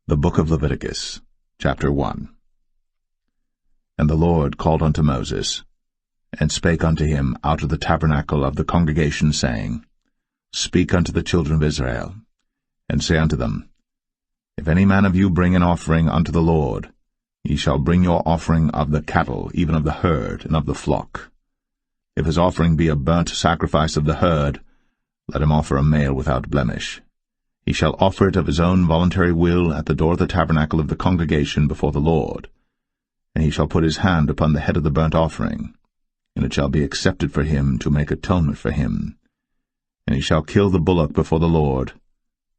The Book of Leviticus, chapter 1. And the Lord called unto Moses, and spake unto him out of the tabernacle of the congregation, saying, Speak unto the children of Israel, and say unto them, If any man of you bring an offering unto the Lord, ye shall bring your offering of the cattle, even of the herd, and of the flock. If his offering be a burnt sacrifice of the herd, let him offer a male without blemish. He shall offer it of his own voluntary will at the door of the tabernacle of the congregation before the Lord. And he shall put his hand upon the head of the burnt offering, and it shall be accepted for him to make atonement for him. And he shall kill the bullock before the Lord,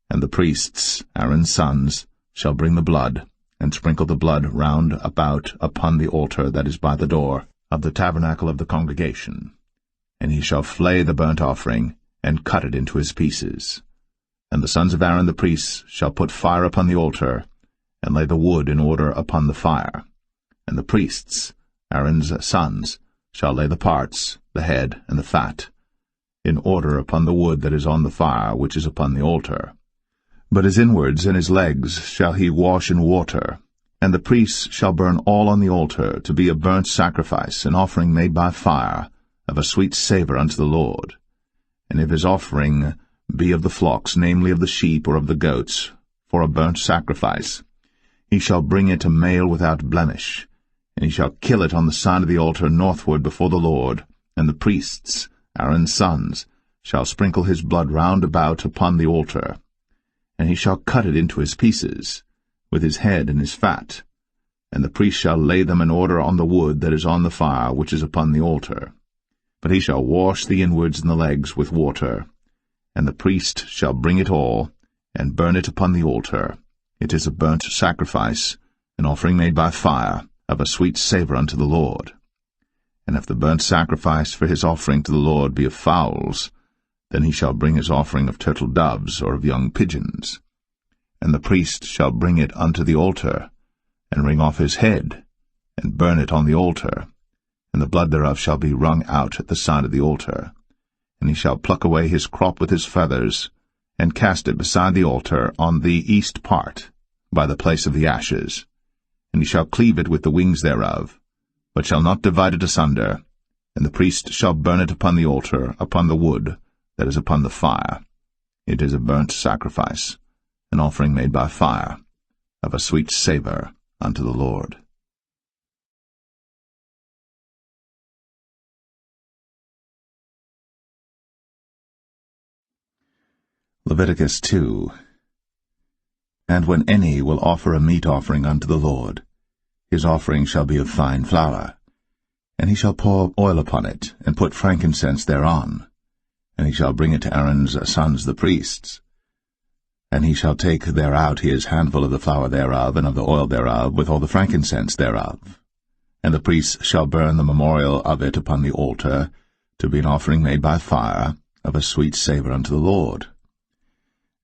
and the priests, Aaron's sons, shall bring the blood, and sprinkle the blood round about upon the altar that is by the door of the tabernacle of the congregation. And he shall flay the burnt offering, and cut it into his pieces. And the sons of Aaron the priests shall put fire upon the altar, and lay the wood in order upon the fire. And the priests, Aaron's sons, shall lay the parts, the head, and the fat, in order upon the wood that is on the fire which is upon the altar. But his inwards and his legs shall he wash in water, and the priests shall burn all on the altar to be a burnt sacrifice, an offering made by fire, of a sweet savour unto the Lord. And if his offering be of the flocks, namely of the sheep or of the goats, for a burnt sacrifice, he shall bring it a male without blemish, and he shall kill it on the side of the altar northward before the Lord, and the priests, Aaron's sons, shall sprinkle his blood round about upon the altar. And he shall cut it into his pieces, with his head and his fat, and the priest shall lay them in order on the wood that is on the fire which is upon the altar. But he shall wash the inwards and the legs with water, and the priest shall bring it all, and burn it upon the altar. It is a burnt sacrifice, an offering made by fire, of a sweet savour unto the Lord. And if the burnt sacrifice for his offering to the Lord be of fowls, then he shall bring his offering of turtle doves or of young pigeons. And the priest shall bring it unto the altar, and wring off his head, and burn it on the altar, and the blood thereof shall be wrung out at the side of the altar. And he shall pluck away his crop with his feathers, and cast it beside the altar on the east part, by the place of the ashes. And he shall cleave it with the wings thereof, but shall not divide it asunder. And the priest shall burn it upon the altar, upon the wood that is upon the fire. It is a burnt sacrifice, an offering made by fire, of a sweet savour unto the Lord. Leviticus 2. And when any will offer a meat offering unto the Lord, his offering shall be of fine flour, and he shall pour oil upon it, and put frankincense thereon, and he shall bring it to Aaron's sons the priests. And he shall take thereout his handful of the flour thereof, and of the oil thereof, with all the frankincense thereof. And the priests shall burn the memorial of it upon the altar, to be an offering made by fire, of a sweet savour unto the Lord.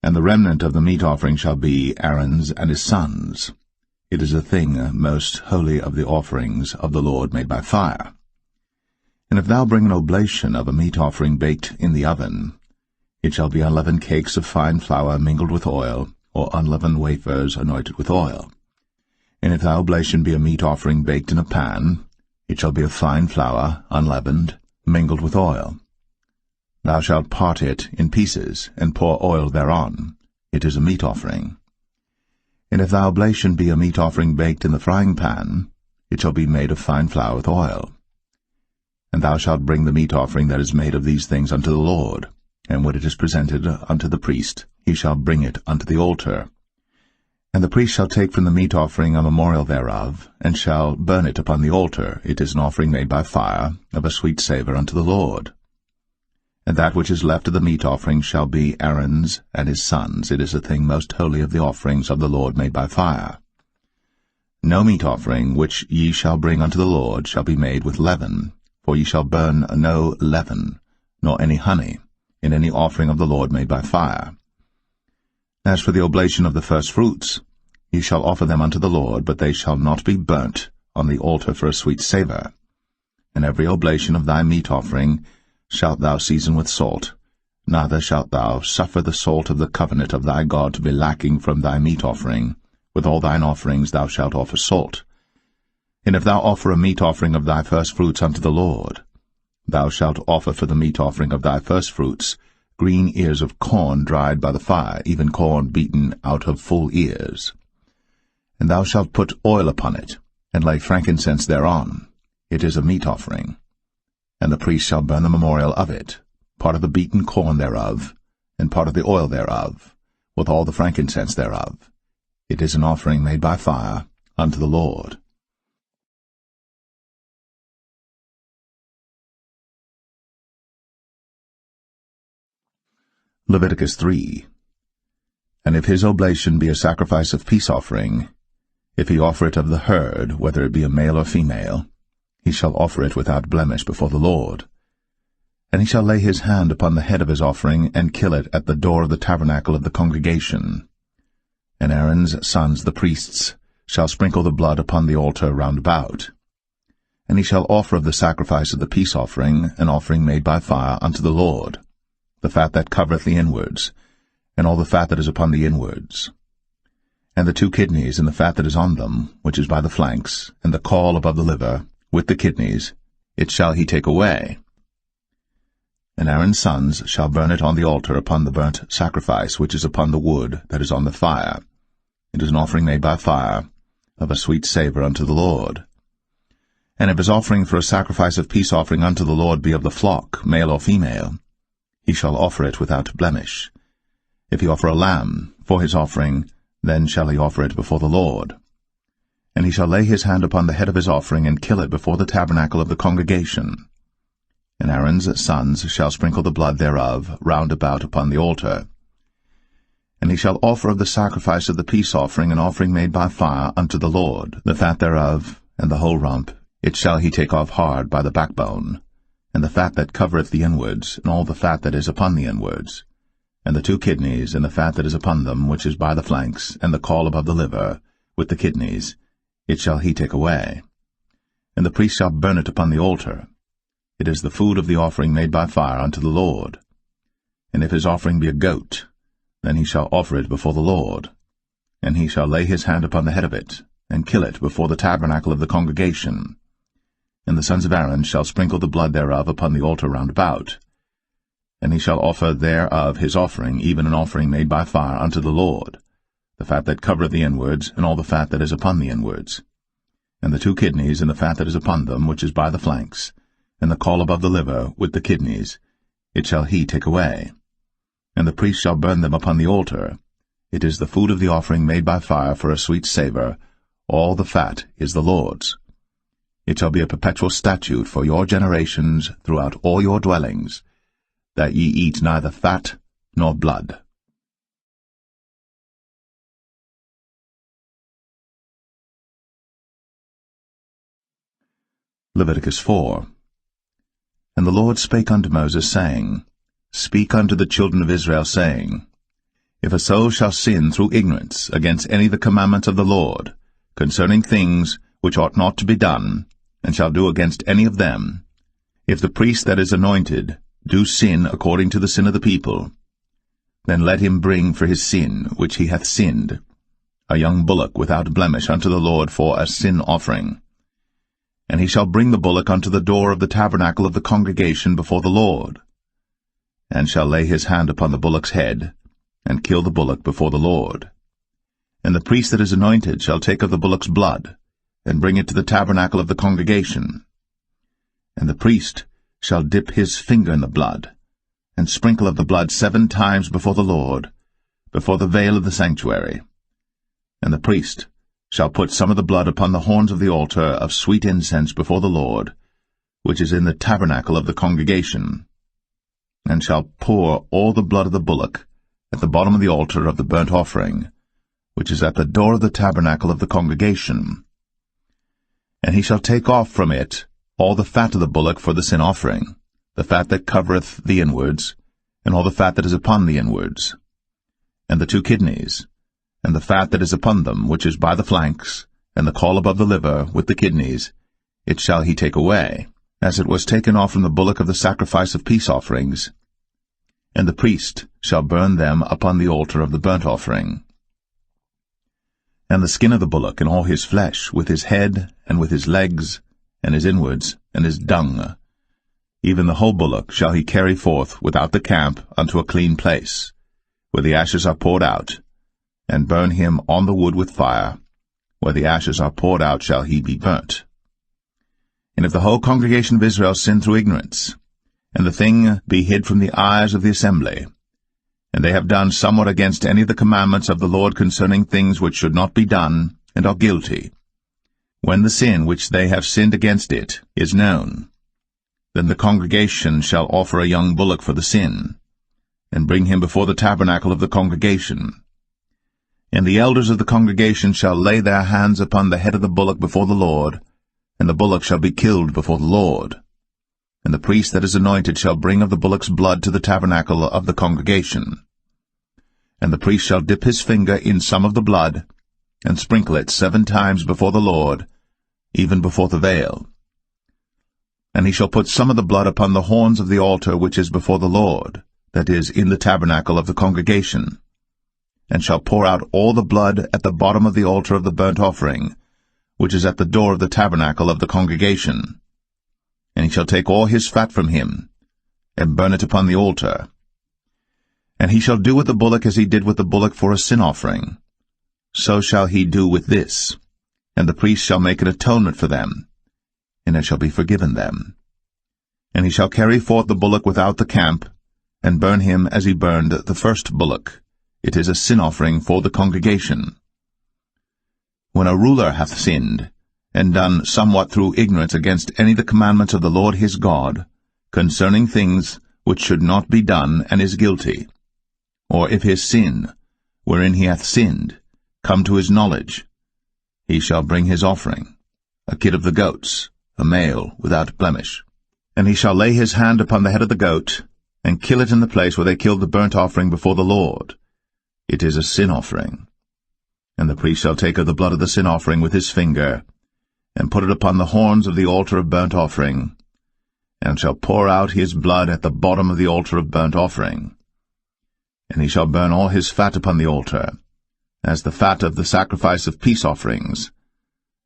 And the remnant of the meat offering shall be Aaron's and his sons. It is a thing most holy of the offerings of the Lord made by fire. And if thou bring an oblation of a meat offering baked in the oven, it shall be unleavened cakes of fine flour mingled with oil, or unleavened wafers anointed with oil. And if thy oblation be a meat offering baked in a pan, it shall be of fine flour, unleavened, mingled with oil. Thou shalt part it in pieces, and pour oil thereon. It is a meat offering. And if thy oblation be a meat offering baked in the frying pan, it shall be made of fine flour with oil. And thou shalt bring the meat offering that is made of these things unto the Lord, and when it is presented unto the priest, he shall bring it unto the altar. And the priest shall take from the meat offering a memorial thereof, and shall burn it upon the altar. It is an offering made by fire, of a sweet savour unto the Lord. And that which is left of the meat offering shall be Aaron's and his sons. It is a thing most holy of the offerings of the Lord made by fire. No meat offering which ye shall bring unto the Lord shall be made with leaven, for ye shall burn no leaven, nor any honey, in any offering of the Lord made by fire. As for the oblation of the firstfruits, ye shall offer them unto the Lord, but they shall not be burnt on the altar for a sweet savour. And every oblation of thy meat offering shalt thou season with salt, neither shalt thou suffer the salt of the covenant of thy God to be lacking from thy meat offering, With all thine offerings thou shalt offer salt. And if thou offer a meat offering of thy firstfruits unto the Lord, thou shalt offer for the meat offering of thy firstfruits green ears of corn dried by the fire, even corn beaten out of full ears. And thou shalt put oil upon it, and lay frankincense thereon. It is a meat offering. And the priest shall burn the memorial of it, part of the beaten corn thereof, and part of the oil thereof, with all the frankincense thereof. It is an offering made by fire unto the Lord. Leviticus 3. And if his oblation be a sacrifice of peace offering, if he offer it of the herd, whether it be a male or female, he shall offer it without blemish before the Lord. And he shall lay his hand upon the head of his offering, and kill it at the door of the tabernacle of the congregation. And Aaron's sons, the priests, shall sprinkle the blood upon the altar round about. And he shall offer of the sacrifice of the peace offering an offering made by fire unto the Lord, the fat that covereth the inwards, and all the fat that is upon the inwards, and the 2 kidneys, and the fat that is on them, which is by the flanks, and the caul above the liver, with the kidneys, it shall he take away. And Aaron's sons shall burn it on the altar upon the burnt sacrifice which is upon the wood that is on the fire. It is an offering made by fire, of a sweet savour unto the Lord. And if his offering for a sacrifice of peace offering unto the Lord be of the flock, male or female, he shall offer it without blemish. If he offer a lamb for his offering, then shall he offer it before the Lord. And he shall lay his hand upon the head of his offering, and kill it before the tabernacle of the congregation. And Aaron's sons shall sprinkle the blood thereof round about upon the altar. And he shall offer of the sacrifice of the peace offering an offering made by fire unto the Lord, the fat thereof, and the whole rump, it shall he take off hard by the backbone, and the fat that covereth the inwards, and all the fat that is upon the inwards, and the 2 kidneys, and the fat that is upon them, which is by the flanks, and the caul above the liver, with the kidneys, it shall he take away. And the priest shall burn it upon the altar. It is the food of the offering made by fire unto the Lord. And if his offering be a goat, then he shall offer it before the Lord. And he shall lay his hand upon the head of it, and kill it before the tabernacle of the congregation. And the sons of Aaron shall sprinkle the blood thereof upon the altar round about. And he shall offer thereof his offering, even an offering made by fire unto the Lord, the fat that covereth the inwards, and all the fat that is upon the inwards, and the 2 kidneys, and the fat that is upon them, which is by the flanks, and the caul above the liver, with the kidneys, it shall he take away. And the priest shall burn them upon the altar. It is the food of the offering made by fire for a sweet savour. All the fat is the Lord's. It shall be a perpetual statute for your generations throughout all your dwellings, that ye eat neither fat nor blood. Leviticus 4. And the Lord spake unto Moses, saying, Speak unto the children of Israel, saying, If a soul shall sin through ignorance against any of the commandments of the Lord, concerning things which ought not to be done, and shall do against any of them, if the priest that is anointed do sin according to the sin of the people, then let him bring for his sin which he hath sinned a young bullock without blemish unto the Lord for a sin offering. And he shall bring the bullock unto the door of the tabernacle of the congregation before the Lord, and shall lay his hand upon the bullock's head, and kill the bullock before the Lord. And the priest that is anointed shall take of the bullock's blood, and bring it to the tabernacle of the congregation. And the priest shall dip his finger in the blood, and sprinkle of the blood 7 times before the Lord, before the veil of the sanctuary. And the priest shall put some of the blood upon the horns of the altar of sweet incense before the Lord, which is in the tabernacle of the congregation, and shall pour all the blood of the bullock at the bottom of the altar of the burnt offering, which is at the door of the tabernacle of the congregation. And he shall take off from it all the fat of the bullock for the sin offering, the fat that covereth the inwards, and all the fat that is upon the inwards, and the 2 kidneys, and the fat that is upon them, which is by the flanks, and the caul above the liver, with the kidneys, it shall he take away, as it was taken off from the bullock of the sacrifice of peace offerings. And the priest shall burn them upon the altar of the burnt offering. And the skin of the bullock, and all his flesh, with his head, and with his legs, and his inwards, and his dung, even the whole bullock shall he carry forth without the camp unto a clean place, where the ashes are poured out, and burn him on the wood with fire. Where the ashes are poured out shall he be burnt. And if the whole congregation of Israel sin through ignorance, and the thing be hid from the eyes of the assembly, and they have done somewhat against any of the commandments of the Lord concerning things which should not be done, and are guilty, when the sin which they have sinned against it is known, then the congregation shall offer a young bullock for the sin, and bring him before the tabernacle of the congregation. And the elders of the congregation shall lay their hands upon the head of the bullock before the Lord, and the bullock shall be killed before the Lord. And the priest that is anointed shall bring of the bullock's blood to the tabernacle of the congregation. And the priest shall dip his finger in some of the blood, and sprinkle it 7 times before the Lord, even before the veil. And he shall put some of the blood upon the horns of the altar which is before the Lord, that is, in the tabernacle of the congregation, and shall pour out all the blood at the bottom of the altar of the burnt offering, which is at the door of the tabernacle of the congregation. And he shall take all his fat from him, and burn it upon the altar. And he shall do with the bullock as he did with the bullock for a sin offering. So shall he do with this, and the priest shall make an atonement for them, and it shall be forgiven them. And he shall carry forth the bullock without the camp, and burn him as he burned the first bullock. It is a sin offering for the congregation. When a ruler hath sinned, and done somewhat through ignorance against any of the commandments of the Lord his God, concerning things which should not be done, and is guilty, or if his sin, wherein he hath sinned, come to his knowledge, he shall bring his offering, a kid of the goats, a male without blemish. And he shall lay his hand upon the head of the goat, and kill it in the place where they killed the burnt offering before the Lord. It is a sin offering. And the priest shall take of the blood of the sin offering with his finger, and put it upon the horns of the altar of burnt offering, and shall pour out his blood at the bottom of the altar of burnt offering. And he shall burn all his fat upon the altar, as the fat of the sacrifice of peace offerings.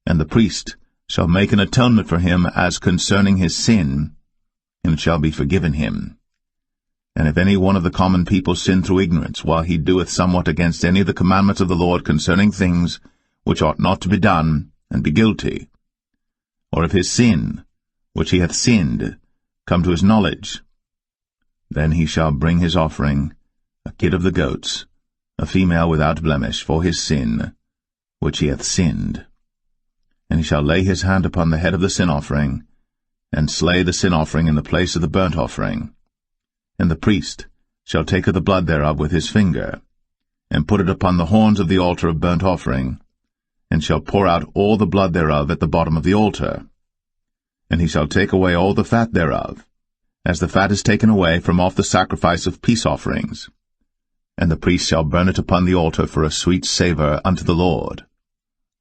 And the priest shall make an atonement for him as concerning his sin, and it shall be forgiven him. And if any one of the common people sin through ignorance, while he doeth somewhat against any of the commandments of the Lord concerning things which ought not to be done, and be guilty, or if his sin, which he hath sinned, come to his knowledge, then he shall bring his offering, a kid of the goats, a female without blemish, for his sin, which he hath sinned. And he shall lay his hand upon the head of the sin offering, and slay the sin offering in the place of the burnt offering. And the priest shall take of the blood thereof with his finger, and put it upon the horns of the altar of burnt offering, and shall pour out all the blood thereof at the bottom of the altar. And he shall take away all the fat thereof, as the fat is taken away from off the sacrifice of peace offerings. And the priest shall burn it upon the altar for a sweet savour unto the Lord.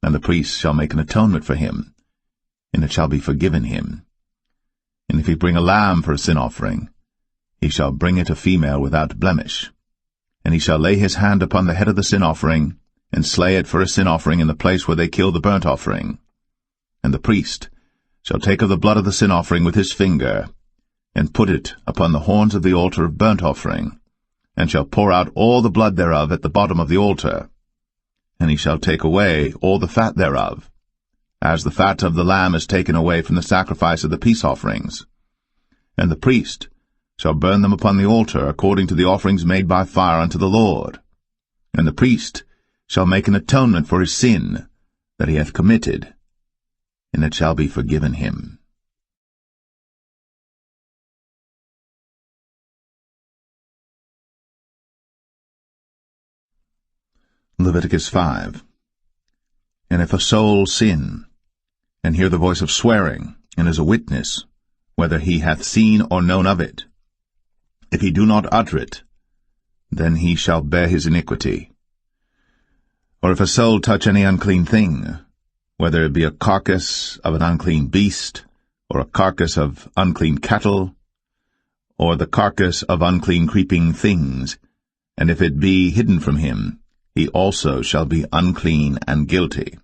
And the priest shall make an atonement for him, and it shall be forgiven him. And if he bring a lamb for a sin offering, he shall bring it a female without blemish. And he shall lay his hand upon the head of the sin offering, and slay it for a sin offering in the place where they kill the burnt offering. And the priest shall take of the blood of the sin offering with his finger, and put it upon the horns of the altar of burnt offering, and shall pour out all the blood thereof at the bottom of the altar. And he shall take away all the fat thereof, as the fat of the lamb is taken away from the sacrifice of the peace offerings. And the priest shall burn them upon the altar according to the offerings made by fire unto the Lord. And the priest shall make an atonement for his sin that he hath committed, and it shall be forgiven him. Leviticus 5. And if a soul sin, and hear the voice of swearing, and is a witness, whether he hath seen or known of it, if he do not utter it, then he shall bear his iniquity. Or if a soul touch any unclean thing, whether it be a carcass of an unclean beast, or a carcass of unclean cattle, or the carcass of unclean creeping things, and if it be hidden from him, he also shall be unclean and guilty.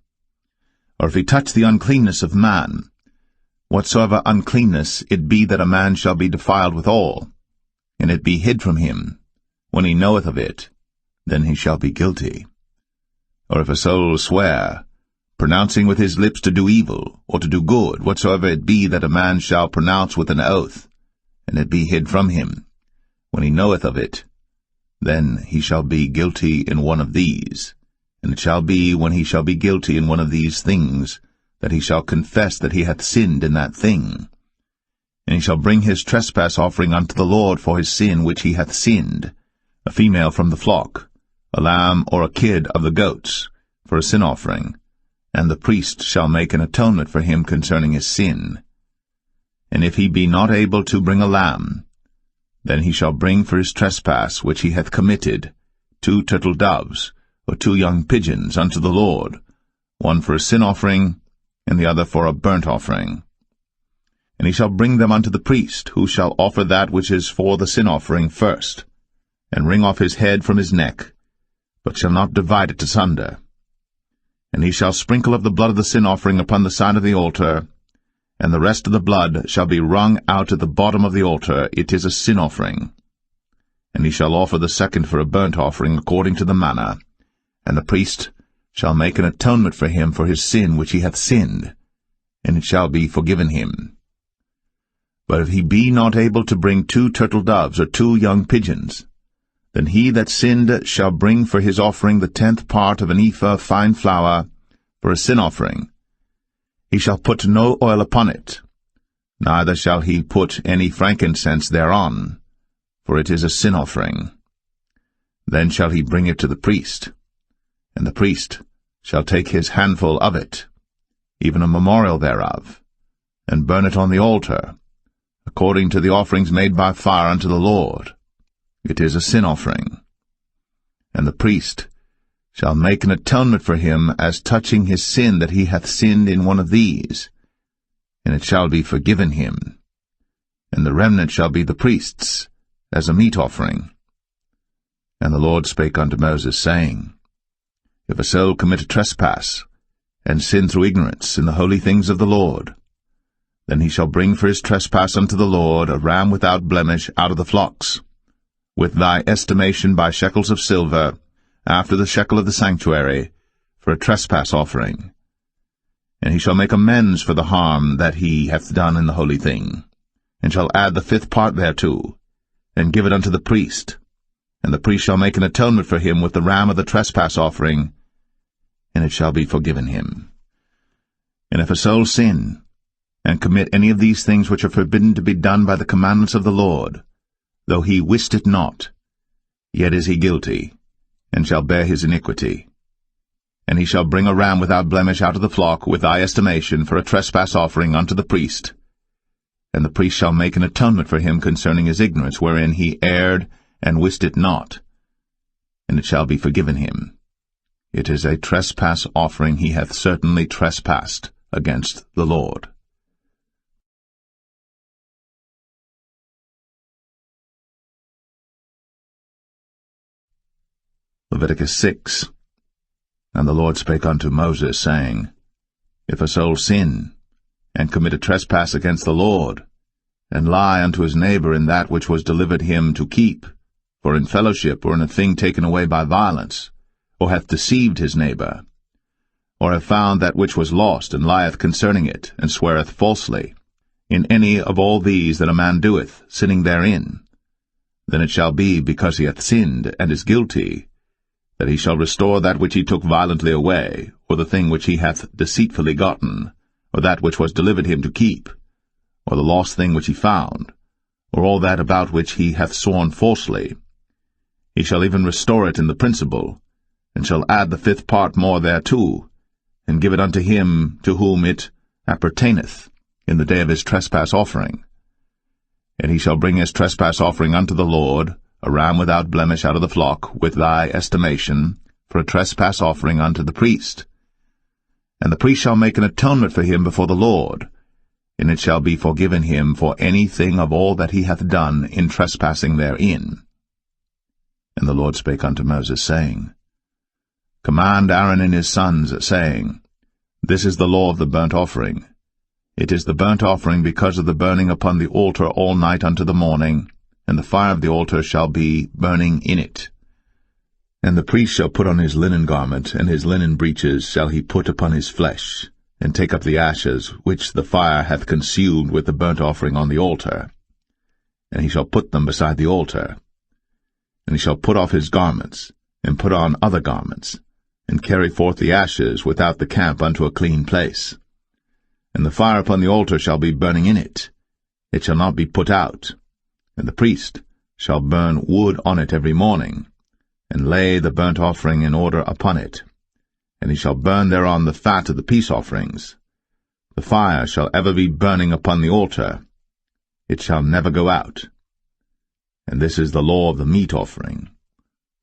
Or if he touch the uncleanness of man, whatsoever uncleanness it be that a man shall be defiled withal, and it be hid from him, when he knoweth of it, then he shall be guilty. Or if a soul swear, pronouncing with his lips to do evil, or to do good, whatsoever it be that a man shall pronounce with an oath, and it be hid from him, when he knoweth of it, then he shall be guilty in one of these. And it shall be, when he shall be guilty in one of these things, that he shall confess that he hath sinned in that thing. And he shall bring his trespass offering unto the Lord for his sin which he hath sinned, a female from the flock, a lamb or a kid of the goats, for a sin offering, and the priest shall make an atonement for him concerning his sin. And if he be not able to bring a lamb, then he shall bring for his trespass which he hath committed 2 turtle doves, or 2 young pigeons unto the Lord, one for a sin offering, and the other for a burnt offering. And he shall bring them unto the priest, who shall offer that which is for the sin offering first, and wring off his head from his neck, but shall not divide it asunder. And he shall sprinkle of the blood of the sin offering upon the side of the altar, and the rest of the blood shall be wrung out at the bottom of the altar. It is a sin offering. And he shall offer the second for a burnt offering according to the manner, and the priest shall make an atonement for him for his sin which he hath sinned, and it shall be forgiven him. But if he be not able to bring 2 turtle doves or 2 young pigeons, then he that sinned shall bring for his offering the 10th part of an ephah of fine flour for a sin offering. He shall put no oil upon it, neither shall he put any frankincense thereon, for it is a sin offering. Then shall he bring it to the priest, and the priest shall take his handful of it, even a memorial thereof, and burn it on the altar, according to the offerings made by fire unto the Lord. It is a sin offering. And the priest shall make an atonement for him as touching his sin that he hath sinned in one of these, and it shall be forgiven him. And the remnant shall be the priest's, as a meat offering. And the Lord spake unto Moses, saying, If a soul commit a trespass, and sin through ignorance in the holy things of the Lord, then he shall bring for his trespass unto the Lord a ram without blemish out of the flocks, with thy estimation by shekels of silver, after the shekel of the sanctuary, for a trespass offering. And he shall make amends for the harm that he hath done in the holy thing, and shall add the 5th part thereto, and give it unto the priest. And the priest shall make an atonement for him with the ram of the trespass offering, and it shall be forgiven him. And if a soul sin, and commit any of these things which are forbidden to be done by the commandments of the Lord, though he wist it not, yet is he guilty, and shall bear his iniquity. And he shall bring a ram without blemish out of the flock with thy estimation for a trespass offering unto the priest. And the priest shall make an atonement for him concerning his ignorance wherein he erred and wist it not, and it shall be forgiven him. It is a trespass offering. He hath certainly trespassed against the Lord. Leviticus 6. And the Lord spake unto Moses, saying, If a soul sin, and commit a trespass against the Lord, and lie unto his neighbor in that which was delivered him to keep, for in fellowship or in a thing taken away by violence, or hath deceived his neighbor, or have found that which was lost, and lieth concerning it, and sweareth falsely, in any of all these that a man doeth, sinning therein, then it shall be, because he hath sinned, and is guilty, that he shall restore that which he took violently away, or the thing which he hath deceitfully gotten, or that which was delivered him to keep, or the lost thing which he found, or all that about which he hath sworn falsely. He shall even restore it in the principal, and shall add the 5th part more thereto, and give it unto him to whom it appertaineth in the day of his trespass offering. And he shall bring his trespass offering unto the Lord, a ram without blemish out of the flock, with thy estimation, for a trespass offering unto the priest. And the priest shall make an atonement for him before the Lord, and it shall be forgiven him for anything of all that he hath done in trespassing therein. And the Lord spake unto Moses, saying, Command Aaron and his sons, saying, This is the law of the burnt offering. It is the burnt offering because of the burning upon the altar all night unto the morning, and the fire of the altar shall be burning in it. And the priest shall put on his linen garment, and his linen breeches shall he put upon his flesh, and take up the ashes which the fire hath consumed with the burnt offering on the altar. And he shall put them beside the altar. And he shall put off his garments, and put on other garments, and carry forth the ashes without the camp unto a clean place. And the fire upon the altar shall be burning in it. It shall not be put out. And the priest shall burn wood on it every morning, and lay the burnt offering in order upon it. And he shall burn thereon the fat of the peace offerings. The fire shall ever be burning upon the altar. It shall never go out. And this is the law of the meat offering.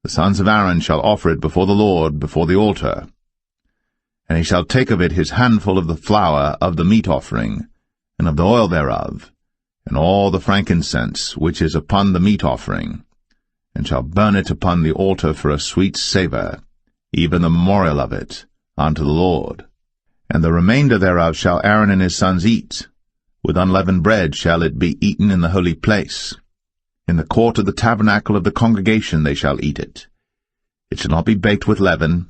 The sons of Aaron shall offer it before the Lord, before the altar. And he shall take of it his handful of the flour of the meat offering, and of the oil thereof, and all the frankincense which is upon the meat offering, and shall burn it upon the altar for a sweet savour, even the memorial of it, unto the Lord. And the remainder thereof shall Aaron and his sons eat. With unleavened bread shall it be eaten in the holy place. In the court of the tabernacle of the congregation they shall eat it. It shall not be baked with leaven.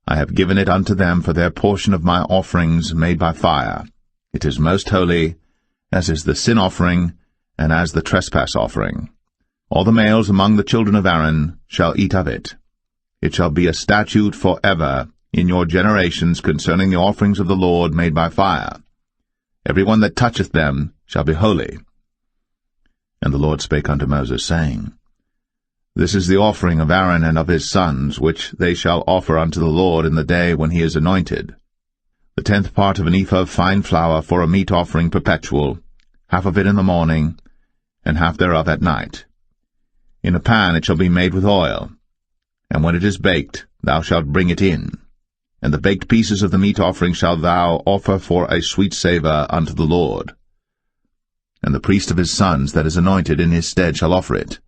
I have given it unto them for their portion of my offerings made by fire. It is most holy, as is the sin offering, and as the trespass offering. All the males among the children of Aaron shall eat of it. It shall be a statute for ever in your generations concerning the offerings of the Lord made by fire. Every one that toucheth them shall be holy. And the Lord spake unto Moses, saying, This is the offering of Aaron and of his sons, which they shall offer unto the Lord in the day when he is anointed. The 10th part of an ephah of fine flour for a meat offering perpetual, half of it in the morning, and half thereof at night. In a pan it shall be made with oil, and when it is baked, thou shalt bring it in. And the baked pieces of the meat offering shalt thou offer for a sweet savour unto the Lord. And the priest of his sons that is anointed in his stead shall offer it.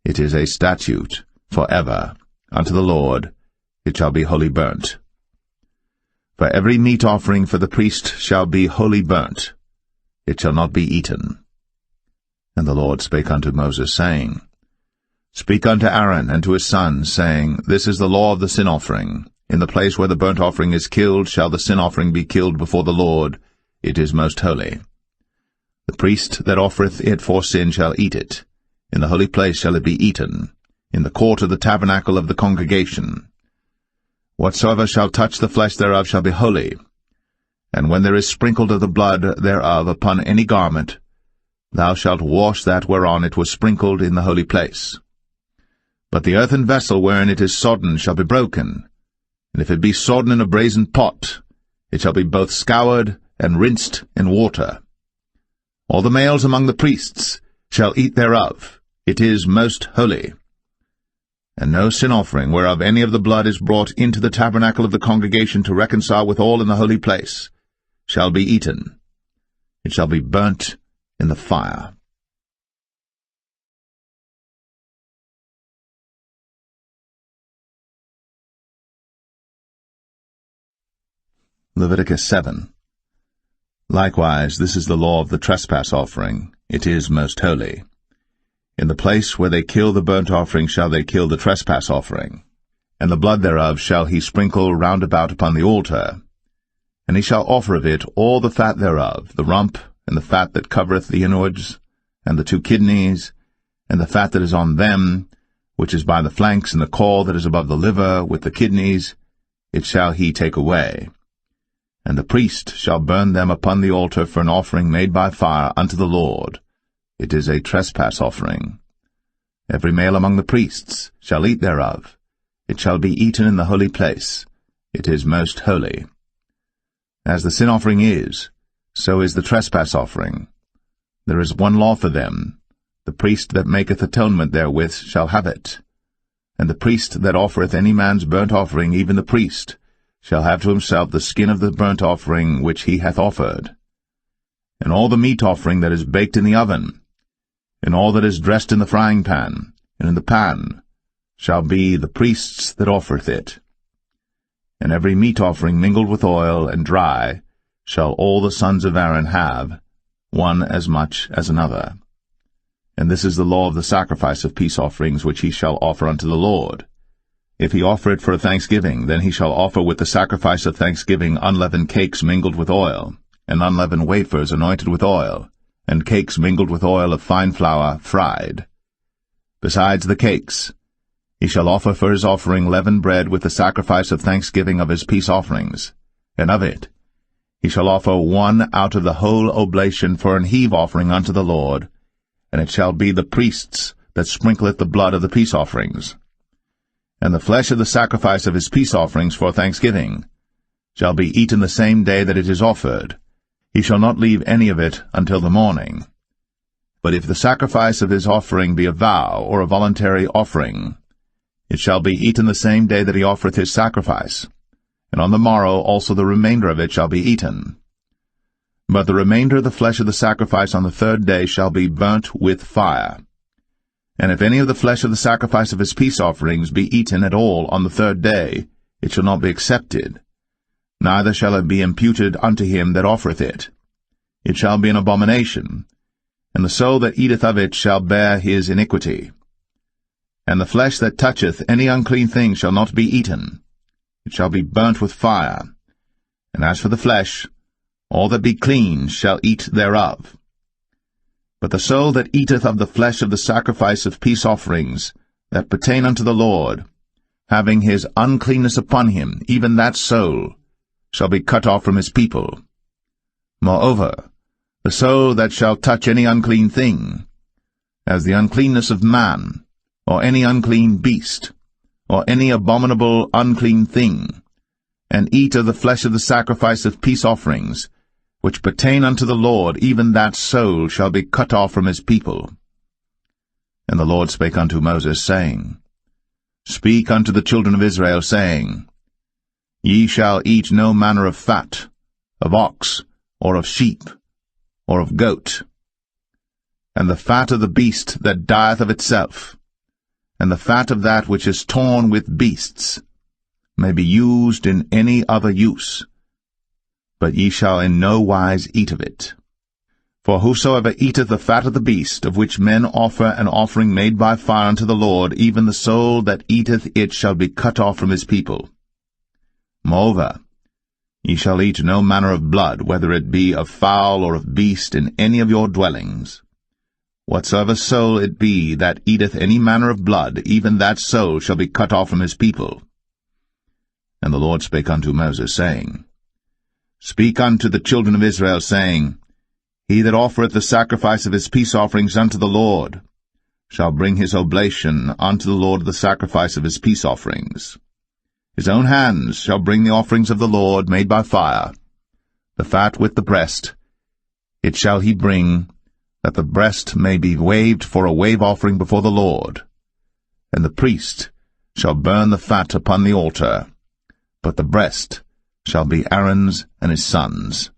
It is a statute for ever unto the Lord. It shall be wholly burnt. For every meat offering for the priest shall be wholly burnt. It shall not be eaten. And the Lord spake unto Moses, saying, Speak unto Aaron and to his sons, saying, This is the law of the sin offering. In the place where the burnt offering is killed shall the sin offering be killed before the Lord. It is most holy. The priest that offereth it for sin shall eat it. In the holy place shall it be eaten, in the court of the tabernacle of the congregation. Whatsoever shall touch the flesh thereof shall be holy. And when there is sprinkled of the blood thereof upon any garment, thou shalt wash that whereon it was sprinkled in the holy place. But the earthen vessel wherein it is sodden shall be broken, and if it be sodden in a brazen pot, it shall be both scoured and rinsed in water. All the males among the priests shall eat thereof. It is most holy. And no sin offering whereof any of the blood is brought into the tabernacle of the congregation to reconcile with all in the holy place shall be eaten. It shall be burnt in the fire. Leviticus 7. Likewise, this is the law of the trespass offering. It is most holy. In the place where they kill the burnt offering shall they kill the trespass offering, and the blood thereof shall he sprinkle round about upon the altar. And he shall offer of it all the fat thereof, the rump, and the fat that covereth the inwards, and the 2 kidneys, and the fat that is on them, which is by the flanks, and the caul that is above the liver, with the kidneys, it shall he take away. And the priest shall burn them upon the altar for an offering made by fire unto the Lord. It is a trespass offering. Every male among the priests shall eat thereof. It shall be eaten in the holy place. It is most holy. As the sin offering is, so is the trespass offering. There is one law for them. The priest that maketh atonement therewith shall have it. And the priest that offereth any man's burnt offering, even the priest, shall have to himself the skin of the burnt offering which he hath offered. And all the meat offering that is baked in the oven, and all that is dressed in the frying pan, and in the pan, shall be the priest's that offereth it. And every meat offering mingled with oil and dry shall all the sons of Aaron have, one as much as another. And this is the law of the sacrifice of peace offerings which he shall offer unto the Lord. If he offer it for a thanksgiving, then he shall offer with the sacrifice of thanksgiving unleavened cakes mingled with oil, and unleavened wafers anointed with oil, and cakes mingled with oil of fine flour fried. Besides the cakes, he shall offer for his offering leavened bread with the sacrifice of thanksgiving of his peace offerings, and of it he shall offer one out of the whole oblation for an heave offering unto the Lord, and it shall be the priest's that sprinkleth the blood of the peace offerings. And the flesh of the sacrifice of his peace offerings for thanksgiving shall be eaten the same day that it is offered. He shall not leave any of it until the morning. But if the sacrifice of his offering be a vow or a voluntary offering, it shall be eaten the same day that he offereth his sacrifice, and on the morrow also the remainder of it shall be eaten. But the remainder of the flesh of the sacrifice on the third day shall be burnt with fire. And if any of the flesh of the sacrifice of his peace offerings be eaten at all on the third day, it shall not be accepted, neither shall it be imputed unto him that offereth it. It shall be an abomination, and the soul that eateth of it shall bear his iniquity. And the flesh that toucheth any unclean thing shall not be eaten. It shall be burnt with fire. And as for the flesh, all that be clean shall eat thereof. But the soul that eateth of the flesh of the sacrifice of peace offerings, that pertain unto the Lord, having his uncleanness upon him, even that soul, shall be cut off from his people. Moreover, the soul that shall touch any unclean thing, as the uncleanness of man, or any unclean beast, or any abominable unclean thing, and eat of the flesh of the sacrifice of peace offerings, which pertain unto the Lord, even that soul shall be cut off from his people. And the Lord spake unto Moses, saying, Speak unto the children of Israel, saying, Ye shall eat no manner of fat, of ox, or of sheep, or of goat, and the fat of the beast that dieth of itself, and the fat of that which is torn with beasts, may be used in any other use, but ye shall in no wise eat of it. For whosoever eateth the fat of the beast, of which men offer an offering made by fire unto the Lord, even the soul that eateth it shall be cut off from his people. Moreover, ye shall eat no manner of blood, whether it be of fowl or of beast, in any of your dwellings. Whatsoever soul it be that eateth any manner of blood, even that soul shall be cut off from his people. And the Lord spake unto Moses, saying, Speak unto the children of Israel, saying, He that offereth the sacrifice of his peace offerings unto the Lord shall bring his oblation unto the Lord of the sacrifice of his peace offerings. His own hands shall bring the offerings of the Lord made by fire, the fat with the breast. It shall he bring, that the breast may be waved for a wave offering before the Lord. And the priest shall burn the fat upon the altar, but the breast shall be Aaron's and his sons'.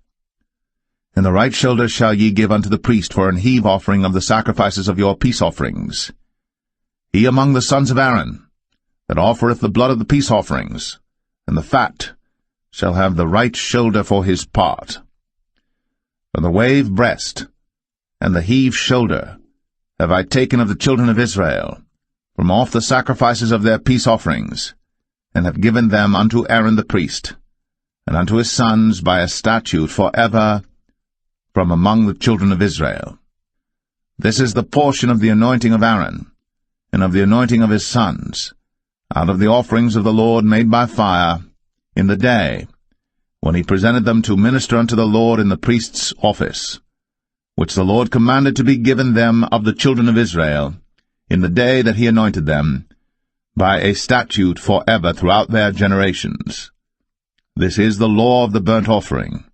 And the right shoulder shall ye give unto the priest for an heave offering of the sacrifices of your peace offerings. He among the sons of Aaron, that offereth the blood of the peace offerings, and the fat, shall have the right shoulder for his part. For the wave breast, and the heave shoulder, have I taken of the children of Israel, from off the sacrifices of their peace offerings, and have given them unto Aaron the priest, and unto his sons by a statute forever from among the children of Israel. This is the portion of the anointing of Aaron, and of the anointing of his sons, out of the offerings of the Lord made by fire, in the day, when he presented them to minister unto the Lord in the priest's office, which the Lord commanded to be given them of the children of Israel, in the day that he anointed them, by a statute forever throughout their generations. This is the law of the burnt offering,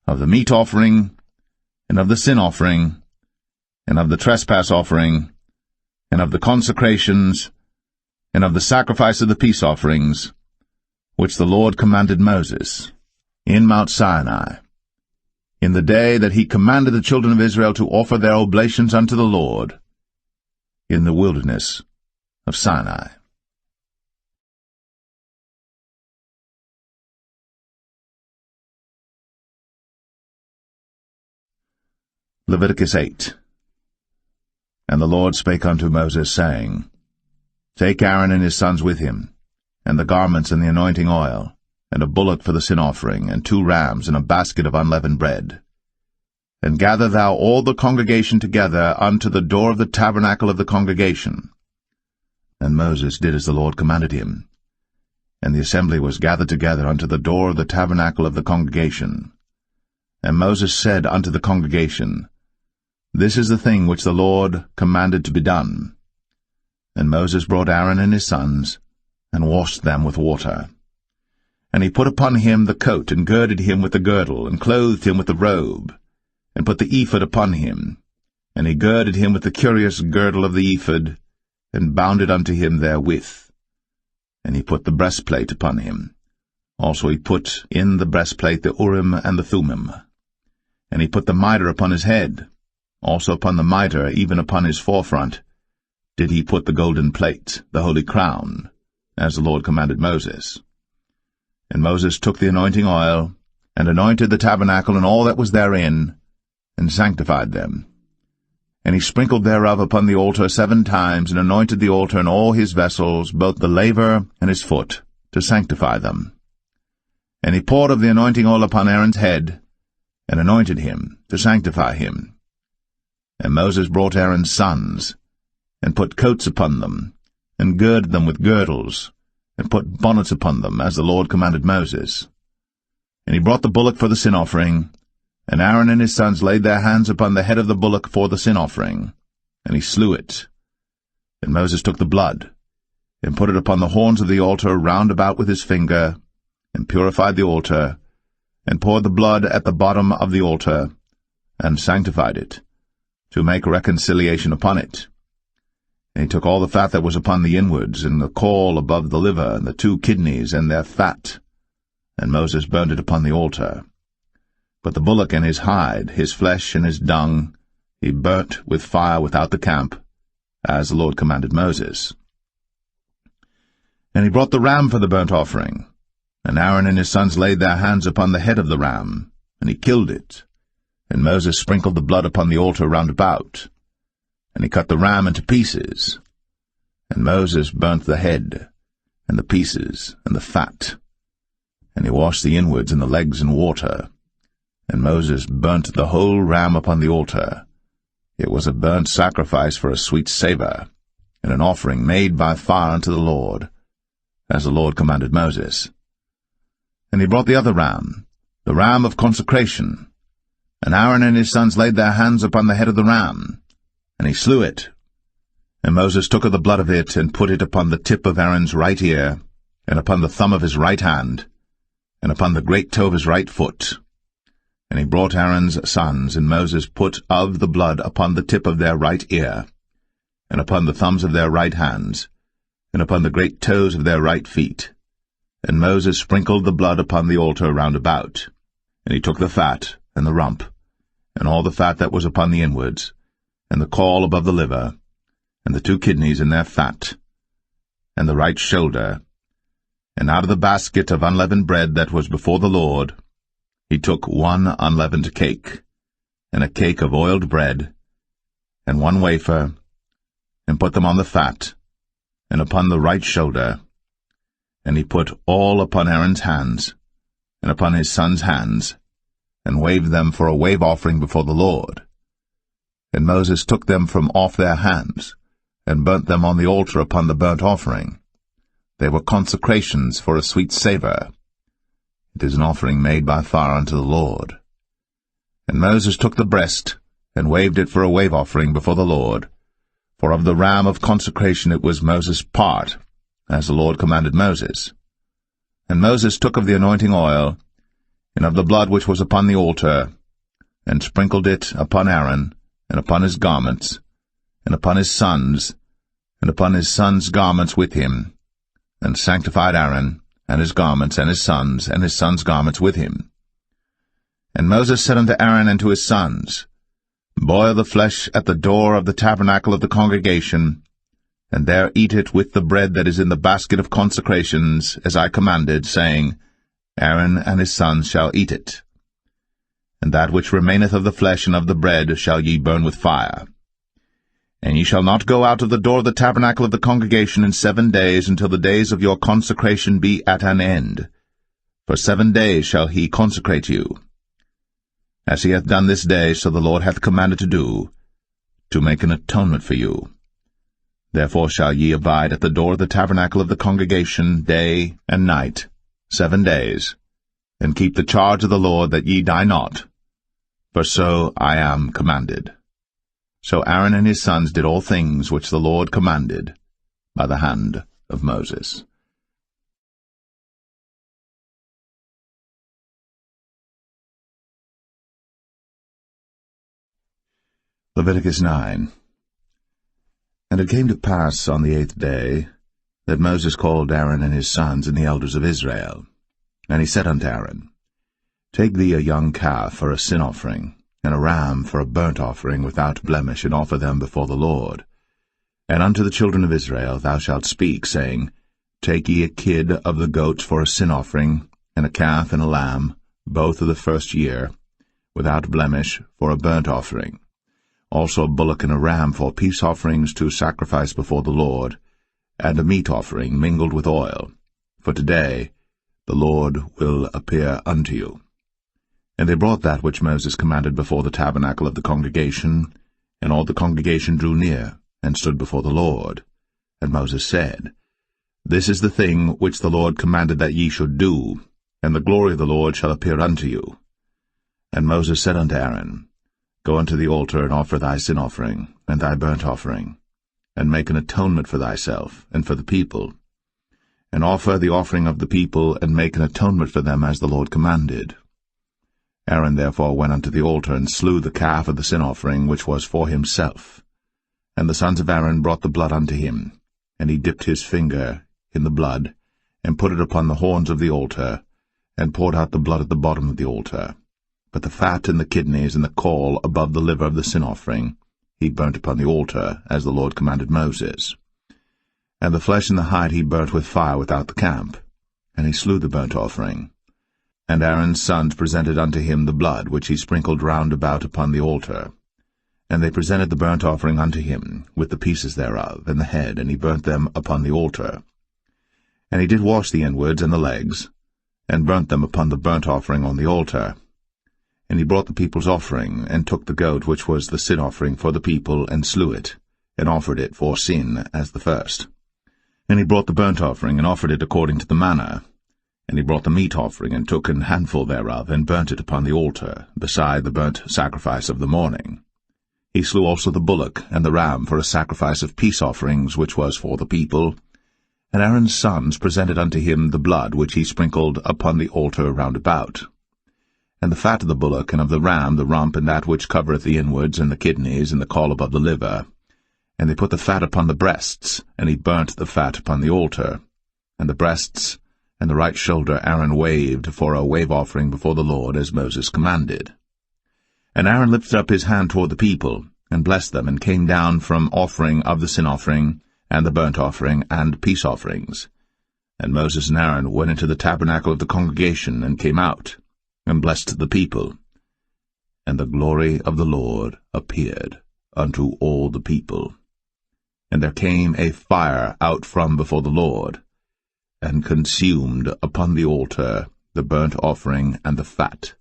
of the meat offering, and of the sin offering, and of the trespass offering, and of the consecrations, and of the sacrifice of the peace offerings, which the Lord commanded Moses, in Mount Sinai, in the day that he commanded the children of Israel to offer their oblations unto the Lord, in the wilderness of Sinai. Leviticus 8. And the Lord spake unto Moses, saying, Take Aaron and his sons with him, and the garments and the anointing oil, and a bullock for the sin offering, and 2 rams, and a basket of unleavened bread. And gather thou all the congregation together unto the door of the tabernacle of the congregation. And Moses did as the Lord commanded him. And the assembly was gathered together unto the door of the tabernacle of the congregation. And Moses said unto the congregation, This is the thing which the Lord commanded to be done. And Moses brought Aaron and his sons, and washed them with water. And he put upon him the coat, and girded him with the girdle, and clothed him with the robe, and put the ephod upon him. And he girded him with the curious girdle of the ephod, and bound it unto him therewith. And he put the breastplate upon him. Also he put in the breastplate the Urim and the Thummim. And he put the mitre upon his head. Also upon the mitre, even upon his forefront, did he put the golden plate, the holy crown, as the Lord commanded Moses. And Moses took the anointing oil, and anointed the tabernacle and all that was therein, and sanctified them. And he sprinkled thereof upon the altar 7 times, and anointed the altar and all his vessels, both the laver and his foot, to sanctify them. And he poured of the anointing oil upon Aaron's head, and anointed him, to sanctify him. And Moses brought Aaron's sons, and put coats upon them, and girded them with girdles, and put bonnets upon them, as the Lord commanded Moses. And he brought the bullock for the sin offering, and Aaron and his sons laid their hands upon the head of the bullock for the sin offering, and he slew it. And Moses took the blood, and put it upon the horns of the altar round about with his finger, and purified the altar, and poured the blood at the bottom of the altar, and sanctified it, to make reconciliation upon it. And he took all the fat that was upon the inwards, and the caul above the liver, and the 2 kidneys, and their fat, and Moses burned it upon the altar. But the bullock and his hide, his flesh and his dung, he burnt with fire without the camp, as the Lord commanded Moses. And he brought the ram for the burnt offering, and Aaron and his sons laid their hands upon the head of the ram, and he killed it. And Moses sprinkled the blood upon the altar round about. And he cut the ram into pieces. And Moses burnt the head, and the pieces, and the fat. And he washed the inwards and the legs in water. And Moses burnt the whole ram upon the altar. It was a burnt sacrifice for a sweet savour, and an offering made by fire unto the Lord, as the Lord commanded Moses. And he brought the other ram, the ram of consecration. And Aaron and his sons laid their hands upon the head of the ram, and he slew it. And Moses took of the blood of it, and put it upon the tip of Aaron's right ear, and upon the thumb of his right hand, and upon the great toe of his right foot. And he brought Aaron's sons, and Moses put of the blood upon the tip of their right ear, and upon the thumbs of their right hands, and upon the great toes of their right feet. And Moses sprinkled the blood upon the altar round about. And he took the fat, and the rump, and all the fat that was upon the inwards, and the caul above the liver, and the 2 kidneys and their fat, and the right shoulder, and out of the basket of unleavened bread that was before the Lord, he took 1 unleavened cake, and a cake of oiled bread, and 1 wafer, and put them on the fat, and upon the right shoulder. And he put all upon Aaron's hands, and upon his sons' hands, and waved them for a wave offering before the Lord. And Moses took them from off their hands, and burnt them on the altar upon the burnt offering. They were consecrations for a sweet savour. It is an offering made by fire unto the Lord. And Moses took the breast, and waved it for a wave offering before the Lord. For of the ram of consecration it was Moses' part, as the Lord commanded Moses. And Moses took of the anointing oil, and of the blood which was upon the altar, and sprinkled it upon Aaron, and upon his garments, and upon his sons, and upon his sons' garments with him, and sanctified Aaron, and his garments, and his sons' garments with him. And Moses said unto Aaron and to his sons, Boil the flesh at the door of the tabernacle of the congregation, and there eat it with the bread that is in the basket of consecrations, as I commanded, saying, Aaron and his sons shall eat it. and that which remaineth of the flesh and of the bread shall ye burn with fire. And ye shall not go out of the door of the tabernacle of the congregation in 7 days, until the days of your consecration be at an end. For 7 days shall he consecrate you. As he hath done this day, so the Lord hath commanded to do, to make an atonement for you. Therefore shall ye abide at the door of the tabernacle of the congregation day and night, 7 days, and keep the charge of the Lord, that ye die not, for so I am commanded. So Aaron and his sons did all things which the Lord commanded by the hand of Moses. Leviticus 9. And it came to pass on the 8th day, that Moses called Aaron and his sons and the elders of Israel. And he said unto Aaron, Take thee a young calf for a sin offering, and a ram for a burnt offering without blemish, and offer them before the Lord. And unto the children of Israel thou shalt speak, saying, Take ye a kid of the goats for a sin offering, and a calf and a lamb, both of the first year, without blemish, for a burnt offering. Also a bullock and a ram for peace offerings to sacrifice before the Lord, and a meat offering mingled with oil. For today the Lord will appear unto you. And they brought that which Moses commanded before the tabernacle of the congregation, and all the congregation drew near, and stood before the Lord. And Moses said, This is the thing which the Lord commanded that ye should do, and the glory of the Lord shall appear unto you. And Moses said unto Aaron, Go unto the altar, and offer thy sin offering, and thy burnt offering, and make an atonement for thyself, and for the people. And offer the offering of the people, and make an atonement for them, as the Lord commanded. Aaron therefore went unto the altar, and slew the calf of the sin offering, which was for himself. And the sons of Aaron brought the blood unto him, and he dipped his finger in the blood, and put it upon the horns of the altar, and poured out the blood at the bottom of the altar. But the fat and the kidneys and the caul above the liver of the sin offering he burnt upon the altar, as the Lord commanded Moses. And the flesh and the hide he burnt with fire without the camp, and he slew the burnt offering. And Aaron's sons presented unto him the blood which he sprinkled round about upon the altar. And they presented the burnt offering unto him, with the pieces thereof, and the head, and he burnt them upon the altar. And he did wash the inwards and the legs, and burnt them upon the burnt offering on the altar. And he brought the people's offering, and took the goat which was the sin offering for the people, and slew it, and offered it for sin as the first. And he brought the burnt offering, and offered it according to the manner. And he brought the meat offering, and took an handful thereof, and burnt it upon the altar, beside the burnt sacrifice of the morning. He slew also the bullock and the ram for a sacrifice of peace offerings, which was for the people. And Aaron's sons presented unto him the blood which he sprinkled upon the altar round about. And the fat of the bullock and of the ram, the rump, and that which covereth the inwards, and the kidneys, and the caul above the liver. And they put the fat upon the breasts, and he burnt the fat upon the altar. And the breasts and the right shoulder Aaron waved for a wave offering before the Lord, as Moses commanded. And Aaron lifted up his hand toward the people, and blessed them, and came down from offering of the sin offering, and the burnt offering, and peace offerings. And Moses and Aaron went into the tabernacle of the congregation, and came out, and blessed the people. And the glory of the Lord appeared unto all the people. And there came a fire out from before the Lord, and consumed upon the altar the burnt offering and the fat,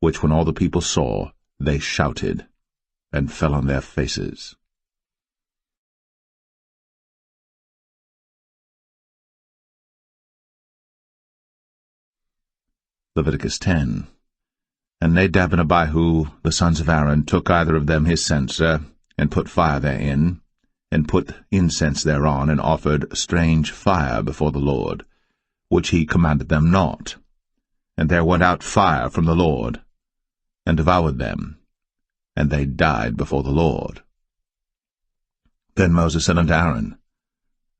which when all the people saw, they shouted, and fell on their faces. Leviticus 10. And Nadab and Abihu, the sons of Aaron, took either of them his censer, and put fire therein, and put incense thereon, and offered strange fire before the Lord, which he commanded them not. And there went out fire from the Lord, and devoured them, and they died before the Lord. Then Moses said unto Aaron,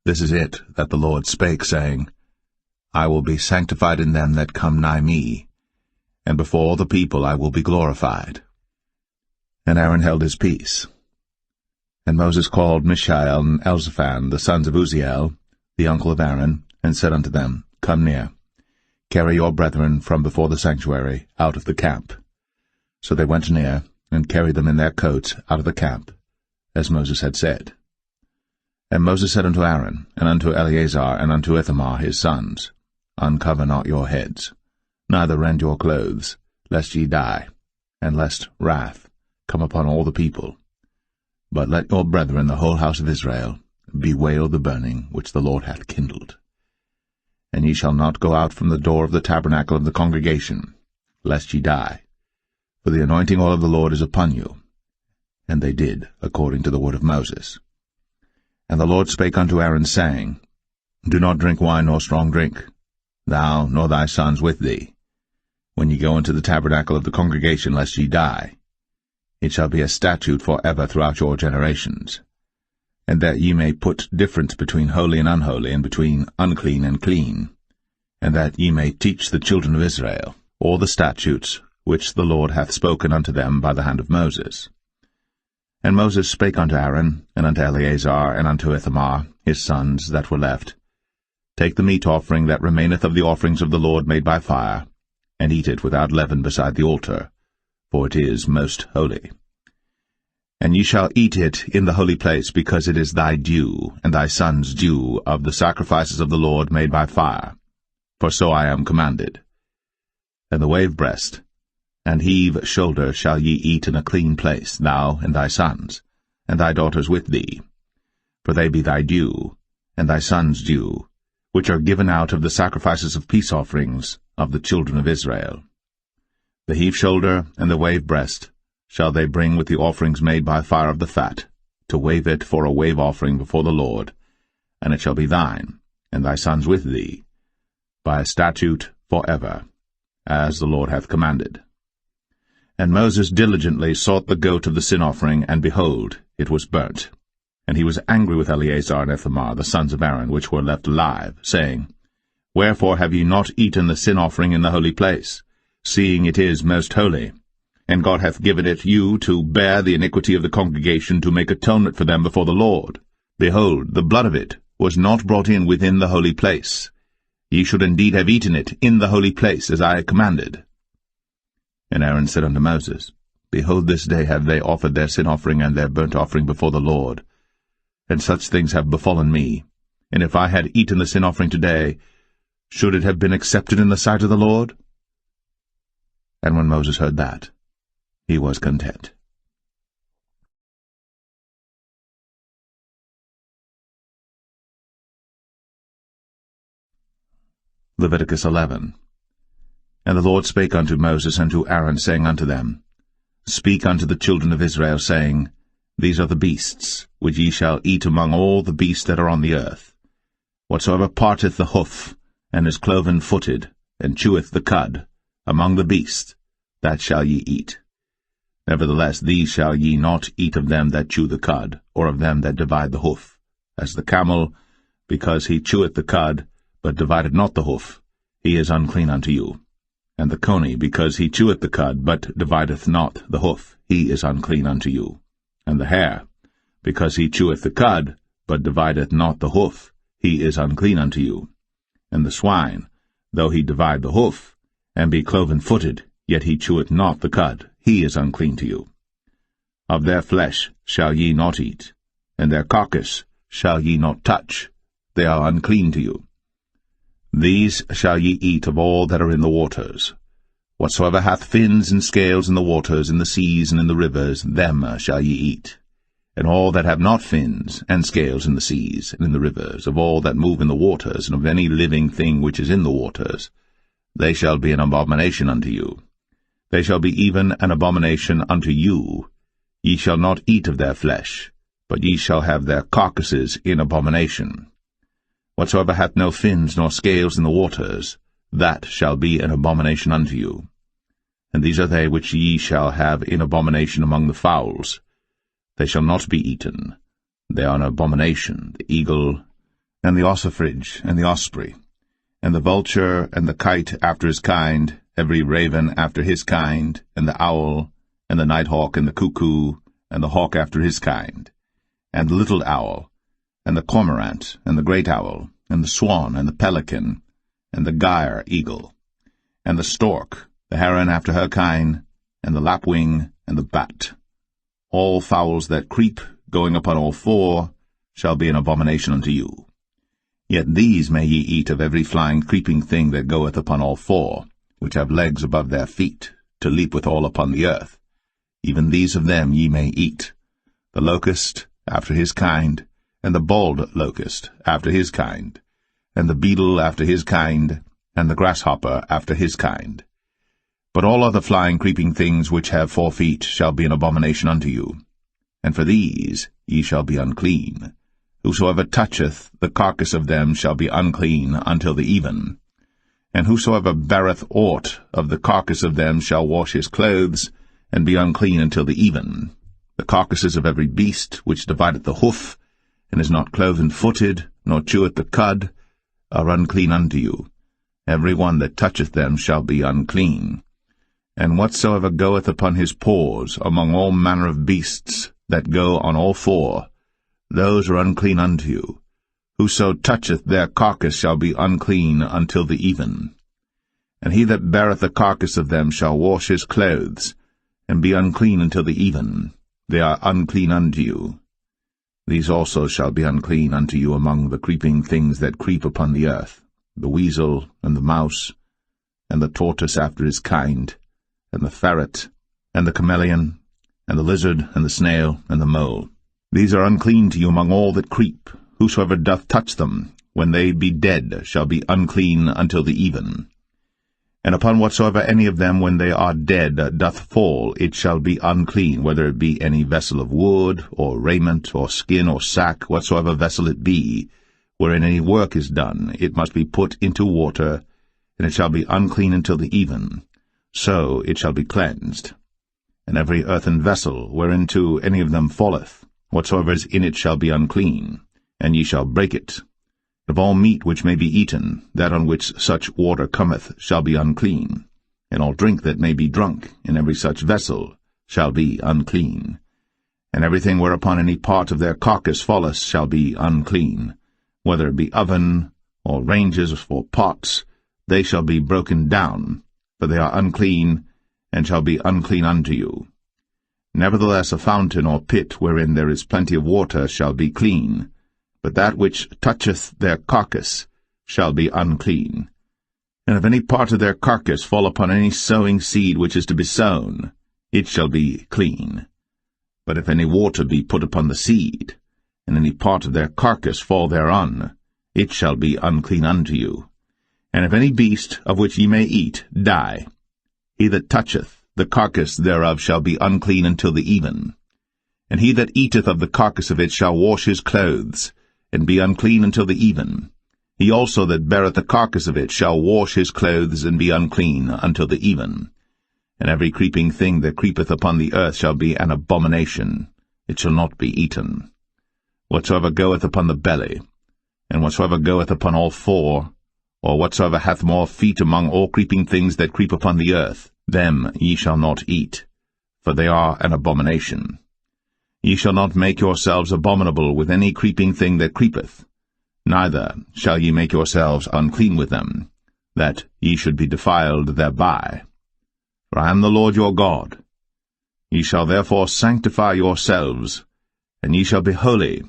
This is it that the Lord spake, saying, I will be sanctified in them that come nigh me, and before all the people I will be glorified. And Aaron held his peace. And Moses called Mishael and Elzaphan, the sons of Uzziel, the uncle of Aaron, and said unto them, Come near, carry your brethren from before the sanctuary out of the camp. So they went near, and carried them in their coats out of the camp, as Moses had said. And Moses said unto Aaron, and unto Eleazar, and unto Ithamar his sons, Uncover not your heads, neither rend your clothes, lest ye die, and lest wrath come upon all the people. But let your brethren, the whole house of Israel, bewail the burning which the Lord hath kindled. And ye shall not go out from the door of the tabernacle of the congregation, lest ye die. For the anointing oil of the Lord is upon you. And they did according to the word of Moses. And the Lord spake unto Aaron, saying, Do not drink wine nor strong drink, thou nor thy sons with thee, when ye go into the tabernacle of the congregation, lest ye die. It shall be a statute for ever throughout your generations. And that ye may put difference between holy and unholy, and between unclean and clean, and that ye may teach the children of Israel all the statutes which the Lord hath spoken unto them by the hand of Moses. And Moses spake unto Aaron, and unto Eleazar, and unto Ithamar his sons that were left, Take the meat offering that remaineth of the offerings of the Lord made by fire, and eat it without leaven beside the altar, for it is most holy. And ye shall eat it in the holy place, because it is thy due, and thy son's due, of the sacrifices of the Lord made by fire, for so I am commanded. And the wave breast and heave shoulder shall ye eat in a clean place, thou and thy sons, and thy daughters with thee, for they be thy due, and thy sons' due, which are given out of the sacrifices of peace offerings of the children of Israel. The heave shoulder and the wave breast shall they bring with the offerings made by fire of the fat, to wave it for a wave offering before the Lord, and it shall be thine, and thy sons with thee, by a statute for ever, as the Lord hath commanded. And Moses diligently sought the goat of the sin offering, and behold, it was burnt. And he was angry with Eleazar and Ithamar, the sons of Aaron, which were left alive, saying, Wherefore have ye not eaten the sin offering in the holy place, seeing it is most holy? And God hath given it you to bear the iniquity of the congregation, to make atonement for them before the Lord. Behold, the blood of it was not brought in within the holy place. Ye should indeed have eaten it in the holy place, as I commanded. And Aaron said unto Moses, Behold, this day have they offered their sin offering and their burnt offering before the Lord. And such things have befallen me. And if I had eaten the sin offering today, should it have been accepted in the sight of the Lord? And when Moses heard that, he was content. Leviticus 11. And the Lord spake unto Moses and to Aaron, saying unto them, Speak unto the children of Israel, saying, These are the beasts, which ye shall eat among all the beasts that are on the earth. Whatsoever parteth the hoof, and is cloven-footed, and cheweth the cud, among the beasts, that shall ye eat. Nevertheless, these shall ye not eat of them that chew the cud, or of them that divide the hoof, as the camel, because he cheweth the cud, but divideth not the hoof, he is unclean unto you. And the coney, because he cheweth the cud, but divideth not the hoof, he is unclean unto you. And the hare, because he cheweth the cud, but divideth not the hoof, he is unclean unto you. And the swine, though he divide the hoof, and be cloven-footed, yet he cheweth not the cud, he is unclean to you. Of their flesh shall ye not eat, and their carcass shall ye not touch, they are unclean to you. These shall ye eat of all that are in the waters. Whatsoever hath fins and scales in the waters, in the seas, and in the rivers, them shall ye eat. And all that have not fins and scales in the seas, and in the rivers, of all that move in the waters, and of any living thing which is in the waters, they shall be an abomination unto you. They shall be even an abomination unto you. Ye shall not eat of their flesh, but ye shall have their carcasses in abomination. Whatsoever hath no fins nor scales in the waters, that shall be an abomination unto you. And these are they which ye shall have in abomination among the fowls. They shall not be eaten. They are an abomination, the eagle, and the ossifrage, and the osprey, and the vulture, and the kite after his kind, every raven after his kind, and the owl, and the nighthawk, and the cuckoo, and the hawk after his kind, and the little owl, and the cormorant, and the great owl, and the swan, and the pelican, and the gyre eagle, and the stork, the heron after her kind, and the lapwing, and the bat. All fowls that creep, going upon all four, shall be an abomination unto you. Yet these may ye eat of every flying creeping thing that goeth upon all four, which have legs above their feet, to leap withal upon the earth. Even these of them ye may eat, the locust after his kind, and the bald locust after his kind, and the beetle after his kind, and the grasshopper after his kind. But all other flying creeping things which have 4 feet shall be an abomination unto you, and for these ye shall be unclean. Whosoever toucheth the carcass of them shall be unclean until the even. And whosoever beareth aught of the carcass of them shall wash his clothes, and be unclean until the even. The carcasses of every beast which divideth the hoof, and is not cloven-footed, nor cheweth the cud, are unclean unto you. Every one that toucheth them shall be unclean. And whatsoever goeth upon his paws among all manner of beasts that go on all four, those are unclean unto you. Whoso toucheth their carcass shall be unclean until the even. And he that beareth the carcass of them shall wash his clothes, and be unclean until the even. They are unclean unto you. These also shall be unclean unto you among the creeping things that creep upon the earth, the weasel, and the mouse, and the tortoise after his kind, and the ferret, and the chameleon, and the lizard, and the snail, and the mole. These are unclean to you among all that creep. Whosoever doth touch them, when they be dead, shall be unclean until the even. And upon whatsoever any of them, when they are dead, doth fall, it shall be unclean, whether it be any vessel of wood, or raiment, or skin, or sack, whatsoever vessel it be, wherein any work is done, it must be put into water, and it shall be unclean until the even. So it shall be cleansed. And every earthen vessel, whereinto any of them falleth, whatsoever is in it shall be unclean, and ye shall break it. Of all meat which may be eaten, that on which such water cometh shall be unclean, and all drink that may be drunk in every such vessel shall be unclean. And everything whereupon any part of their carcass falleth shall be unclean, whether it be oven, or ranges, or pots, they shall be broken down, for they are unclean, and shall be unclean unto you. Nevertheless a fountain or pit wherein there is plenty of water shall be clean, but that which toucheth their carcass shall be unclean. And if any part of their carcass fall upon any sowing seed which is to be sown, it shall be clean. But if any water be put upon the seed, and any part of their carcass fall thereon, it shall be unclean unto you. And if any beast of which ye may eat die, he that toucheth the carcass thereof shall be unclean until the even. And he that eateth of the carcass of it shall wash his clothes, and be unclean until the even. He also that beareth the carcass of it shall wash his clothes, and be unclean until the even. And every creeping thing that creepeth upon the earth shall be an abomination. It shall not be eaten. Whatsoever goeth upon the belly, and whatsoever goeth upon all four, or whatsoever hath more feet among all creeping things that creep upon the earth, them ye shall not eat, for they are an abomination. Ye shall not make yourselves abominable with any creeping thing that creepeth, neither shall ye make yourselves unclean with them, that ye should be defiled thereby. For I am the Lord your God. Ye shall therefore sanctify yourselves, and ye shall be holy,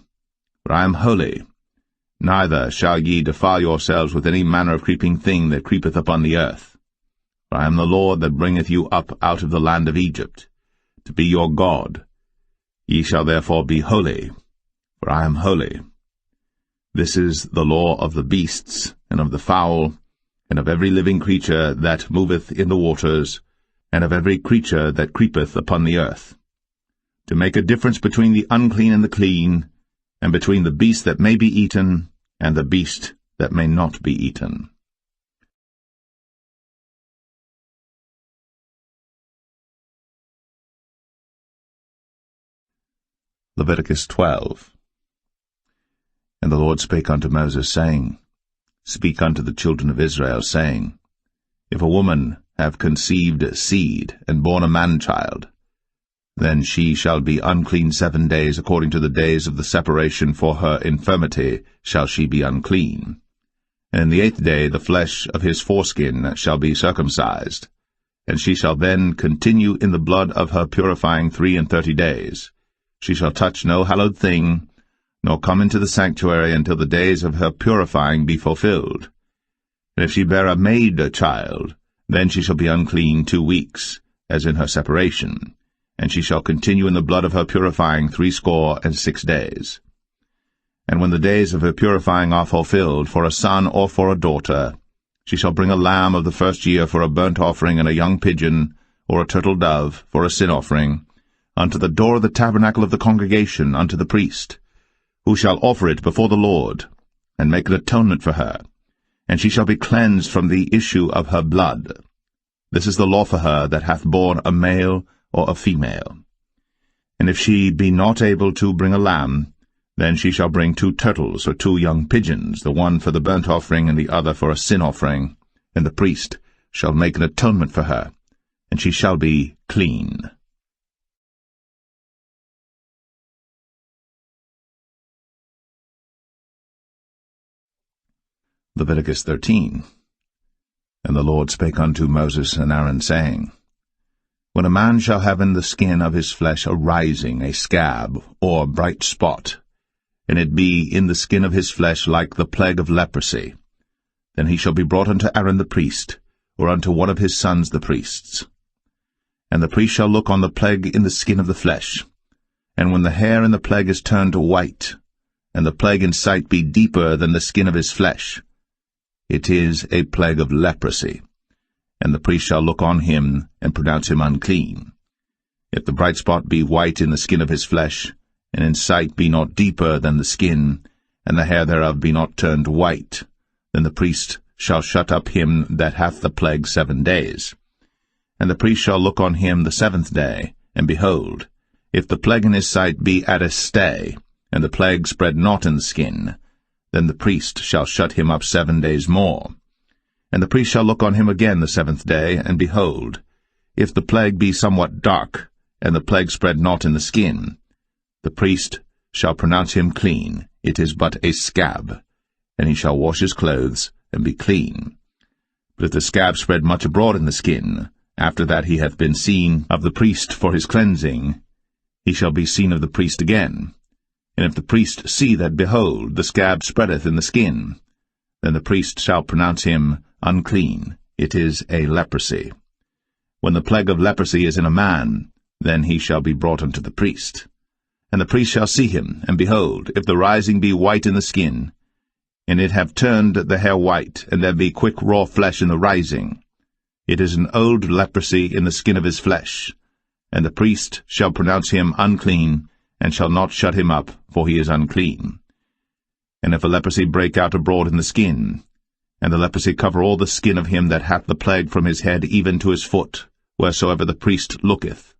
for I am holy. Neither shall ye defile yourselves with any manner of creeping thing that creepeth upon the earth. For I am the Lord that bringeth you up out of the land of Egypt, to be your God. Ye shall therefore be holy, for I am holy. This is the law of the beasts, and of the fowl, and of every living creature that moveth in the waters, and of every creature that creepeth upon the earth, to make a difference between the unclean and the clean, and between the beast that may be eaten, and the beast that may not be eaten. Leviticus 12. And the Lord spake unto Moses, saying, Speak unto the children of Israel, saying, If a woman have conceived seed, and born a man-child, then she shall be unclean 7 days, according to the days of the separation for her infirmity shall she be unclean. And in the 8th day the flesh of his foreskin shall be circumcised, and she shall then continue in the blood of her purifying 33 days. She shall touch no hallowed thing, nor come into the sanctuary until the days of her purifying be fulfilled. And if she bear a maid child, then she shall be unclean 2 weeks, as in her separation, and she shall continue in the blood of her purifying 66 days. And when the days of her purifying are fulfilled, for a son or for a daughter, she shall bring a lamb of the first year for a burnt offering, and a young pigeon, or a turtle dove, for a sin offering, unto the door of the tabernacle of the congregation, unto the priest, who shall offer it before the Lord, and make an atonement for her, and she shall be cleansed from the issue of her blood. This is the law for her that hath borne a male or a female. And if she be not able to bring a lamb, then she shall bring 2 turtles or 2 young pigeons, the one for the burnt offering and the other for a sin offering, and the priest shall make an atonement for her, and she shall be clean. Leviticus 13. And the Lord spake unto Moses and Aaron, saying, When a man shall have in the skin of his flesh a rising, a scab, or bright spot, and it be in the skin of his flesh like the plague of leprosy, then he shall be brought unto Aaron the priest, or unto one of his sons the priests. And the priest shall look on the plague in the skin of the flesh, and when the hair in the plague is turned white, and the plague in sight be deeper than the skin of his flesh, it is a plague of leprosy, and the priest shall look on him, and pronounce him unclean. If the bright spot be white in the skin of his flesh, and in sight be not deeper than the skin, and the hair thereof be not turned white, then the priest shall shut up him that hath the plague 7 days. And the priest shall look on him the 7th day, and behold, if the plague in his sight be at a stay, and the plague spread not in the skin, then the priest shall shut him up 7 days more. And the priest shall look on him again the 7th day, and behold, if the plague be somewhat dark, and the plague spread not in the skin, the priest shall pronounce him clean. It is but a scab, and he shall wash his clothes, and be clean. But if the scab spread much abroad in the skin, after that he hath been seen of the priest for his cleansing, he shall be seen of the priest again. And if the priest see that, behold, the scab spreadeth in the skin, then the priest shall pronounce him unclean. It is a leprosy. When the plague of leprosy is in a man, then he shall be brought unto the priest. And the priest shall see him, and behold, if the rising be white in the skin, and it have turned the hair white, and there be quick raw flesh in the rising, it is an old leprosy in the skin of his flesh, and the priest shall pronounce him unclean, and shall not shut him up, for he is unclean. And if a leprosy break out abroad in the skin, and the leprosy cover all the skin of him that hath the plague from his head even to his foot, wheresoever the priest looketh,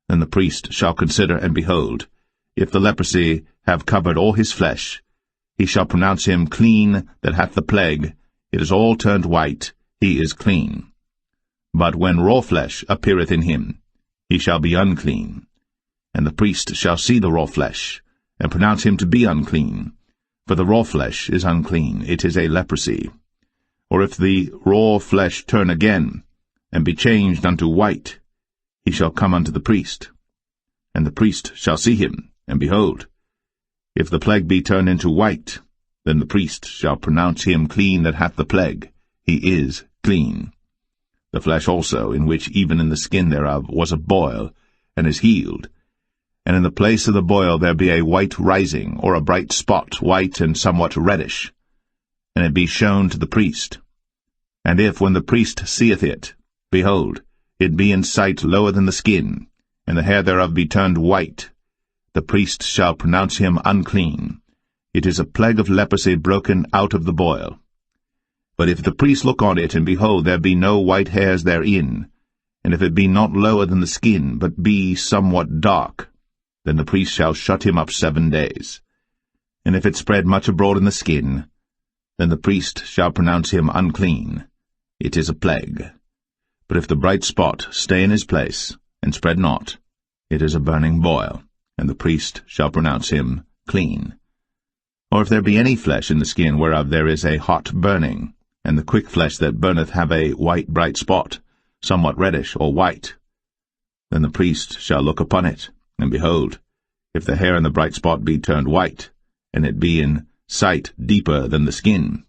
then the priest shall consider, and behold, if the leprosy have covered all his flesh, he shall pronounce him clean that hath the plague. It is all turned white, he is clean. But when raw flesh appeareth in him, he shall be unclean. And the priest shall see the raw flesh, and pronounce him to be unclean. For the raw flesh is unclean, it is a leprosy. Or if the raw flesh turn again, and be changed unto white, he shall come unto the priest. And the priest shall see him, and behold, if the plague be turned into white, then the priest shall pronounce him clean that hath the plague. He is clean. The flesh also, in which even in the skin thereof was a boil, and is healed, and in the place of the boil there be a white rising, or a bright spot, white and somewhat reddish, and it be shown to the priest. And if, when the priest seeth it, behold, it be in sight lower than the skin, and the hair thereof be turned white, the priest shall pronounce him unclean. It is a plague of leprosy broken out of the boil. But if the priest look on it, and behold, there be no white hairs therein, and if it be not lower than the skin, but be somewhat dark, then the priest shall shut him up 7 days. And if it spread much abroad in the skin, then the priest shall pronounce him unclean. It is a plague. But if the bright spot stay in his place, and spread not, it is a burning boil, and the priest shall pronounce him clean. Or if there be any flesh in the skin whereof there is a hot burning, and the quick flesh that burneth have a white bright spot, somewhat reddish or white. Then the priest shall look upon it, and behold, if the hair in the bright spot be turned white, and it be in sight deeper than the skin,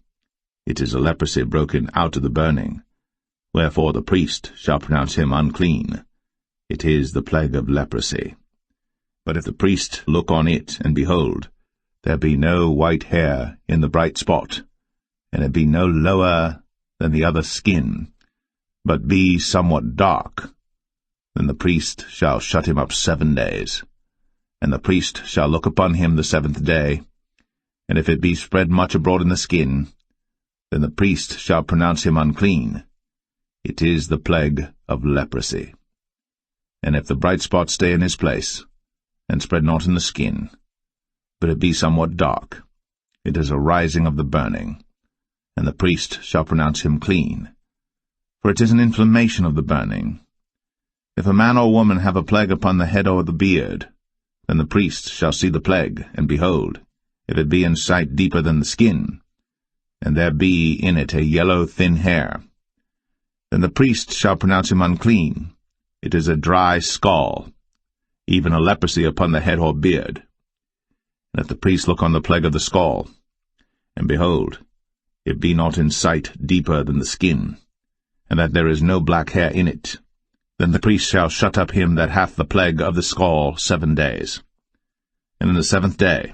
it is a leprosy broken out of the burning. Wherefore the priest shall pronounce him unclean. It is the plague of leprosy. But if the priest look on it, and behold, there be no white hair in the bright spot, and it be no lower than the other skin, but be somewhat dark, then the priest shall shut him up 7 days. And the priest shall look upon him the 7th day, and if it be spread much abroad in the skin, then the priest shall pronounce him unclean. It is the plague of leprosy. And if the bright spot stay in his place, and spread not in the skin, but it be somewhat dark, it is a rising of the burning, and the priest shall pronounce him clean. For it is an inflammation of the burning. If a man or woman have a plague upon the head or the beard, then the priest shall see the plague, and behold, if it be in sight deeper than the skin, and there be in it a yellow thin hair, then the priest shall pronounce him unclean. It is a dry scall, even a leprosy upon the head or beard. And if the priest look on the plague of the scall, and behold, it be not in sight deeper than the skin, and that there is no black hair in it, then the priest shall shut up him that hath the plague of the scall 7 days. And in the 7th day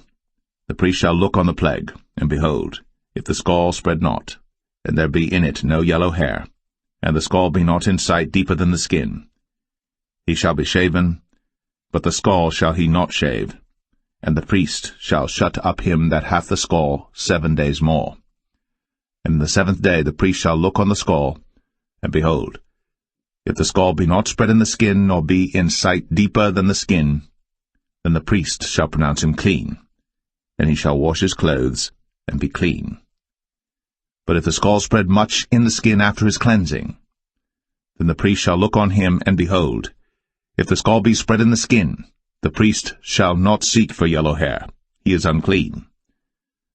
the priest shall look on the plague, and behold, if the scall spread not, and there be in it no yellow hair, and the scall be not in sight deeper than the skin, he shall be shaven, but the scall shall he not shave, and the priest shall shut up him that hath the scall 7 days more. And in the 7th day the priest shall look on the scall, and behold, if the scall be not spread in the skin, nor be in sight deeper than the skin, then the priest shall pronounce him clean, and he shall wash his clothes, and be clean. But if the scall spread much in the skin after his cleansing, then the priest shall look on him, and behold, if the scall be spread in the skin, the priest shall not seek for yellow hair, he is unclean.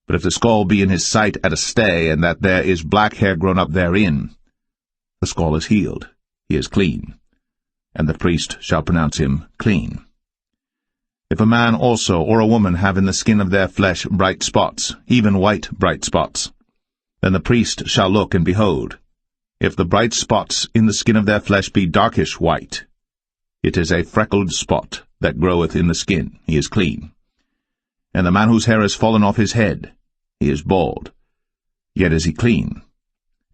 But if the scall be in his sight at a stay, and that there is black hair grown up therein, the scall is healed, he is clean, and the priest shall pronounce him clean. If a man also or a woman have in the skin of their flesh bright spots, even white bright spots, then the priest shall look, and behold, if the bright spots in the skin of their flesh be darkish white, it is a freckled spot that groweth in the skin, he is clean. And the man whose hair is fallen off his head, he is bald, yet is he clean.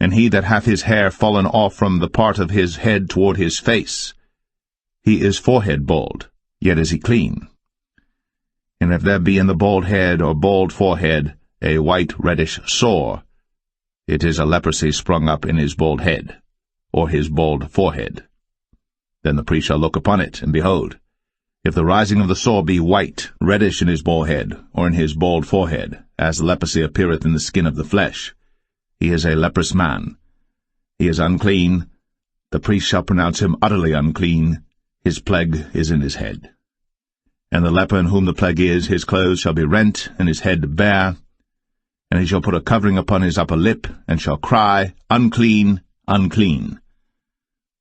And he that hath his hair fallen off from the part of his head toward his face, he is forehead bald, yet is he clean. And if there be in the bald head or bald forehead a white reddish sore, it is a leprosy sprung up in his bald head, or his bald forehead. Then the priest shall look upon it, and behold, if the rising of the sore be white, reddish in his bald head, or in his bald forehead, as leprosy appeareth in the skin of the flesh, he is a leprous man. He is unclean. The priest shall pronounce him utterly unclean. His plague is in his head. And the leper in whom the plague is, his clothes shall be rent, and his head bare, and he shall put a covering upon his upper lip, and shall cry, Unclean, unclean.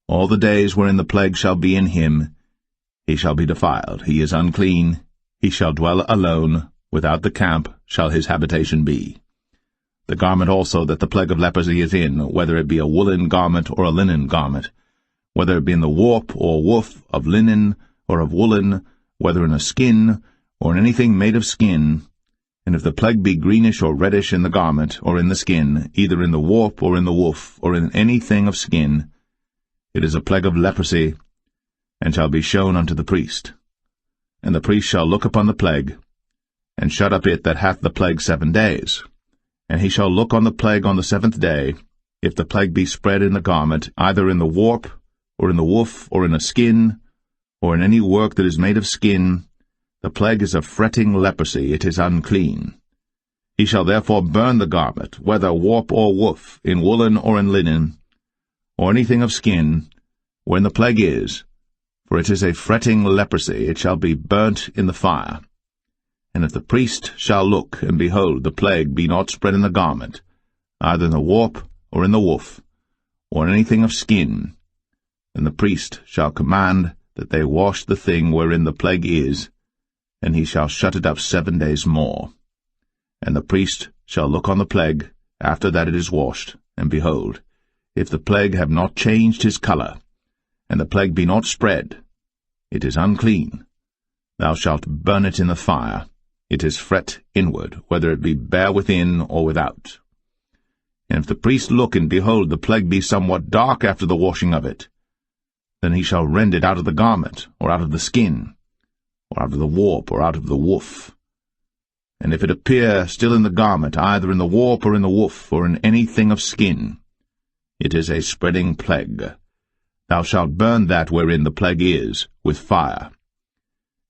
All the days wherein the plague shall be in him, he shall be defiled. He is unclean. He shall dwell alone. Without the camp shall his habitation be. The garment also that the plague of leprosy is in, whether it be a woolen garment or a linen garment, whether it be in the warp or woof of linen or of woolen, whether in a skin or in anything made of skin, and if the plague be greenish or reddish in the garment or in the skin, either in the warp or in the woof or in anything of skin, it is a plague of leprosy, and shall be shown unto the priest. And the priest shall look upon the plague, and shut up it that hath the plague 7 days. And he shall look on the plague on the 7th day, if the plague be spread in the garment, either in the warp, or in the woof, or in a skin, or in any work that is made of skin, the plague is a fretting leprosy, it is unclean. He shall therefore burn the garment, whether warp or woof, in woolen or in linen, or anything of skin, wherein the plague is, for it is a fretting leprosy, it shall be burnt in the fire. And if the priest shall look, and behold, the plague be not spread in the garment, either in the warp or in the woof, or in anything of skin, And the priest shall command that they wash the thing wherein the plague is, and he shall shut it up 7 days more. And the priest shall look on the plague after that it is washed, and behold, if the plague have not changed his colour, and the plague be not spread, it is unclean. Thou shalt burn it in the fire. It is fret inward, whether it be bare within or without. And if the priest look, and behold, the plague be somewhat dark after the washing of it, then he shall rend it out of the garment, or out of the skin, or out of the warp, or out of the woof. And if it appear still in the garment, either in the warp or in the woof, or in any thing of skin, it is a spreading plague. Thou shalt burn that wherein the plague is, with fire.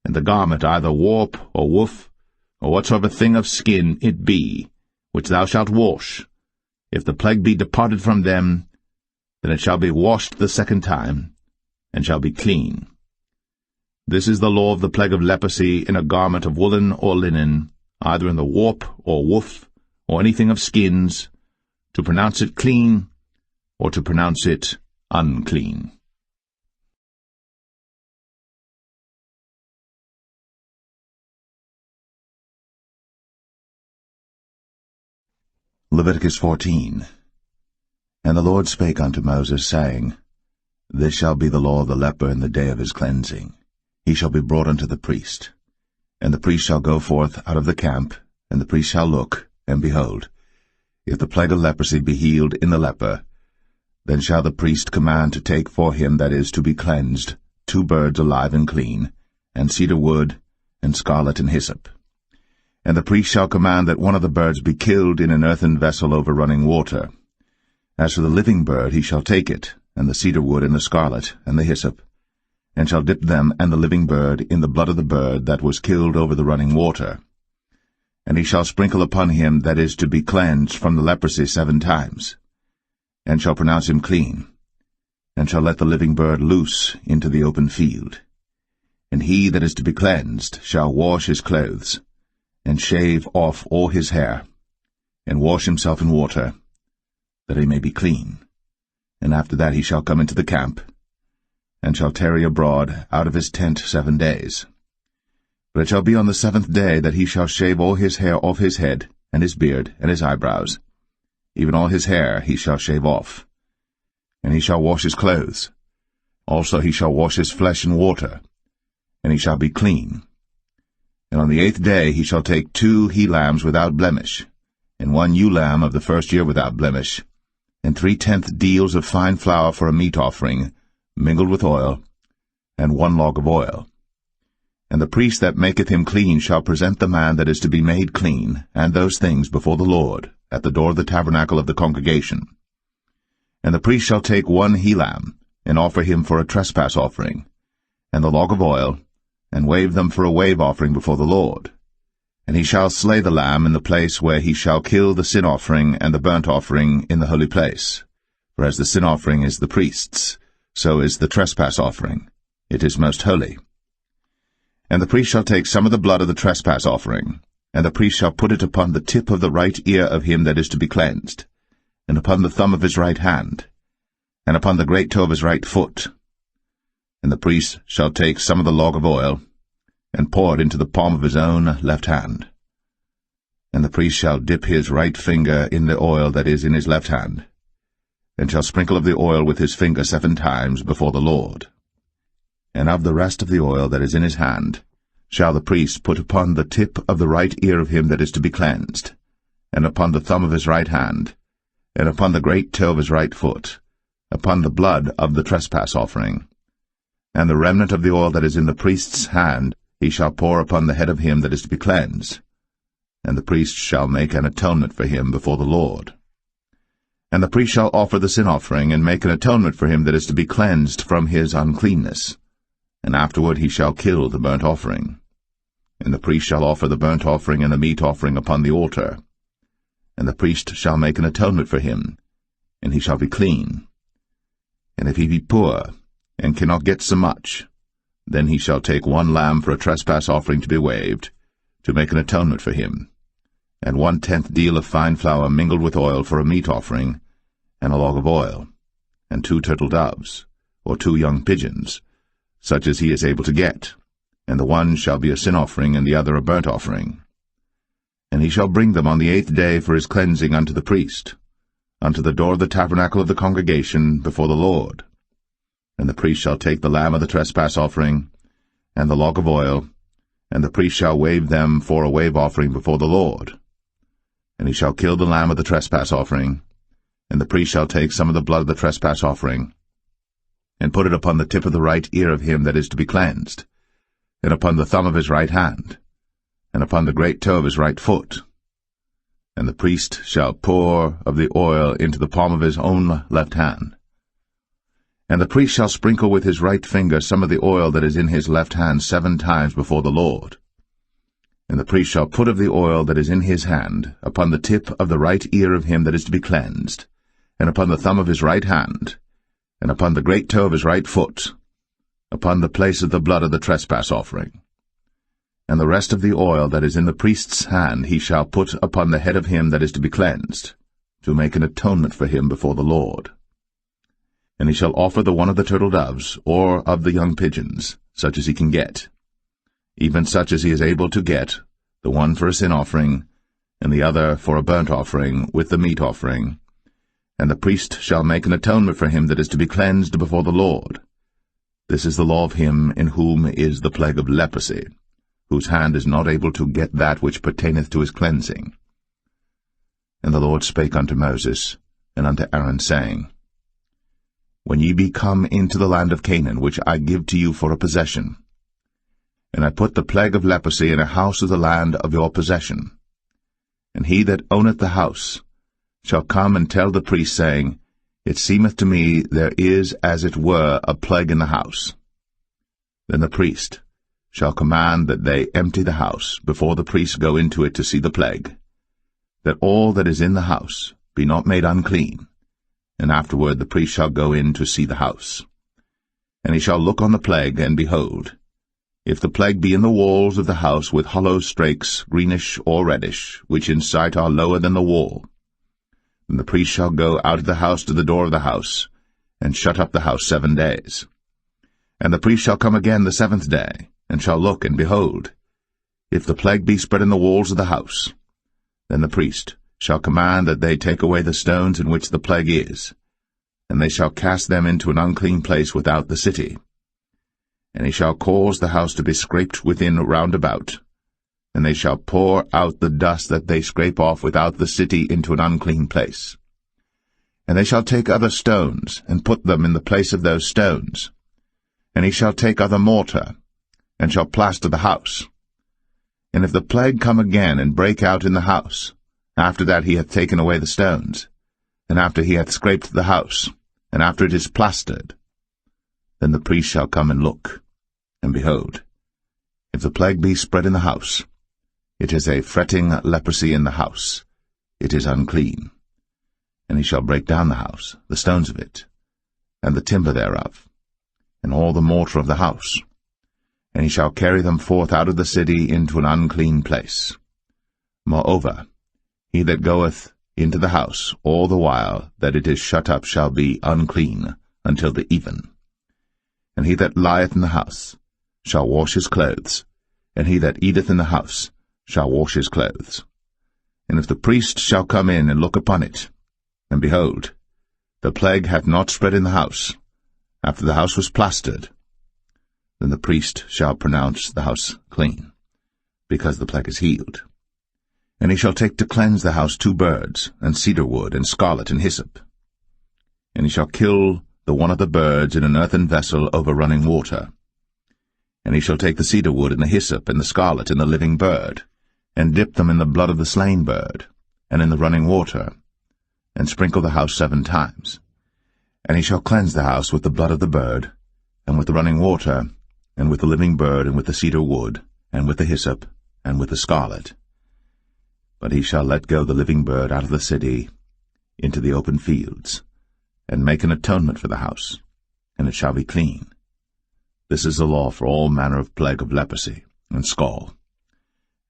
And the garment, either warp or woof, or whatsoever thing of skin it be, which thou shalt wash, if the plague be departed from them, then it shall be washed the second time, and shall be clean. This is the law of the plague of leprosy in a garment of woolen or linen, either in the warp or woof, or anything of skins, to pronounce it clean, or to pronounce it unclean. Leviticus 14. And the Lord spake unto Moses, saying, This shall be the law of the leper in the day of his cleansing. He shall be brought unto the priest. And the priest shall go forth out of the camp, and the priest shall look, and behold, if the plague of leprosy be healed in the leper, then shall the priest command to take for him that is to be cleansed 2 birds alive and clean, and cedar wood, and scarlet and hyssop. And the priest shall command that one of the birds be killed in an earthen vessel over running water. As for the living bird, he shall take it, and the cedar wood, and the scarlet, and the hyssop, and shall dip them and the living bird in the blood of the bird that was killed over the running water. And he shall sprinkle upon him that is to be cleansed from the leprosy 7 times, and shall pronounce him clean, and shall let the living bird loose into the open field. And he that is to be cleansed shall wash his clothes, and shave off all his hair, and wash himself in water, that he may be clean. And after that he shall come into the camp, and shall tarry abroad out of his tent 7 days. But it shall be on the 7th day that he shall shave all his hair off his head, and his beard, and his eyebrows. Even all his hair he shall shave off. And he shall wash his clothes. Also he shall wash his flesh in water, and he shall be clean. And on the 8th day he shall take 2 he-lambs without blemish, and 1 ewe-lamb of the 1st year without blemish, and 3/10 deals of fine flour for a meat offering, mingled with oil, and 1 log of oil. And the priest that maketh him clean shall present the man that is to be made clean, and those things before the Lord, at the door of the tabernacle of the congregation. And the priest shall take 1 he-lamb, and offer him for a trespass offering, and the log of oil, and wave them for a wave offering before the Lord. And he shall slay the lamb in the place where he shall kill the sin offering and the burnt offering in the holy place. For as the sin offering is the priest's, so is the trespass offering. It is most holy. And the priest shall take some of the blood of the trespass offering, and the priest shall put it upon the tip of the right ear of him that is to be cleansed, and upon the thumb of his right hand, and upon the great toe of his right foot. And the priest shall take some of the log of oil, and pour it into the palm of his own left hand. And the priest shall dip his right finger in the oil that is in his left hand, and shall sprinkle of the oil with his finger 7 times before the Lord. And of the rest of the oil that is in his hand shall the priest put upon the tip of the right ear of him that is to be cleansed, and upon the thumb of his right hand, and upon the great toe of his right foot, upon the blood of the trespass offering. And the remnant of the oil that is in the priest's hand he shall pour upon the head of him that is to be cleansed, and the priest shall make an atonement for him before the Lord. And the priest shall offer the sin offering, and make an atonement for him that is to be cleansed from his uncleanness. And afterward he shall kill the burnt offering. And the priest shall offer the burnt offering and the meat offering upon the altar. And the priest shall make an atonement for him, and he shall be clean. And if he be poor, and cannot get so much, then he shall take 1 lamb for a trespass offering to be waved, to make an atonement for him, and 1/10 deal of fine flour mingled with oil for a meat offering, and a log of oil, and 2 turtle doves, or 2 young pigeons, such as he is able to get, and the one shall be a sin offering, and the other a burnt offering. And he shall bring them on the 8th day for his cleansing unto the priest, unto the door of the tabernacle of the congregation before the Lord. And the priest shall take the lamb of the trespass offering, and the log of oil, and the priest shall wave them for a wave offering before the Lord. And he shall kill the lamb of the trespass offering, and the priest shall take some of the blood of the trespass offering, and put it upon the tip of the right ear of him that is to be cleansed, and upon the thumb of his right hand, and upon the great toe of his right foot. And the priest shall pour of the oil into the palm of his own left hand. And the priest shall sprinkle with his right finger some of the oil that is in his left hand 7 times before the Lord. And the priest shall put of the oil that is in his hand upon the tip of the right ear of him that is to be cleansed, and upon the thumb of his right hand, and upon the great toe of his right foot, upon the place of the blood of the trespass offering. And the rest of the oil that is in the priest's hand he shall put upon the head of him that is to be cleansed, to make an atonement for him before the Lord. And he shall offer the one of the turtle doves, or of the young pigeons, such as he can get, even such as he is able to get, the one for a sin offering, and the other for a burnt offering, with the meat offering. And the priest shall make an atonement for him that is to be cleansed before the Lord. This is the law of him in whom is the plague of leprosy, whose hand is not able to get that which pertaineth to his cleansing. And the Lord spake unto Moses and unto Aaron, saying, When ye be come into the land of Canaan, which I give to you for a possession, and I put the plague of leprosy in a house of the land of your possession, and he that owneth the house shall come and tell the priest, saying, It seemeth to me there is as it were a plague in the house. Then the priest shall command that they empty the house, before the priests go into it to see the plague, that all that is in the house be not made unclean. And afterward the priest shall go in to see the house. And he shall look on the plague, and behold, if the plague be in the walls of the house with hollow strakes, greenish or reddish, which in sight are lower than the wall, then the priest shall go out of the house to the door of the house, and shut up the house 7 days. And the priest shall come again the 7th day, and shall look, and behold, if the plague be spread in the walls of the house, then the priest shall command that they take away the stones in which the plague is, and they shall cast them into an unclean place without the city. And he shall cause the house to be scraped within round about, and they shall pour out the dust that they scrape off without the city into an unclean place. And they shall take other stones, and put them in the place of those stones. And he shall take other mortar, and shall plaster the house. And if the plague come again, and break out in the house, after that he hath taken away the stones, and after he hath scraped the house, and after it is plastered, then the priest shall come and look, and behold, if the plague be spread in the house, it is a fretting leprosy in the house, it is unclean. And he shall break down the house, the stones of it, and the timber thereof, and all the mortar of the house, and he shall carry them forth out of the city into an unclean place. Moreover, he that goeth into the house all the while that it is shut up shall be unclean until the even. And he that lieth in the house shall wash his clothes, and he that eateth in the house shall wash his clothes. And if the priest shall come in and look upon it, and behold, the plague hath not spread in the house, after the house was plastered, then the priest shall pronounce the house clean, because the plague is healed. And he shall take to cleanse the house 2 birds, and cedar wood, and scarlet, and hyssop. And he shall kill the one of the birds in an earthen vessel over running water. And he shall take the cedar wood, and the hyssop, and the scarlet, and the living bird, and dip them in the blood of the slain bird, and in the running water, and sprinkle the house 7 times. And he shall cleanse the house with the blood of the bird, and with the running water, and with the living bird, and with the cedar wood, and with the hyssop, and with the scarlet. But he shall let go the living bird out of the city into the open fields, and make an atonement for the house, and it shall be clean. This is the law for all manner of plague of leprosy, and scall,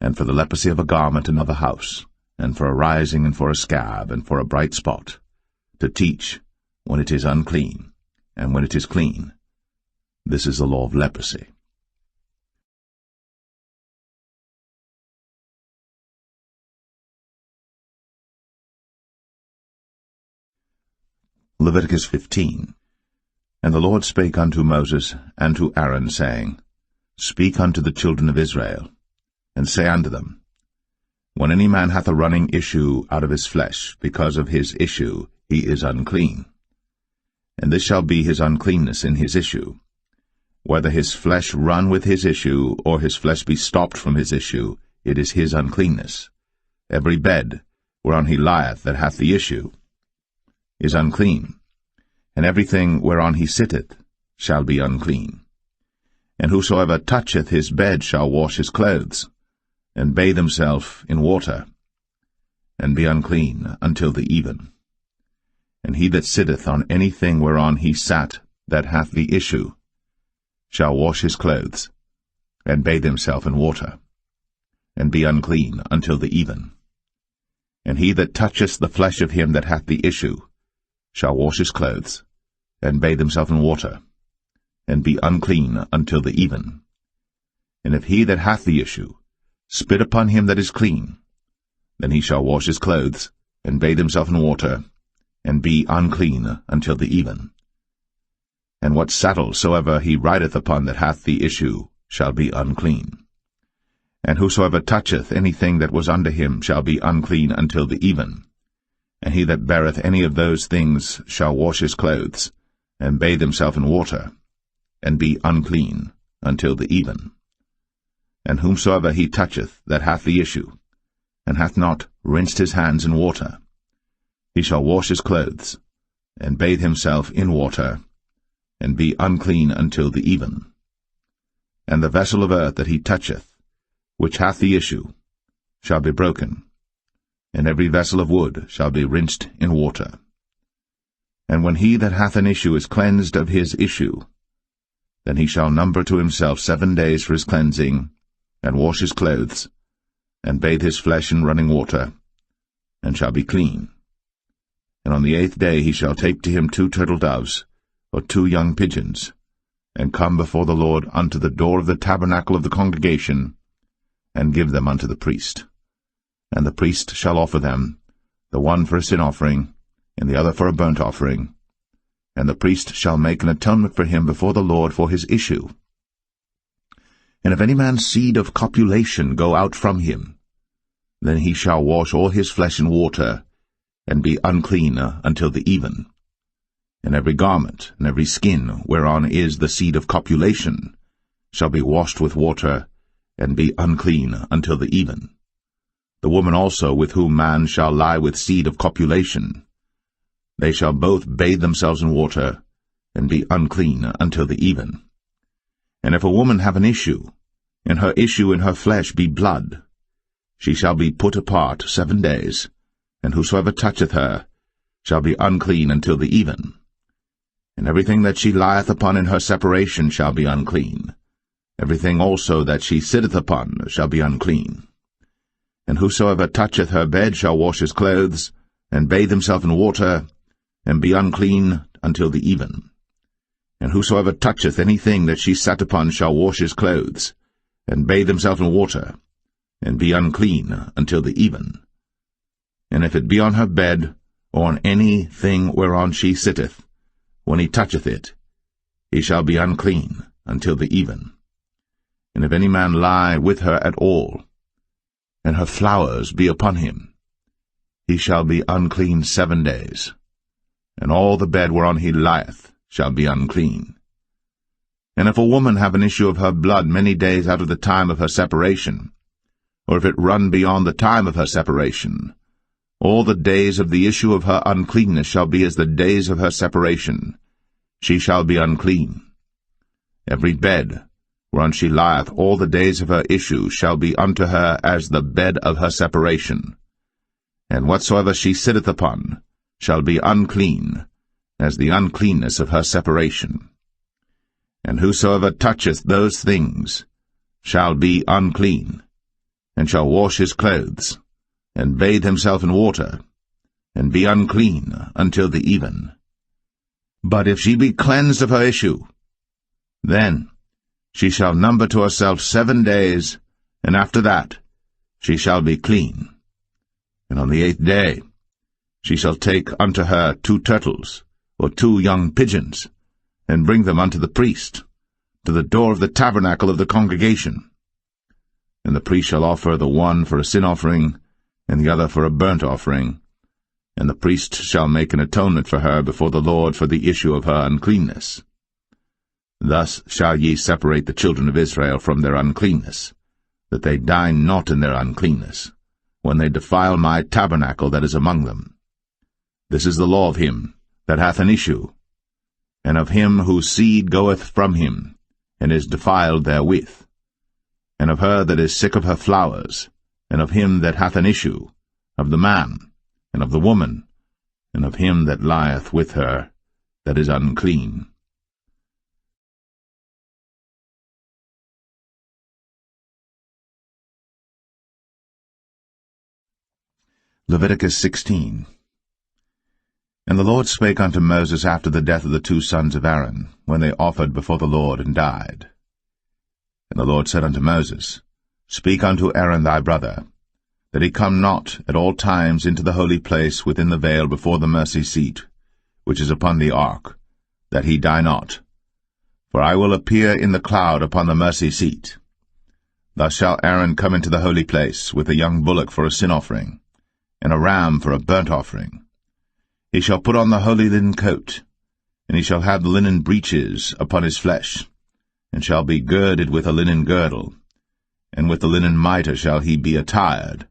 and for the leprosy of a garment and of a house, and for a rising, and for a scab, and for a bright spot, to teach when it is unclean, and when it is clean. This is the law of leprosy. Leviticus 15. And the Lord spake unto Moses and to Aaron, saying, Speak unto the children of Israel, and say unto them, When any man hath a running issue out of his flesh, because of his issue he is unclean. And this shall be his uncleanness in his issue, whether his flesh run with his issue, or his flesh be stopped from his issue, it is his uncleanness. Every bed whereon he lieth that hath the issue is unclean, and everything whereon he sitteth shall be unclean. And whosoever toucheth his bed shall wash his clothes, and bathe himself in water, and be unclean until the even. And he that sitteth on anything whereon he sat that hath the issue shall wash his clothes, and bathe himself in water, and be unclean until the even. And he that toucheth the flesh of him that hath the issue shall wash his clothes, and bathe himself in water, and be unclean until the even. And if he that hath the issue spit upon him that is clean, then he shall wash his clothes, and bathe himself in water, and be unclean until the even. And what saddle soever he rideth upon that hath the issue shall be unclean. And whosoever toucheth anything that was under him shall be unclean until the even. And he that beareth any of those things shall wash his clothes, and bathe himself in water, and be unclean until the even. And whomsoever he toucheth that hath the issue, and hath not rinsed his hands in water, he shall wash his clothes, and bathe himself in water, and be unclean until the even. And the vessel of earth that he toucheth, which hath the issue, shall be broken, and every vessel of wood shall be rinsed in water. And when he that hath an issue is cleansed of his issue, then he shall number to himself 7 days for his cleansing, and wash his clothes, and bathe his flesh in running water, and shall be clean. And on the 8th day he shall take to him 2 turtle doves, or 2 young pigeons, and come before the Lord unto the door of the tabernacle of the congregation, and give them unto the priest. And the priest shall offer them, the one for a sin offering, and the other for a burnt offering. And the priest shall make an atonement for him before the Lord for his issue. And if any man's seed of copulation go out from him, then he shall wash all his flesh in water, and be unclean until the even. And every garment and every skin whereon is the seed of copulation shall be washed with water, and be unclean until the even. The woman also with whom man shall lie with seed of copulation, they shall both bathe themselves in water, and be unclean until the even. And if a woman have an issue, and her issue in her flesh be blood, she shall be put apart 7 days, and whosoever toucheth her shall be unclean until the even. And everything that she lieth upon in her separation shall be unclean. Everything also that she sitteth upon shall be unclean. And whosoever toucheth her bed shall wash his clothes, and bathe himself in water, and be unclean until the even. And whosoever toucheth anything that she sat upon shall wash his clothes, and bathe himself in water, and be unclean until the even. And if it be on her bed, or on any thing whereon she sitteth, when he toucheth it, he shall be unclean until the even. And if any man lie with her at all, and her flowers be upon him, he shall be unclean 7 days, and all the bed whereon he lieth shall be unclean. And if a woman have an issue of her blood many days out of the time of her separation, or if it run beyond the time of her separation, all the days of the issue of her uncleanness shall be as the days of her separation. She shall be unclean. Every bed whereon she lieth all the days of her issue shall be unto her as the bed of her separation. And whatsoever she sitteth upon shall be unclean, as the uncleanness of her separation. And whosoever toucheth those things shall be unclean, and shall wash his clothes, and bathe himself in water, and be unclean until the even. But if she be cleansed of her issue, then she shall number to herself 7 days, and after that she shall be clean. And on the 8th day she shall take unto her 2 turtles, or 2 young pigeons, and bring them unto the priest, to the door of the tabernacle of the congregation. And the priest shall offer the one for a sin offering, and the other for a burnt offering, and the priest shall make an atonement for her before the Lord for the issue of her uncleanness. Thus shall ye separate the children of Israel from their uncleanness, that they die not in their uncleanness, when they defile my tabernacle that is among them. This is the law of him that hath an issue, and of him whose seed goeth from him, and is defiled therewith, and of her that is sick of her flowers, and of him that hath an issue, of the man, and of the woman, and of him that lieth with her, that is unclean. Leviticus 16. And the Lord spake unto Moses after the death of the 2 sons of Aaron, when they offered before the Lord and died. And the Lord said unto Moses, Speak unto Aaron thy brother, that he come not at all times into the holy place within the veil before the mercy seat, which is upon the ark, that he die not. For I will appear in the cloud upon the mercy seat. Thus shall Aaron come into the holy place with a young bullock for a sin offering, and a ram for a burnt offering. He shall put on the holy linen coat, and he shall have the linen breeches upon his flesh, and shall be girded with a linen girdle, and with the linen mitre shall he be attired.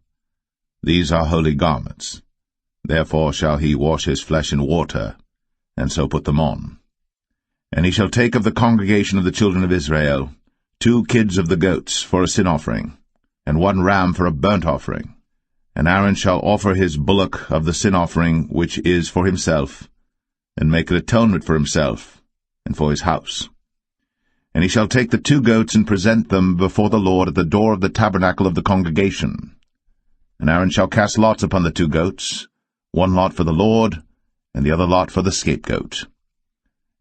These are holy garments. Therefore shall he wash his flesh in water, and so put them on. And he shall take of the congregation of the children of Israel 2 kids of the goats for a sin offering, and 1 ram for a burnt offering. And Aaron shall offer his bullock of the sin offering which is for himself, and make an atonement for himself, and for his house. And he shall take the 2 goats and present them before the Lord at the door of the tabernacle of the congregation. And Aaron shall cast lots upon the 2 goats, 1 lot for the Lord, and the other lot for the scapegoat.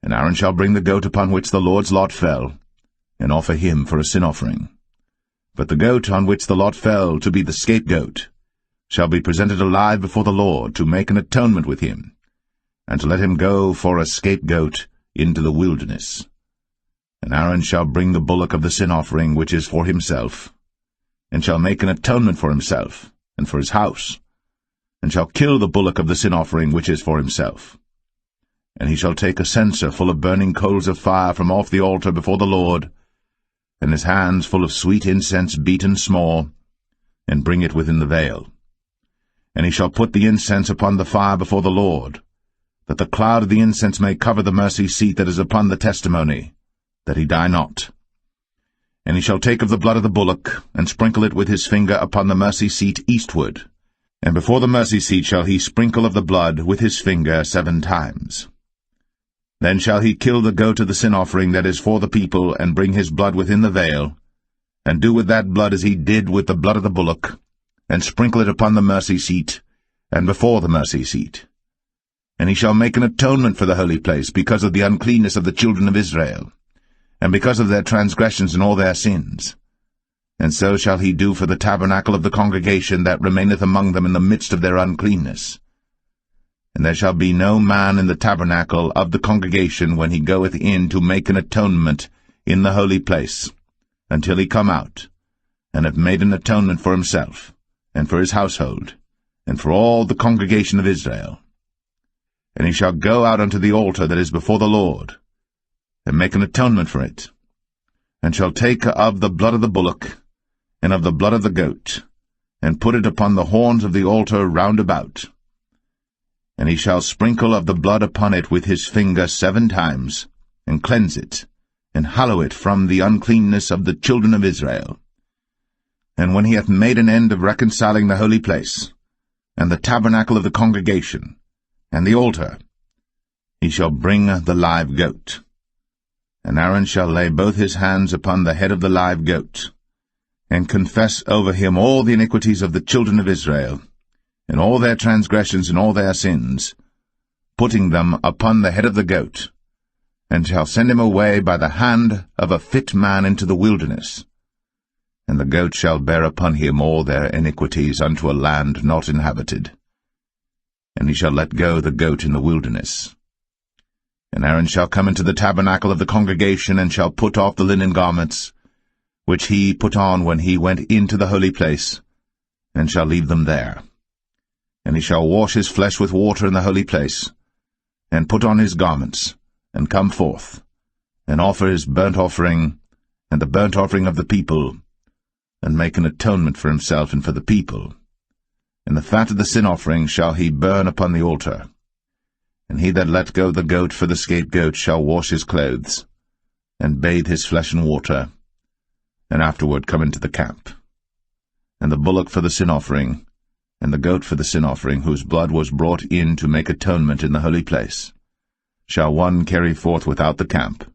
And Aaron shall bring the goat upon which the Lord's lot fell, and offer him for a sin offering. But the goat on which the lot fell to be the scapegoat shall be presented alive before the Lord to make an atonement with him, and to let him go for a scapegoat into the wilderness. And Aaron shall bring the bullock of the sin offering which is for himself, and shall make an atonement for himself, and for his house, and shall kill the bullock of the sin offering which is for himself. And he shall take a censer full of burning coals of fire from off the altar before the Lord, and his hands full of sweet incense beaten small, and bring it within the veil. And he shall put the incense upon the fire before the Lord, that the cloud of the incense may cover the mercy seat that is upon the testimony, that he die not. And he shall take of the blood of the bullock, and sprinkle it with his finger upon the mercy seat eastward, and before the mercy seat shall he sprinkle of the blood with his finger 7 times. Then shall he kill the goat of the sin offering that is for the people, and bring his blood within the veil, and do with that blood as he did with the blood of the bullock, and sprinkle it upon the mercy seat, and before the mercy seat. And he shall make an atonement for the holy place, because of the uncleanness of the children of Israel, and because of their transgressions and all their sins. And so shall he do for the tabernacle of the congregation that remaineth among them in the midst of their uncleanness. And there shall be no man in the tabernacle of the congregation when he goeth in to make an atonement in the holy place, until he come out, and have made an atonement for himself, and for his household, and for all the congregation of Israel. And he shall go out unto the altar that is before the Lord, and make an atonement for it, and shall take of the blood of the bullock, and of the blood of the goat, and put it upon the horns of the altar round about. And he shall sprinkle of the blood upon it with his finger 7 times, and cleanse it, and hallow it from the uncleanness of the children of Israel. And when he hath made an end of reconciling the holy place, and the tabernacle of the congregation, and the altar, he shall bring the live goat. And Aaron shall lay both his hands upon the head of the live goat, and confess over him all the iniquities of the children of Israel, and all their transgressions and all their sins, putting them upon the head of the goat, and shall send him away by the hand of a fit man into the wilderness. And the goat shall bear upon him all their iniquities unto a land not inhabited. And he shall let go the goat in the wilderness. And Aaron shall come into the tabernacle of the congregation, and shall put off the linen garments, which he put on when he went into the holy place, and shall leave them there. And he shall wash his flesh with water in the holy place, and put on his garments, and come forth, and offer his burnt offering, and the burnt offering of the people, and make an atonement for himself and for the people. And the fat of the sin offering shall he burn upon the altar. And he that let go the goat for the scapegoat shall wash his clothes, and bathe his flesh in water, and afterward come into the camp. And the bullock for the sin offering, and the goat for the sin offering, whose blood was brought in to make atonement in the holy place, shall one carry forth without the camp,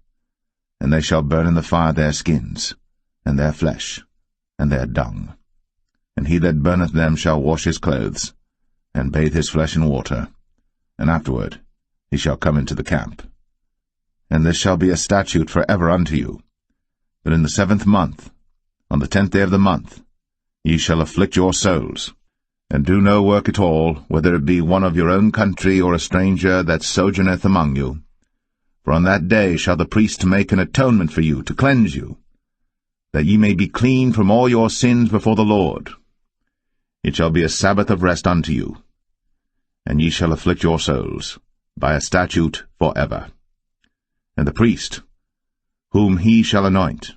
and they shall burn in the fire their skins, and their flesh, and their dung. And he that burneth them shall wash his clothes, and bathe his flesh in water, and afterward he shall come into the camp. And this shall be a statute for ever unto you, that in the 7th month, on the 10th day of the month, ye shall afflict your souls, and do no work at all, whether it be one of your own country or a stranger that sojourneth among you. For on that day shall the priest make an atonement for you, to cleanse you, that ye may be clean from all your sins before the Lord. It shall be a Sabbath of rest unto you, and ye shall afflict your souls, by a statute for ever. And the priest, whom he shall anoint,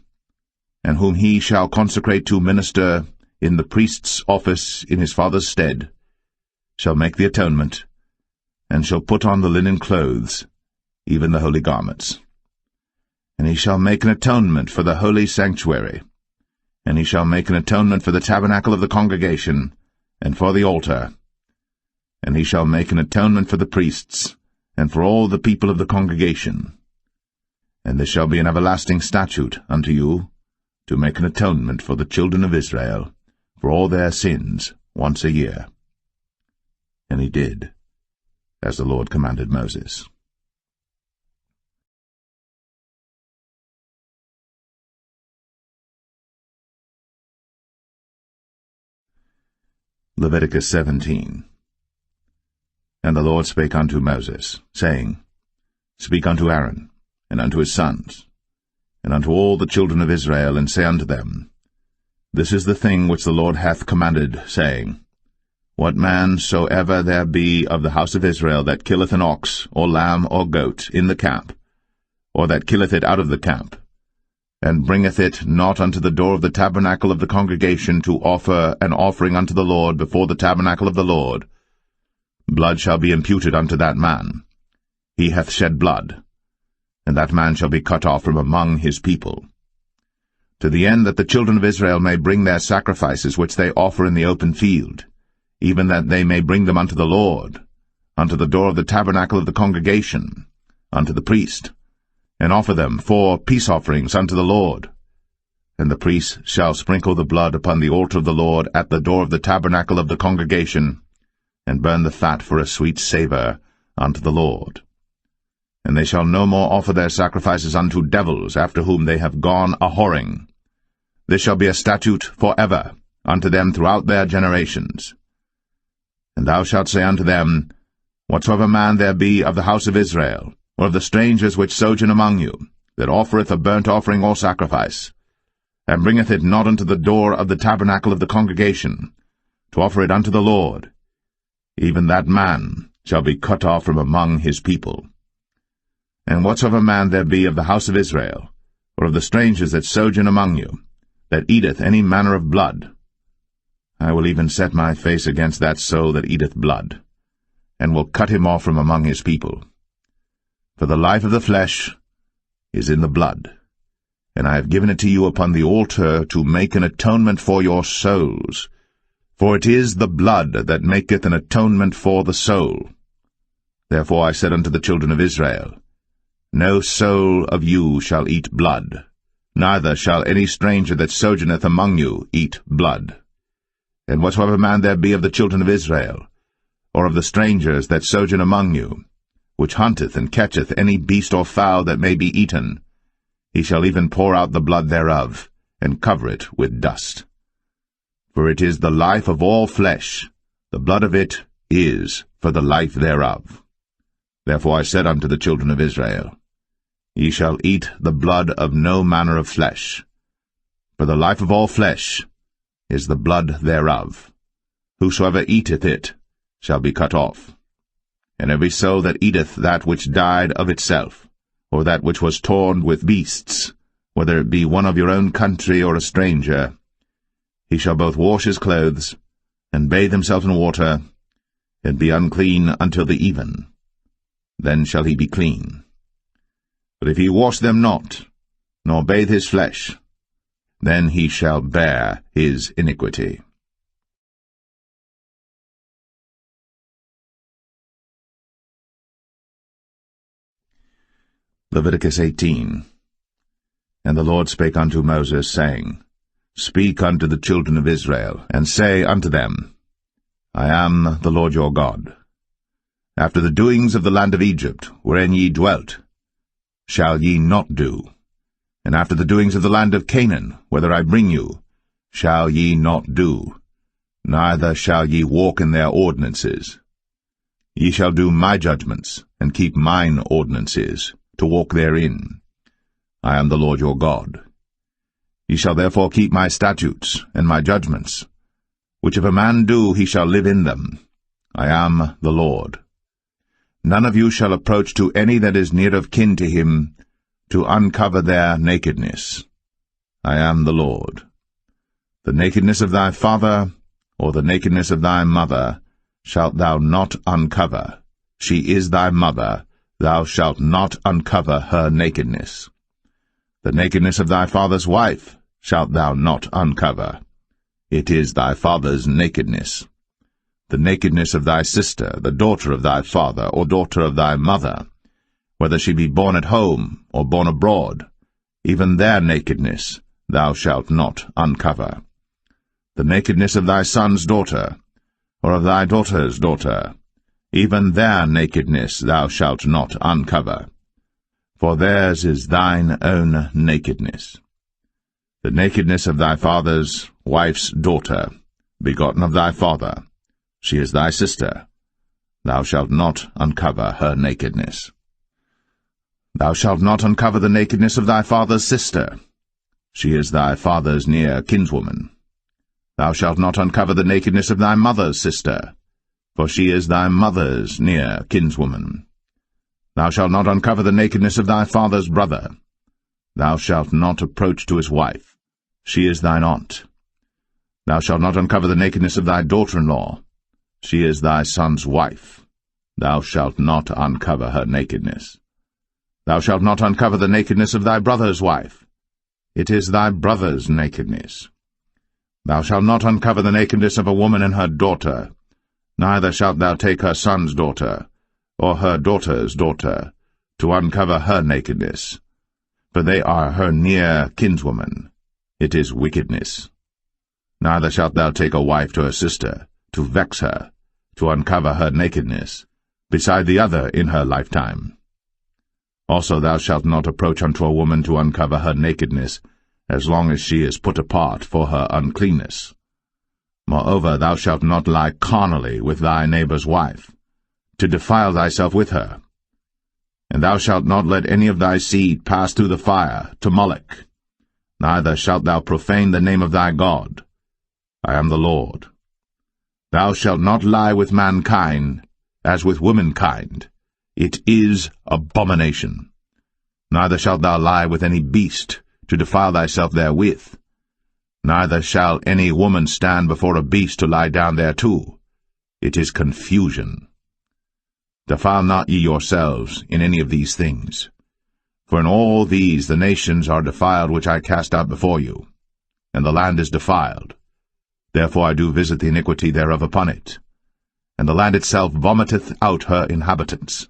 and whom he shall consecrate to minister in the priest's office in his father's stead, shall make the atonement, and shall put on the linen clothes, even the holy garments. And he shall make an atonement for the holy sanctuary, and he shall make an atonement for the tabernacle of the congregation, and for the altar. And he shall make an atonement for the priests, and for all the people of the congregation. And this shall be an everlasting statute unto you, to make an atonement for the children of Israel, for all their sins, once a year. And he did, as the Lord commanded Moses. Leviticus 17. And the Lord spake unto Moses, saying, Speak unto Aaron, and unto his sons, and unto all the children of Israel, and say unto them, This is the thing which the Lord hath commanded, saying, What man soever there be of the house of Israel that killeth an ox, or lamb, or goat, in the camp, or that killeth it out of the camp, and bringeth it not unto the door of the tabernacle of the congregation to offer an offering unto the Lord before the tabernacle of the Lord, blood shall be imputed unto that man. He hath shed blood, and that man shall be cut off from among his people. To the end that the children of Israel may bring their sacrifices which they offer in the open field, even that they may bring them unto the Lord, unto the door of the tabernacle of the congregation, unto the priest, and offer them for peace offerings unto the Lord. And the priest shall sprinkle the blood upon the altar of the Lord at the door of the tabernacle of the congregation, and burn the fat for a sweet savour unto the Lord. And they shall no more offer their sacrifices unto devils, after whom they have gone a-whoring. This shall be a statute for ever unto them throughout their generations. And thou shalt say unto them, Whatsoever man there be of the house of Israel, or of the strangers which sojourn among you, that offereth a burnt offering or sacrifice, and bringeth it not unto the door of the tabernacle of the congregation, to offer it unto the Lord, even that man shall be cut off from among his people. And whatsoever man there be of the house of Israel, or of the strangers that sojourn among you, that eateth any manner of blood, I will even set my face against that soul that eateth blood, and will cut him off from among his people. For the life of the flesh is in the blood, and I have given it to you upon the altar to make an atonement for your souls. For it is the blood that maketh an atonement for the soul. Therefore I said unto the children of Israel, No soul of you shall eat blood, neither shall any stranger that sojourneth among you eat blood. And whatsoever man there be of the children of Israel, or of the strangers that sojourn among you, which hunteth and catcheth any beast or fowl that may be eaten, he shall even pour out the blood thereof, and cover it with dust. For it is the life of all flesh, the blood of it is for the life thereof. Therefore I said unto the children of Israel, Ye shall eat the blood of no manner of flesh, for the life of all flesh is the blood thereof. Whosoever eateth it shall be cut off. And every soul that eateth that which died of itself, or that which was torn with beasts, whether it be one of your own country or a stranger, he shall both wash his clothes, and bathe himself in water, and be unclean until the even. Then shall he be clean. But if he wash them not, nor bathe his flesh, then he shall bear his iniquity. Leviticus 18. And the Lord spake unto Moses, saying, Speak unto the children of Israel, and say unto them, I am the Lord your God. After the doings of the land of Egypt, wherein ye dwelt, shall ye not do, and after the doings of the land of Canaan, whither I bring you, shall ye not do, neither shall ye walk in their ordinances. Ye shall do my judgments, and keep mine ordinances, to walk therein. I am the Lord your God. Ye shall therefore keep my statutes and my judgments, which if a man do, he shall live in them. I am the Lord. None of you shall approach to any that is near of kin to him, to uncover their nakedness. I am the Lord. The nakedness of thy father, or the nakedness of thy mother, shalt thou not uncover. She is thy mother, thou shalt not uncover her nakedness. The nakedness of thy father's wife shalt thou not uncover. It is thy father's nakedness. The nakedness of thy sister, the daughter of thy father, or daughter of thy mother, whether she be born at home, or born abroad, even their nakedness thou shalt not uncover. The nakedness of thy son's daughter, or of thy daughter's daughter, even their nakedness thou shalt not uncover. For theirs is thine own nakedness. The nakedness of thy father's wife's daughter, begotten of thy father, she is thy sister. Thou shalt not uncover her nakedness. Thou shalt not uncover the nakedness of thy father's sister. She is thy father's near kinswoman. Thou shalt not uncover the nakedness of thy mother's sister, for she is thy mother's near kinswoman. Thou shalt not uncover the nakedness of thy father's brother. Thou shalt not approach to his wife. She is thine aunt. Thou shalt not uncover the nakedness of thy daughter-in-law. She is thy son's wife. Thou shalt not uncover her nakedness. Thou shalt not uncover the nakedness of thy brother's wife. It is thy brother's nakedness. Thou shalt not uncover the nakedness of a woman and her daughter, neither shalt thou take her son's daughter, or her daughter's daughter, to uncover her nakedness, for they are her near kinswoman. It is wickedness. Neither shalt thou take a wife to her sister, to vex her, to uncover her nakedness, beside the other in her lifetime. Also thou shalt not approach unto a woman to uncover her nakedness, as long as she is put apart for her uncleanness. Moreover, thou shalt not lie carnally with thy neighbor's wife, to defile thyself with her. And thou shalt not let any of thy seed pass through the fire to Moloch, neither shalt thou profane the name of thy God. I am the Lord. Thou shalt not lie with mankind, as with womankind. It is abomination. Neither shalt thou lie with any beast, to defile thyself therewith. Neither shall any woman stand before a beast to lie down thereto. It is confusion. Defile not ye yourselves in any of these things. For in all these the nations are defiled which I cast out before you, and the land is defiled. Therefore I do visit the iniquity thereof upon it, and the land itself vomiteth out her inhabitants.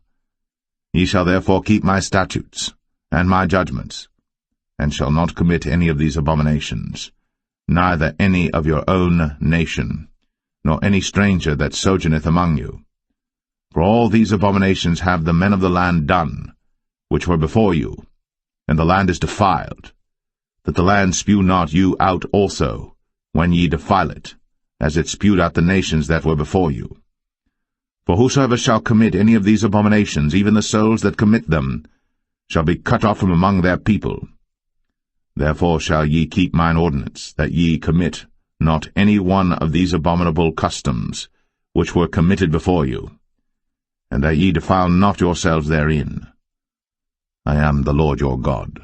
Ye shall therefore keep my statutes and my judgments, and shall not commit any of these abominations, neither any of your own nation, nor any stranger that sojourneth among you. For all these abominations have the men of the land done, which were before you, and the land is defiled, that the land spew not you out also, when ye defile it, as it spewed out the nations that were before you. For whosoever shall commit any of these abominations, even the souls that commit them, shall be cut off from among their people. Therefore shall ye keep mine ordinance, that ye commit not any one of these abominable customs, which were committed before you, and that ye defile not yourselves therein. I am the Lord your God.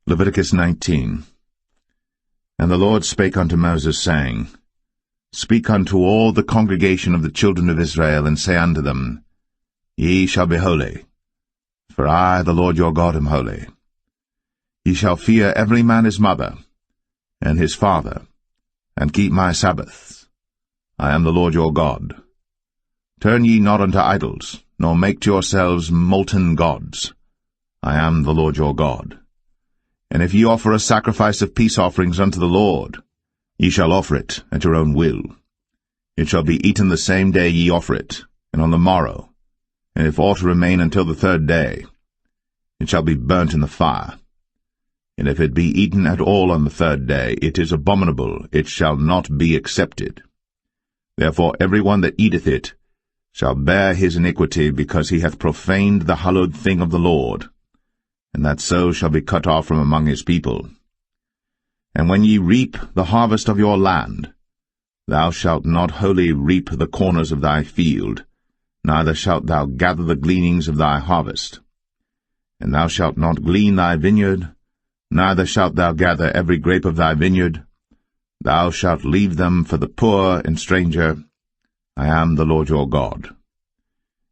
Leviticus 19. And the Lord spake unto Moses, saying, Speak unto all the congregation of the children of Israel, and say unto them, Ye shall be holy, for I, the Lord your God, am holy. Ye shall fear every man his mother, and his father, and keep my Sabbaths. I am the Lord your God. Turn ye not unto idols, nor make to yourselves molten gods. I am the Lord your God. And if ye offer a sacrifice of peace offerings unto the Lord, ye shall offer it at your own will. It shall be eaten the same day ye offer it, and on the morrow, and if aught remain until the third day, it shall be burnt in the fire. And if it be eaten at all on the third day, it is abominable, it shall not be accepted. Therefore every one that eateth it shall bear his iniquity, because he hath profaned the hallowed thing of the Lord, and that so shall be cut off from among his people. And when ye reap the harvest of your land, thou shalt not wholly reap the corners of thy field, neither shalt thou gather the gleanings of thy harvest. And thou shalt not glean thy vineyard, neither shalt thou gather every grape of thy vineyard. Thou shalt leave them for the poor and stranger. I am the Lord your God.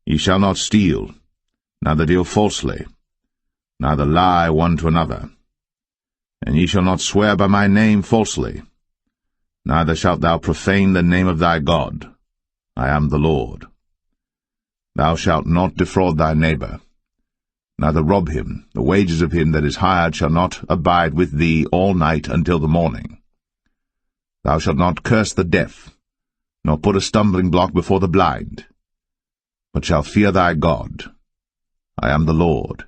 Ye shall not steal, neither deal falsely, neither lie one to another. And ye shall not swear by my name falsely, neither shalt thou profane the name of thy God. I am the Lord. Thou shalt not defraud thy neighbor, neither rob him. The wages of him that is hired shall not abide with thee all night until the morning. Thou shalt not curse the deaf, nor put a stumbling block before the blind, but shalt fear thy God. I am the Lord.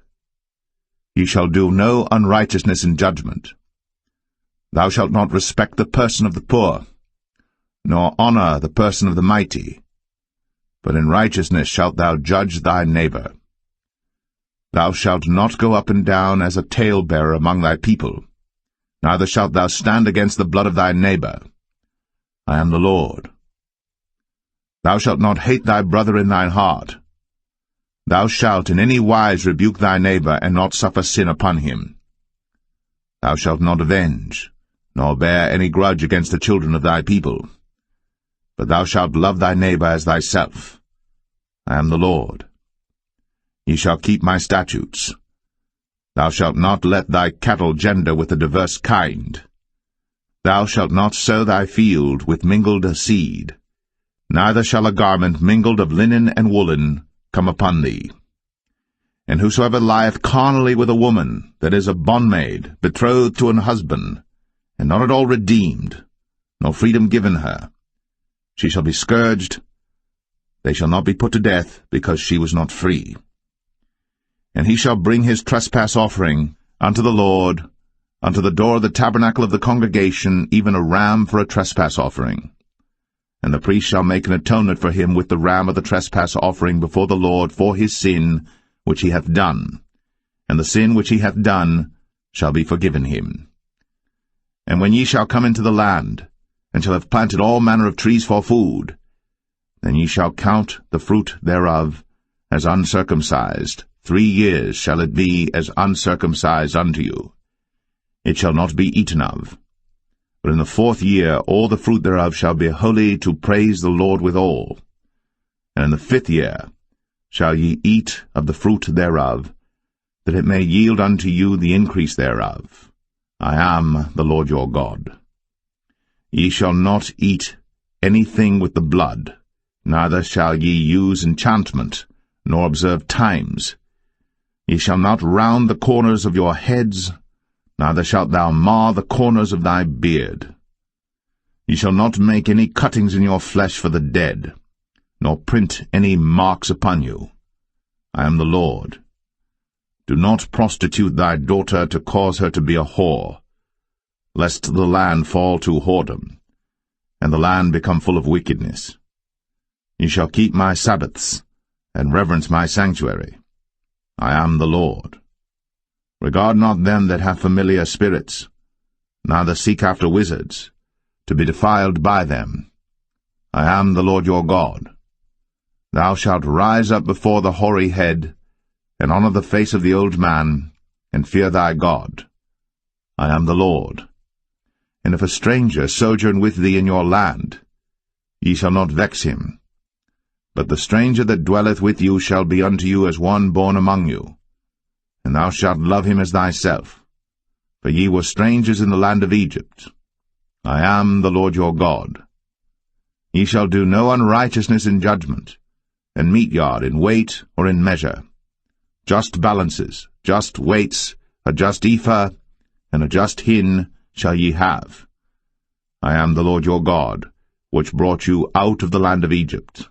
Ye shall do no unrighteousness in judgment. Thou shalt not respect the person of the poor, nor honor the person of the mighty, but in righteousness shalt thou judge thy neighbor. Thou shalt not go up and down as a talebearer among thy people, neither shalt thou stand against the blood of thy neighbor. I am the Lord. Thou shalt not hate thy brother in thine heart. Thou shalt in any wise rebuke thy neighbor, and not suffer sin upon him. Thou shalt not avenge, nor bear any grudge against the children of thy people, but thou shalt love thy neighbor as thyself. I am the Lord. Ye shall keep my statutes. Thou shalt not let thy cattle gender with a diverse kind. Thou shalt not sow thy field with mingled seed, neither shall a garment mingled of linen and woolen come upon thee. And whosoever lieth carnally with a woman that is a bondmaid, betrothed to an husband, and not at all redeemed, nor freedom given her, she shall be scourged. They shall not be put to death, because she was not free. And he shall bring his trespass offering unto the Lord, unto the door of the tabernacle of the congregation, even a ram for a trespass offering. And the priest shall make an atonement for him with the ram of the trespass offering before the Lord for his sin which he hath done, and the sin which he hath done shall be forgiven him. And when ye shall come into the land, and shall have planted all manner of trees for food, then ye shall count the fruit thereof as uncircumcised. 3 years shall it be as uncircumcised unto you. It shall not be eaten of. But in the 4th year all the fruit thereof shall be holy to praise the Lord withal. And in the 5th year shall ye eat of the fruit thereof, that it may yield unto you the increase thereof. I am the Lord your God. Ye shall not eat anything with the blood, neither shall ye use enchantment, nor observe times. Ye shall not round the corners of your heads, neither shalt thou mar the corners of thy beard. Ye shall not make any cuttings in your flesh for the dead, nor print any marks upon you. I am the Lord. Do not prostitute thy daughter to cause her to be a whore, lest the land fall to whoredom, and the land become full of wickedness. Ye shall keep my Sabbaths, and reverence my sanctuary. I am the Lord. Regard not them that have familiar spirits, neither seek after wizards, to be defiled by them. I am the Lord your God. Thou shalt rise up before the hoary head, and honour the face of the old man, and fear thy God. I am the Lord. And if a stranger sojourn with thee in your land, ye shall not vex him. But the stranger that dwelleth with you shall be unto you as one born among you, and thou shalt love him as thyself. For ye were strangers in the land of Egypt. I am the Lord your God. Ye shall do no unrighteousness in judgment, and meet yard in weight or in measure. Just balances, just weights, a just ephah, and a just hin shall ye have. I am the Lord your God, which brought you out of the land of Egypt.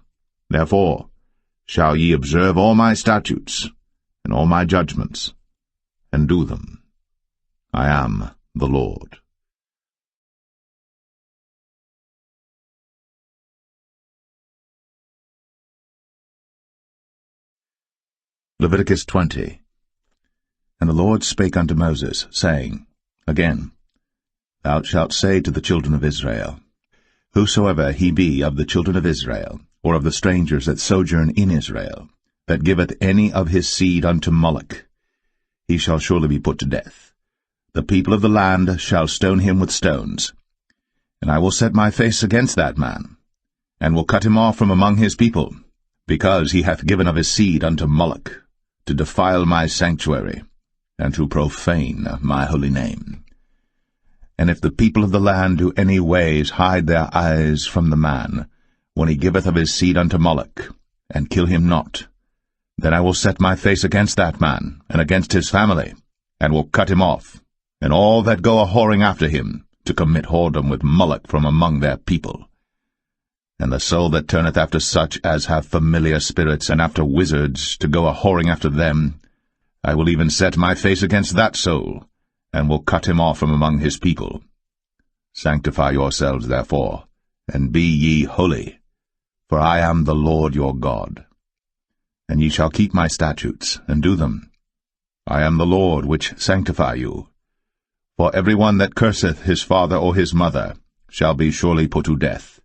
Therefore shall ye observe all my statutes, and all my judgments, and do them. I am the Lord. Leviticus 20. And the Lord spake unto Moses, saying, Again, thou shalt say to the children of Israel, Whosoever he be of the children of Israel, or of the strangers that sojourn in Israel, that giveth any of his seed unto Moloch, he shall surely be put to death. The people of the land shall stone him with stones. And I will set my face against that man, and will cut him off from among his people, because he hath given of his seed unto Moloch, to defile my sanctuary, and to profane my holy name. And if the people of the land do any ways hide their eyes from the man, when he giveth of his seed unto Moloch, and kill him not, then I will set my face against that man, and against his family, and will cut him off, and all that go a-whoring after him, to commit whoredom with Moloch from among their people. And the soul that turneth after such as have familiar spirits, and after wizards, to go a-whoring after them, I will even set my face against that soul, and will cut him off from among his people. Sanctify yourselves, therefore, and be ye holy, for I am the Lord your God. And ye shall keep my statutes, and do them. I am the Lord which sanctify you. For every one that curseth his father or his mother shall be surely put to death.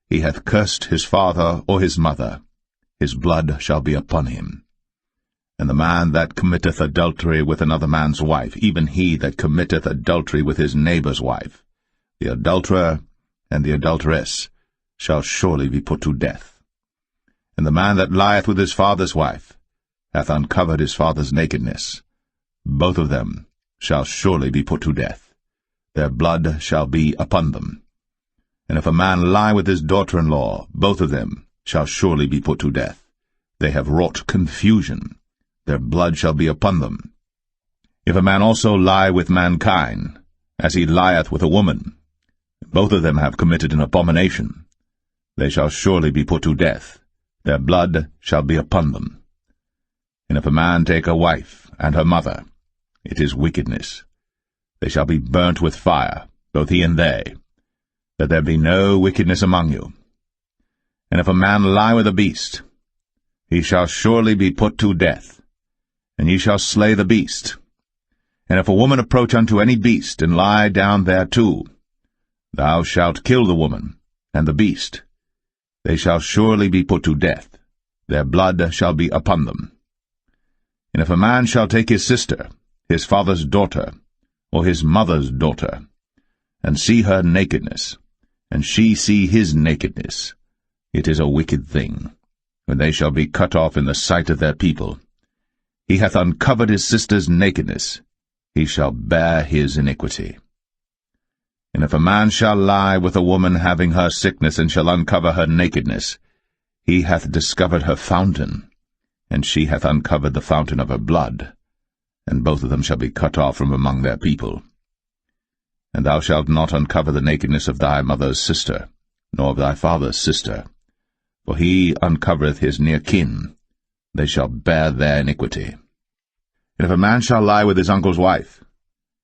He hath cursed his father or his mother, his blood shall be upon him. And the man that committeth adultery with another man's wife, even he that committeth adultery with his neighbour's wife, the adulterer and the adulteress, shall surely be put to death. And the man that lieth with his father's wife hath uncovered his father's nakedness. Both of them shall surely be put to death. Their blood shall be upon them. And if a man lie with his daughter-in-law, both of them shall surely be put to death. They have wrought confusion. Their blood shall be upon them. If a man also lie with mankind, as he lieth with a woman, both of them have committed an abomination. They shall surely be put to death. Their blood shall be upon them. And if a man take a wife and her mother, it is wickedness. They shall be burnt with fire, both he and they, that there be no wickedness among you. And if a man lie with a beast, he shall surely be put to death, and ye shall slay the beast. And if a woman approach unto any beast, and lie down thereto, thou shalt kill the woman and the beast. They shall surely be put to death. Their blood shall be upon them. And if a man shall take his sister, his father's daughter, or his mother's daughter, and see her nakedness, and she see his nakedness, it is a wicked thing, and they shall be cut off in the sight of their people. He hath uncovered his sister's nakedness, he shall bear his iniquity. And if a man shall lie with a woman having her sickness, and shall uncover her nakedness, he hath discovered her fountain, and she hath uncovered the fountain of her blood. and both of them shall be cut off from among their people. And thou shalt not uncover the nakedness of thy mother's sister, nor of thy father's sister, for he uncovereth his near kin, they shall bear their iniquity. And if a man shall lie with his uncle's wife,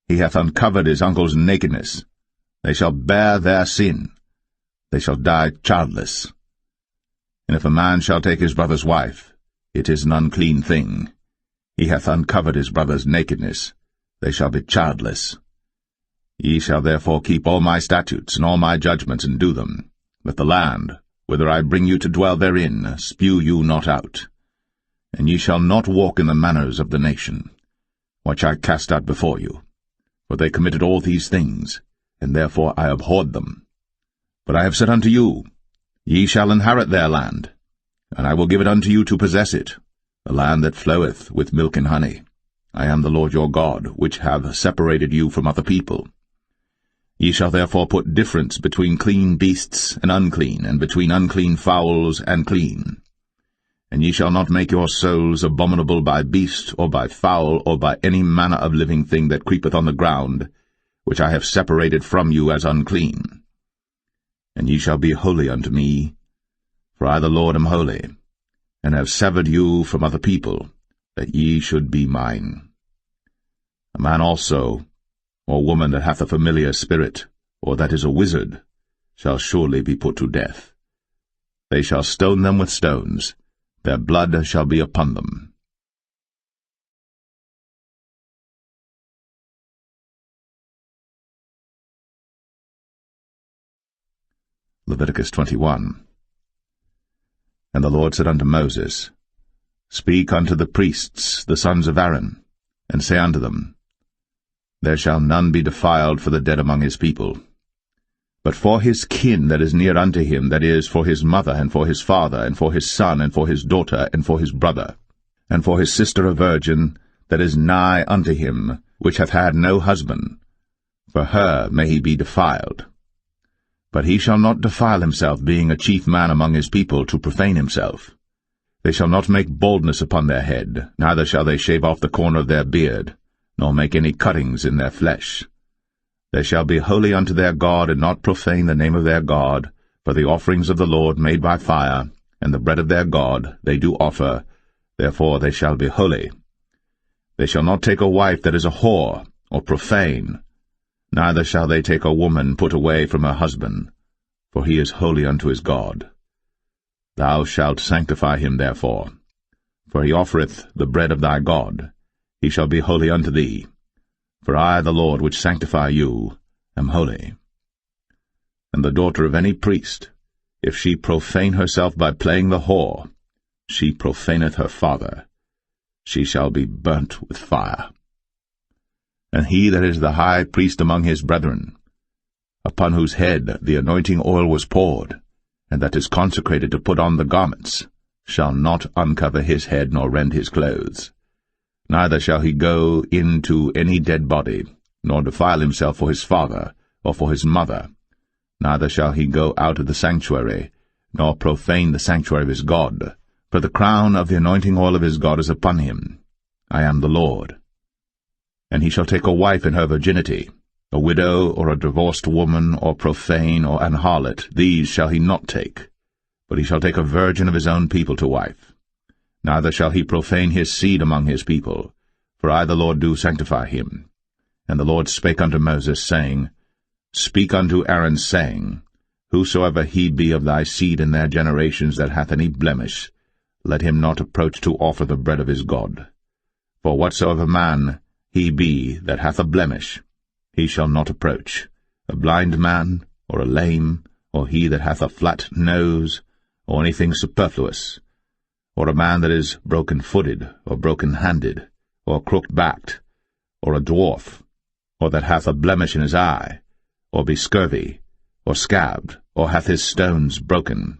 he hath uncovered his uncle's nakedness, they shall bear their sin, they shall die childless. And if a man shall take his brother's wife, it is an unclean thing. He hath uncovered his brother's nakedness, they shall be childless. Ye shall therefore keep all my statutes and all my judgments, and do them, that the land, whither I bring you to dwell therein, spew you not out. And ye shall not walk in the manners of the nation, which I cast out before you. For they committed all these things, and therefore I abhorred them. But I have said unto you, Ye shall inherit their land, and I will give it unto you to possess it, a land that floweth with milk and honey. I am the Lord your God, which hath separated you from other people. Ye shall therefore put difference between clean beasts and unclean, and between unclean fowls and clean. And ye shall not make your souls abominable by beast, or by fowl, or by any manner of living thing that creepeth on the ground, which I have separated from you as unclean. And ye shall be holy unto me, for I the Lord am holy, and have severed you from other people, that ye should be mine. A man also, or woman that hath a familiar spirit, or that is a wizard, shall surely be put to death. They shall stone them with stones, their blood shall be upon them. Leviticus 21. And the Lord said unto Moses, Speak unto the priests, the sons of Aaron, and say unto them, There shall none be defiled for the dead among his people. But for his kin that is near unto him, that is, for his mother, and for his father, and for his son, and for his daughter, and for his brother, and for his sister a virgin, that is nigh unto him, which hath had no husband, for her may he be defiled. But he shall not defile himself, being a chief man among his people, to profane himself. They shall not make baldness upon their head, neither shall they shave off the corner of their beard, nor make any cuttings in their flesh. They shall be holy unto their God, and not profane the name of their God, for the offerings of the Lord made by fire, and the bread of their God they do offer, therefore they shall be holy. They shall not take a wife that is a whore, or profane, neither shall they take a woman put away from her husband, for he is holy unto his God. Thou shalt sanctify him therefore, for he offereth the bread of thy God. He shall be holy unto thee. For I, the Lord, which sanctify you, am holy. And the daughter of any priest, if she profane herself by playing the whore, she profaneth her father. She shall be burnt with fire. And he that is the high priest among his brethren, upon whose head the anointing oil was poured, and that is consecrated to put on the garments, shall not uncover his head nor rend his clothes. Neither shall he go into any dead body, nor defile himself for his father, or for his mother. Neither shall he go out of the sanctuary, nor profane the sanctuary of his God. For the crown of the anointing oil of his God is upon him. I am the Lord. And he shall take a wife in her virginity, a widow, or a divorced woman, or profane, or an harlot. These shall he not take, but he shall take a virgin of his own people to wife. Neither shall he profane his seed among his people, for I the Lord do sanctify him. And the Lord spake unto Moses, saying, Speak unto Aaron, saying, Whosoever he be of thy seed in their generations that hath any blemish, let him not approach to offer the bread of his God. For whatsoever man he be that hath a blemish, he shall not approach, a blind man, or a lame, or he that hath a flat nose, or anything superfluous, or a man that is broken-footed, or broken-handed, or crooked-backed, or a dwarf, or that hath a blemish in his eye, or be scurvy, or scabbed, or hath his stones broken.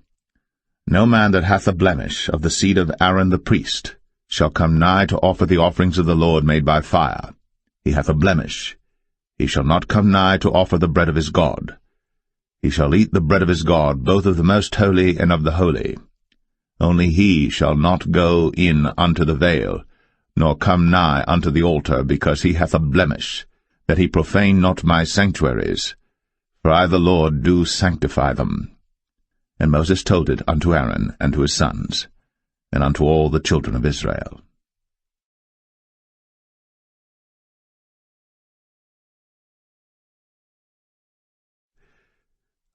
No man that hath a blemish of the seed of Aaron the priest shall come nigh to offer the offerings of the Lord made by fire. He hath a blemish. He shall not come nigh to offer the bread of his God. He shall eat the bread of his God, both of the most holy and of the holy. Only he shall not go in unto the veil, nor come nigh unto the altar, because he hath a blemish, that he profane not my sanctuaries. For I the Lord do sanctify them. And Moses told it unto Aaron and to his sons, and unto all the children of Israel.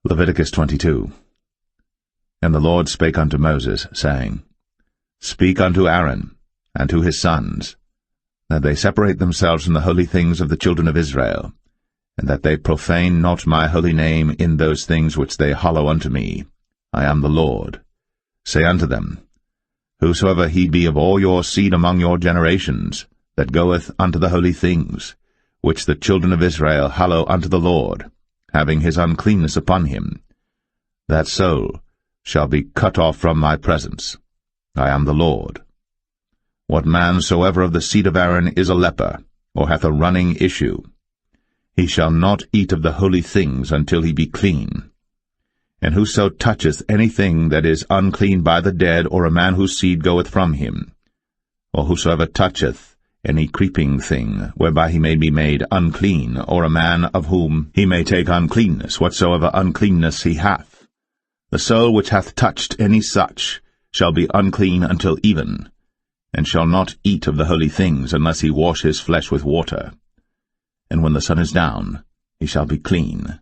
Leviticus 22. And the Lord spake unto Moses, saying, Speak unto Aaron and to his sons, that they separate themselves from the holy things of the children of Israel, and that they profane not my holy name in those things which they hallow unto me. I am the Lord. Say unto them, Whosoever he be of all your seed among your generations, that goeth unto the holy things, which the children of Israel hallow unto the Lord, having his uncleanness upon him, that soul shall be cut off from my presence. I am the Lord. What man soever of the seed of Aaron is a leper, or hath a running issue, he shall not eat of the holy things until he be clean. And whoso toucheth anything that is unclean by the dead, or a man whose seed goeth from him, or whosoever toucheth any creeping thing, whereby he may be made unclean, or a man of whom he may take uncleanness, whatsoever uncleanness he hath, the soul which hath touched any such shall be unclean until even, and shall not eat of the holy things, unless he wash his flesh with water. And when the sun is down, he shall be clean,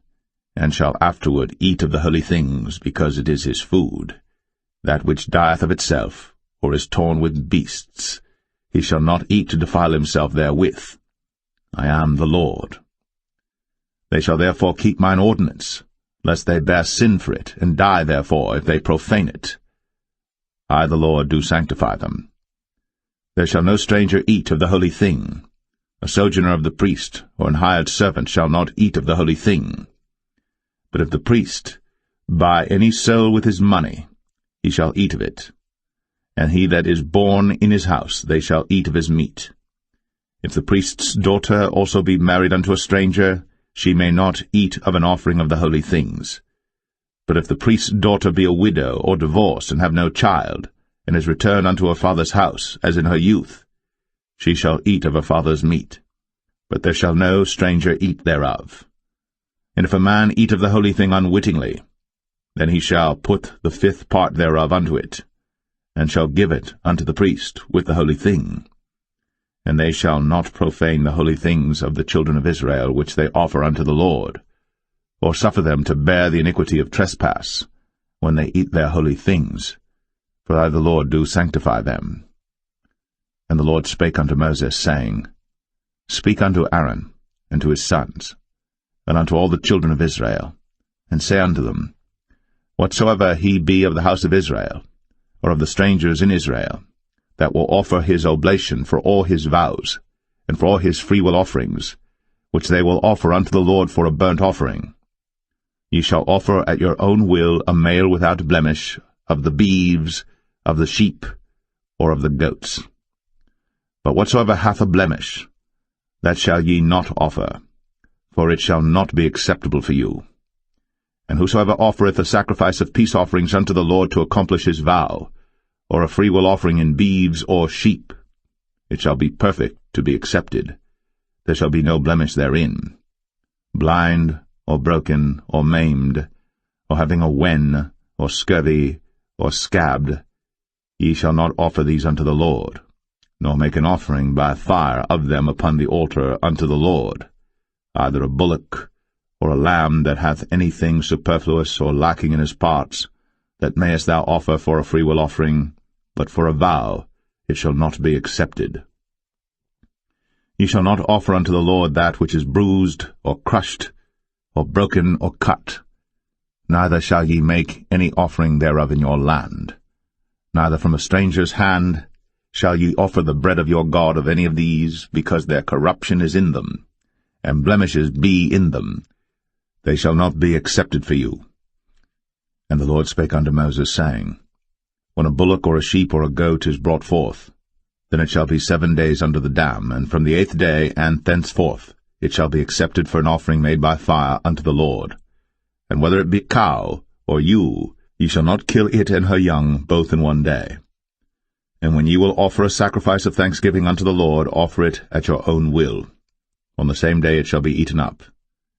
and shall afterward eat of the holy things, because it is his food. That which dieth of itself, or is torn with beasts, he shall not eat to defile himself therewith. I am the Lord. They shall therefore keep mine ordinance, lest they bear sin for it, and die therefore, if they profane it. I the Lord do sanctify them. There shall no stranger eat of the holy thing. A sojourner of the priest, or an hired servant, shall not eat of the holy thing. But if the priest buy any soul with his money, he shall eat of it. And he that is born in his house, they shall eat of his meat. If the priest's daughter also be married unto a stranger, she may not eat of an offering of the holy things. But if the priest's daughter be a widow, or divorced, and have no child, and is returned unto her father's house, as in her youth, she shall eat of her father's meat. But there shall no stranger eat thereof. And if a man eat of the holy thing unwittingly, then he shall put the 5th part thereof unto it, and shall give it unto the priest with the holy thing. And they shall not profane the holy things of the children of Israel, which they offer unto the Lord, or suffer them to bear the iniquity of trespass, when they eat their holy things. For I the Lord do sanctify them. And the Lord spake unto Moses, saying, Speak unto Aaron and to his sons, and unto all the children of Israel, and say unto them, Whatsoever he be of the house of Israel, or of the strangers in Israel, that will offer his oblation for all his vows, and for all his freewill offerings, which they will offer unto the Lord for a burnt offering, ye shall offer at your own will a male without blemish, of the beeves, of the sheep, or of the goats. But whatsoever hath a blemish, that shall ye not offer, for it shall not be acceptable for you. And whosoever offereth a sacrifice of peace offerings unto the Lord to accomplish his vow, or a freewill offering in beeves or sheep, it shall be perfect to be accepted. There shall be no blemish therein. Blind, or broken, or maimed, or having a wen, or scurvy, or scabbed, ye shall not offer these unto the Lord, nor make an offering by fire of them upon the altar unto the Lord, either a bullock, or a lamb that hath anything superfluous or lacking in his parts, that mayest thou offer for a freewill offering, but for a vow it shall not be accepted. Ye shall not offer unto the Lord that which is bruised, or crushed, or broken, or cut. Neither shall ye make any offering thereof in your land. Neither from a stranger's hand shall ye offer the bread of your God of any of these, because their corruption is in them, and blemishes be in them. They shall not be accepted for you. And the Lord spake unto Moses, saying, When a bullock or a sheep or a goat is brought forth, then it shall be 7 days under the dam, and from the 8th day and thenceforth it shall be accepted for an offering made by fire unto the Lord. And whether it be cow or ewe, ye shall not kill it and her young both in 1 day. And when ye will offer a sacrifice of thanksgiving unto the Lord, offer it at your own will. On the same day it shall be eaten up.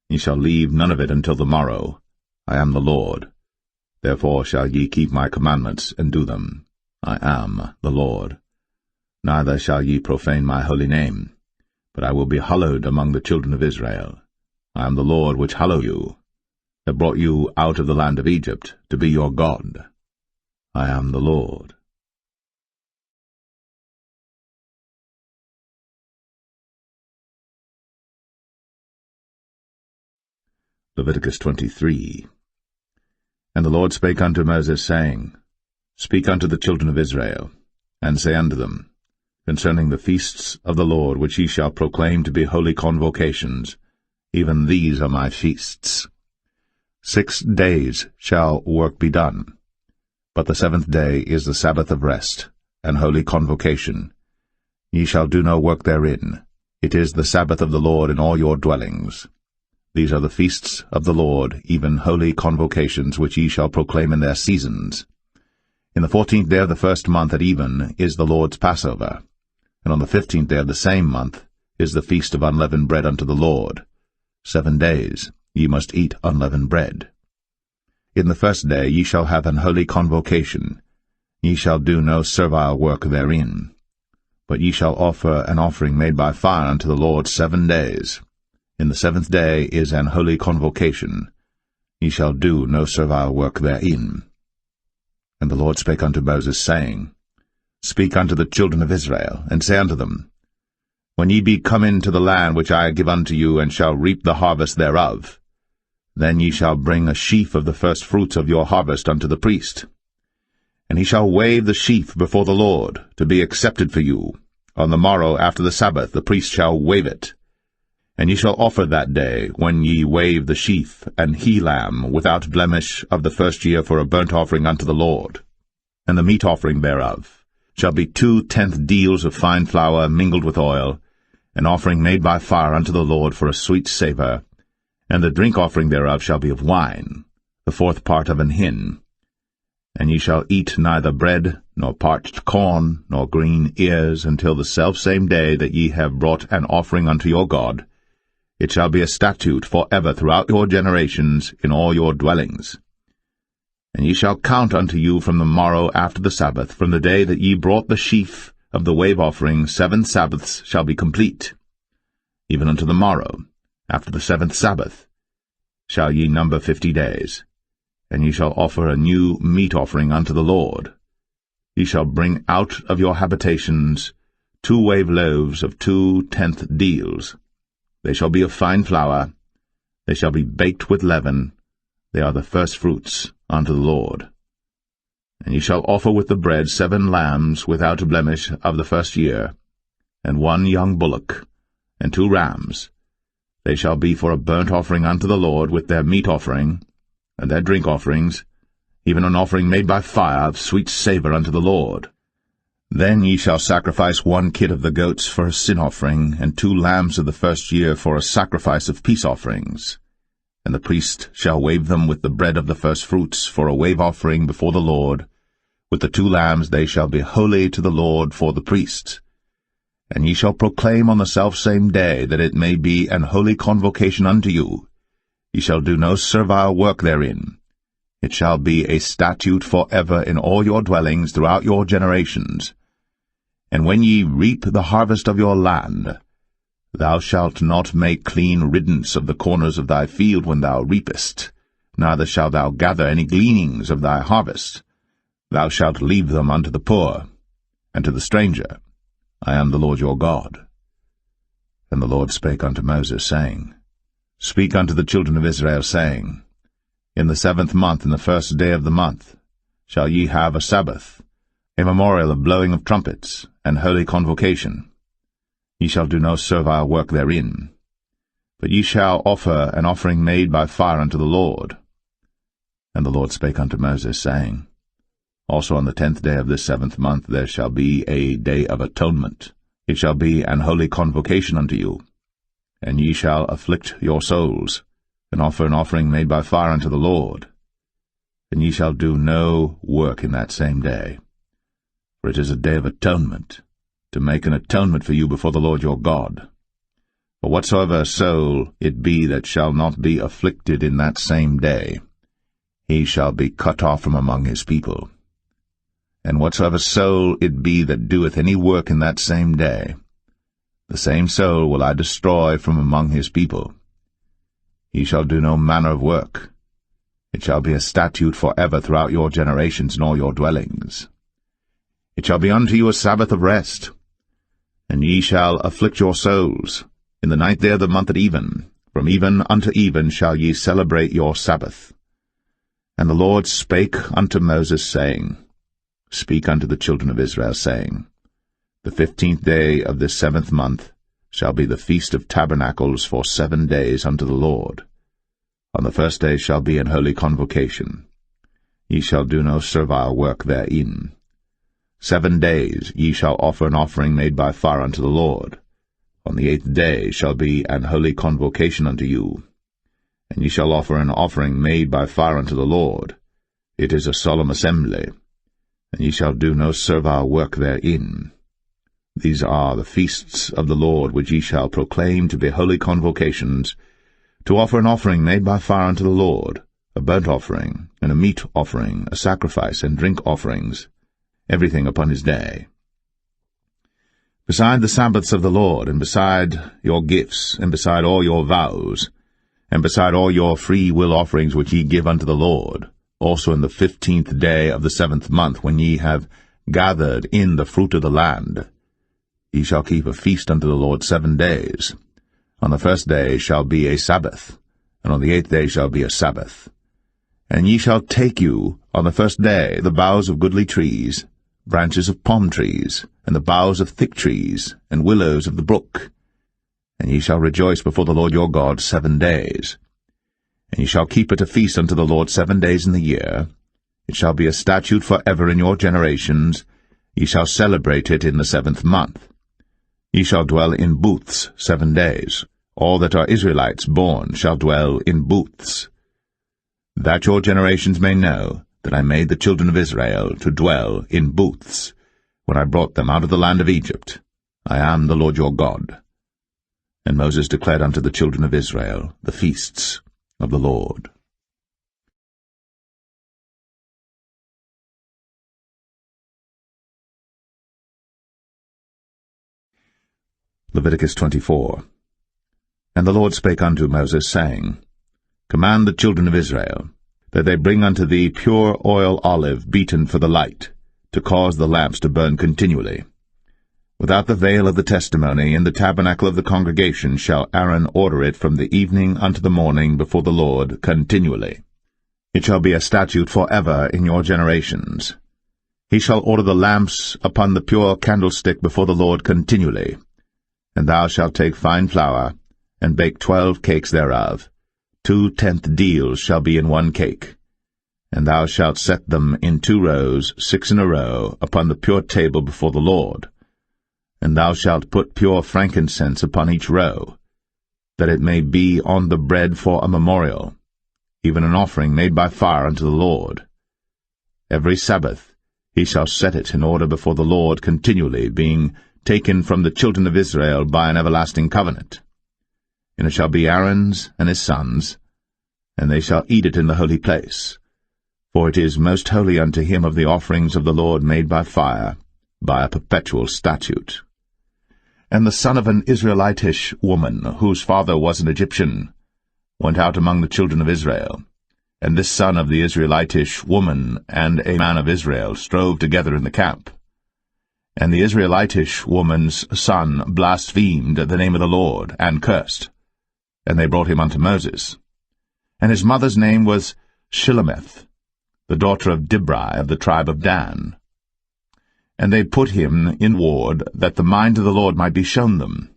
Ye shall leave none of it until the morrow. I am the Lord. Therefore shall ye keep my commandments, and do them. I am the Lord. Neither shall ye profane my holy name, but I will be hallowed among the children of Israel. I am the Lord which hallow you, that brought you out of the land of Egypt, to be your God. I am the Lord. Leviticus 23. And the Lord spake unto Moses, saying, Speak unto the children of Israel, and say unto them, Concerning the feasts of the Lord, which ye shall proclaim to be holy convocations, even these are my feasts. 6 days shall work be done, but the 7th day is the Sabbath of rest, and holy convocation. Ye shall do no work therein. It is the Sabbath of the Lord in all your dwellings. These are the feasts of the Lord, even holy convocations, which ye shall proclaim in their seasons. In the 14th day of the 1st month at even is the Lord's Passover, and on the 15th day of the same month is the feast of unleavened bread unto the Lord. 7 days ye must eat unleavened bread. In the 1st day ye shall have an holy convocation. Ye shall do no servile work therein. But ye shall offer an offering made by fire unto the Lord 7 days. In the 7th day is an holy convocation. Ye shall do no servile work therein. And the Lord spake unto Moses, saying, Speak unto the children of Israel, and say unto them, When ye be come into the land which I give unto you, and shall reap the harvest thereof, then ye shall bring a sheaf of the first fruits of your harvest unto the priest. And he shall wave the sheaf before the Lord, to be accepted for you. On the morrow after the Sabbath the priest shall wave it. And ye shall offer that day, when ye wave the sheaf, an he-lamb without blemish of the 1st year for a burnt offering unto the Lord. And the meat offering thereof shall be 2/10 deals of fine flour mingled with oil, an offering made by fire unto the Lord for a sweet savour. And the drink offering thereof shall be of wine, the 4th part of an hin. And ye shall eat neither bread, nor parched corn, nor green ears, until the selfsame day that ye have brought an offering unto your God. It shall be a statute for ever throughout your generations in all your dwellings. And ye shall count unto you from the morrow after the Sabbath, from the day that ye brought the sheaf of the wave offering, 7 Sabbaths shall be complete. Even unto the morrow, after the 7th Sabbath, shall ye number 50 days. And ye shall offer a new meat offering unto the Lord. Ye shall bring out of your habitations 2 wave loaves of 2/10 deals. They shall be of fine flour. They shall be baked with leaven. They are the first fruits unto the Lord. And ye shall offer with the bread 7 lambs without a blemish of the 1st year, and 1 young bullock, and 2 rams. They shall be for a burnt offering unto the Lord, with their meat offering, and their drink offerings, even an offering made by fire of sweet savour unto the Lord. Then ye shall sacrifice 1 kid of the goats for a sin offering, and 2 lambs of the 1st year for a sacrifice of peace offerings. And the priest shall wave them with the bread of the first fruits for a wave offering before the Lord. With the 2 lambs they shall be holy to the Lord for the priests. And ye shall proclaim on the selfsame day, that it may be an holy convocation unto you. Ye shall do no servile work therein. It shall be a statute for ever in all your dwellings throughout your generations. And when ye reap the harvest of your land, thou shalt not make clean riddance of the corners of thy field when thou reapest, neither shalt thou gather any gleanings of thy harvest. Thou shalt leave them unto the poor, and to the stranger. I am the Lord your God. And the Lord spake unto Moses, saying, Speak unto the children of Israel, saying, In the 7th month, in the 1st day of the month, shall ye have a Sabbath, a memorial of blowing of trumpets, and holy convocation. Ye shall do no servile work therein. But ye shall offer an offering made by fire unto the Lord. And the Lord spake unto Moses, saying, Also on the 10th day of this 7th month there shall be a day of atonement. It shall be an holy convocation unto you. And ye shall afflict your souls, and offer an offering made by fire unto the Lord. And ye shall do no work in that same day. For it is a day of atonement, to make an atonement for you before the Lord your God. For whatsoever soul it be that shall not be afflicted in that same day, he shall be cut off from among his people. And whatsoever soul it be that doeth any work in that same day, the same soul will I destroy from among his people. He shall do no manner of work. It shall be a statute for ever throughout your generations in all your dwellings. It shall be unto you a Sabbath of rest, and ye shall afflict your souls. In the 9th day of the month at even, from even unto even shall ye celebrate your Sabbath. And the Lord spake unto Moses, saying, Speak unto the children of Israel, saying, The 15th day of this 7th month shall be the feast of tabernacles for 7 days unto the Lord. On the first day shall be an holy convocation. Ye shall do no servile work therein. 7 days ye shall offer an offering made by fire unto the Lord. On the 8th day shall be an holy convocation unto you. And ye shall offer an offering made by fire unto the Lord. It is a solemn assembly. And ye shall do no servile work therein. These are the feasts of the Lord which ye shall proclaim to be holy convocations, to offer an offering made by fire unto the Lord, a burnt offering, and a meat offering, a sacrifice, and drink offerings, everything upon his day. Beside the Sabbaths of the Lord, and beside your gifts, and beside all your vows, and beside all your free will offerings which ye give unto the Lord, also in the 15th day of the 7th month, when ye have gathered in the fruit of the land, ye shall keep a feast unto the Lord 7 days. On the first day shall be a Sabbath, and on the 8th day shall be a Sabbath. And ye shall take you on the first day the boughs of goodly trees, branches of palm trees, and the boughs of thick trees, and willows of the brook. And ye shall rejoice before the Lord your God 7 days. And ye shall keep it a feast unto the Lord 7 days in the year. It shall be a statute for ever in your generations. Ye shall celebrate it in the 7th month. Ye shall dwell in booths 7 days. All that are Israelites born shall dwell in booths. That your generations may know that I made the children of Israel to dwell in booths, when I brought them out of the land of Egypt. I am the Lord your God. And Moses declared unto the children of Israel the feasts of the Lord. Leviticus 24. And the Lord spake unto Moses, saying, Command the children of Israel, that they bring unto thee pure oil olive beaten for the light, to cause the lamps to burn continually. Without the veil of the testimony, in the tabernacle of the congregation, shall Aaron order it from the evening unto the morning before the Lord continually. It shall be a statute for ever in your generations. He shall order the lamps upon the pure candlestick before the Lord continually. And thou shalt take fine flour, and bake 12 cakes thereof. 2 tenth deals shall be in 1 cake. And thou shalt set them in 2 rows, 6 in a row, upon the pure table before the Lord. And thou shalt put pure frankincense upon each row, that it may be on the bread for a memorial, even an offering made by fire unto the Lord. Every Sabbath he shall set it in order before the Lord continually, being taken from the children of Israel by an everlasting covenant. And it shall be Aaron's and his sons, and they shall eat it in the holy place. For it is most holy unto him of the offerings of the Lord made by fire, by a perpetual statute. And the son of an Israelitish woman, whose father was an Egyptian, went out among the children of Israel. And this son of the Israelitish woman and a man of Israel strove together in the camp. And the Israelitish woman's son blasphemed the name of the Lord, and cursed. And they brought him unto Moses. And his mother's name was Shilemeth, the daughter of Dibri of the tribe of Dan. And they put him in ward, that the mind of the Lord might be shown them.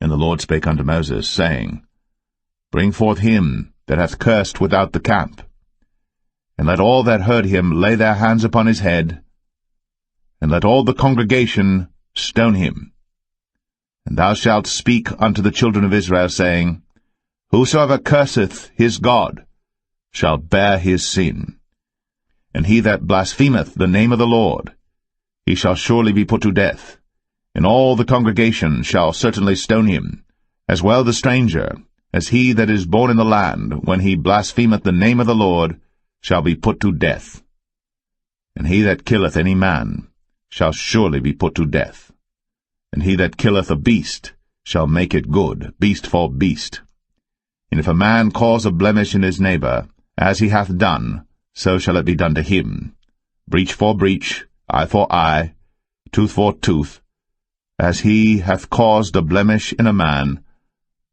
And the Lord spake unto Moses, saying, Bring forth him that hath cursed without the camp, and let all that heard him lay their hands upon his head, and let all the congregation stone him. And thou shalt speak unto the children of Israel, saying, Whosoever curseth his God shall bear his sin. And he that blasphemeth the name of the Lord, he shall surely be put to death, and all the congregation shall certainly stone him, as well the stranger, as he that is born in the land, when he blasphemeth the name of the Lord, shall be put to death. And he that killeth any man shall surely be put to death. And he that killeth a beast shall make it good, beast for beast. And if a man cause a blemish in his neighbor, as he hath done, so shall it be done to him. Breach for breach, eye for eye, tooth for tooth. As he hath caused a blemish in a man,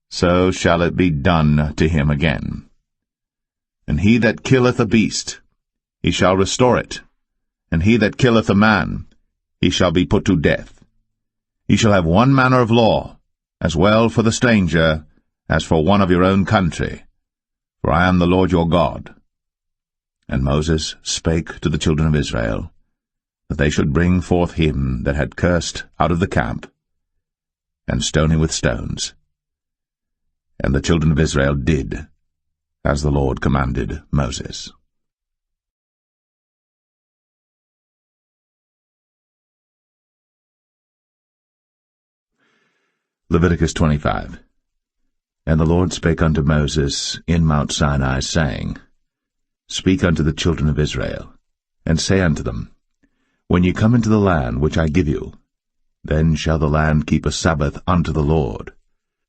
so shall it be done to him again. And he that killeth a beast, he shall restore it. And he that killeth a man, he shall be put to death. Ye shall have one manner of law, as well for the stranger as for one of your own country. For I am the Lord your God. And Moses spake to the children of Israel, that they should bring forth him that had cursed out of the camp, and stone him with stones. And the children of Israel did, as the Lord commanded Moses. Leviticus 25. And the Lord spake unto Moses in Mount Sinai, saying, Speak unto the children of Israel, and say unto them, When ye come into the land which I give you, then shall the land keep a Sabbath unto the Lord.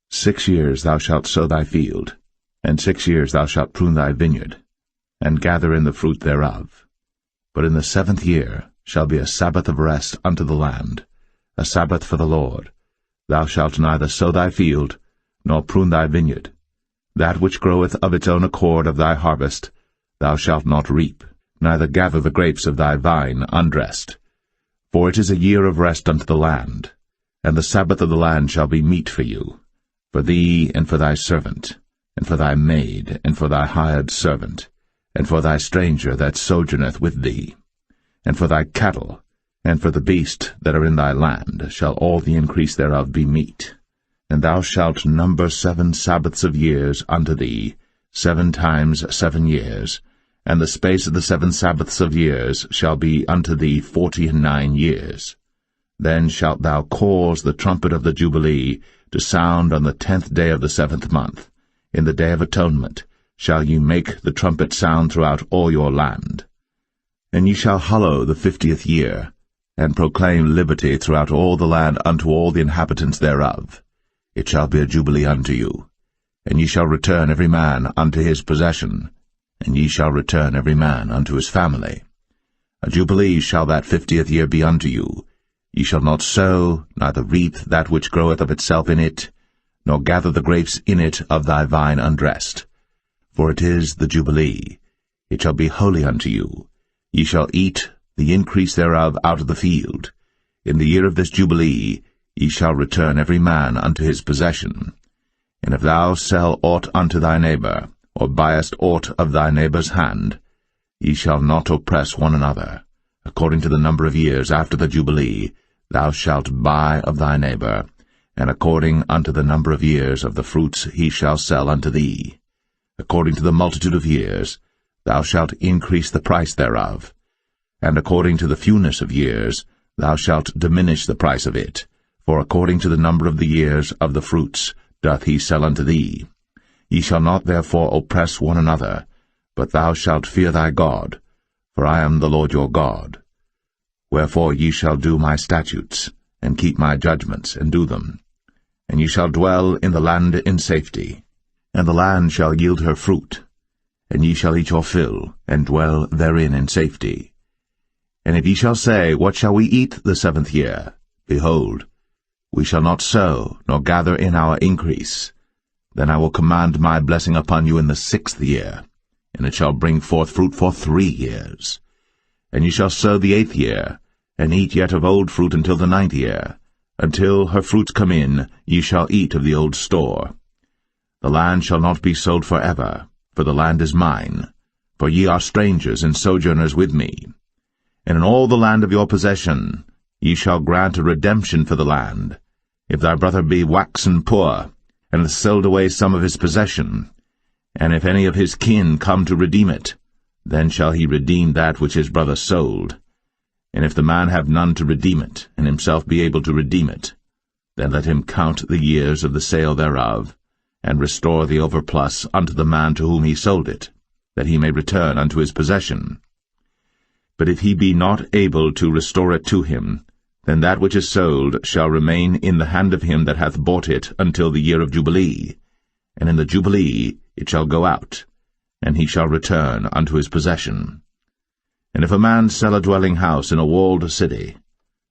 6 years thou shalt sow thy field, and 6 years thou shalt prune thy vineyard, and gather in the fruit thereof. But in the 7th year shall be a Sabbath of rest unto the land, a Sabbath for the Lord. Thou shalt neither sow thy field, nor prune thy vineyard. That which groweth of its own accord of thy harvest thou shalt not reap, neither gather the grapes of thy vine undressed. For it is a year of rest unto the land, and the Sabbath of the land shall be meat for you, for thee and for thy servant, and for thy maid, and for thy hired servant, and for thy stranger that sojourneth with thee, and for thy cattle, and for the beasts that are in thy land shall all the increase thereof be meat. And thou shalt number 7 Sabbaths of years unto thee, 7 times 7 years, and the space of the 7 Sabbaths of years shall be unto thee 49 years. Then shalt thou cause the trumpet of the Jubilee to sound on the 10th day of the 7th month. In the day of atonement shall ye make the trumpet sound throughout all your land. And ye shall hallow the 50th year, and proclaim liberty throughout all the land unto all the inhabitants thereof. It shall be a jubilee unto you. And ye shall return every man unto his possession, and ye shall return every man unto his family. A jubilee shall that 50th year be unto you. Ye shall not sow, neither reap that which groweth of itself in it, nor gather the grapes in it of thy vine undressed. For it is the jubilee. It shall be holy unto you. Ye shall eat the increase thereof out of the field. In the year of this jubilee ye shall return every man unto his possession. And if thou sell aught unto thy neighbor, or buyest aught of thy neighbor's hand, ye shall not oppress one another. According to the number of years after the jubilee thou shalt buy of thy neighbor, and according unto the number of years of the fruits he shall sell unto thee. According to the multitude of years thou shalt increase the price thereof, and according to the fewness of years thou shalt diminish the price of it, for according to the number of the years of the fruits doth he sell unto thee. Ye shall not therefore oppress one another, but thou shalt fear thy God, for I am the Lord your God. Wherefore ye shall do my statutes, and keep my judgments, and do them. And ye shall dwell in the land in safety, and the land shall yield her fruit, and ye shall eat your fill, and dwell therein in safety. And if ye shall say, What shall we eat the 7th year? Behold, we shall not sow, nor gather in our increase. Then I will command my blessing upon you in the 6th year, and it shall bring forth fruit for 3 years. And ye shall sow the 8th year, and eat yet of old fruit until the 9th year. Until her fruits come in, ye shall eat of the old store. The land shall not be sold forever, for the land is mine, for ye are strangers and sojourners with me. And in all the land of your possession ye shall grant a redemption for the land. If thy brother be waxen poor, and hath sold away some of his possession, and if any of his kin come to redeem it, then shall he redeem that which his brother sold. And if the man have none to redeem it, and himself be able to redeem it, then let him count the years of the sale thereof, and restore the overplus unto the man to whom he sold it, that he may return unto his possession. But if he be not able to restore it to him, then that which is sold shall remain in the hand of him that hath bought it until the year of Jubilee, and in the Jubilee it shall go out, and he shall return unto his possession. And if a man sell a dwelling house in a walled city,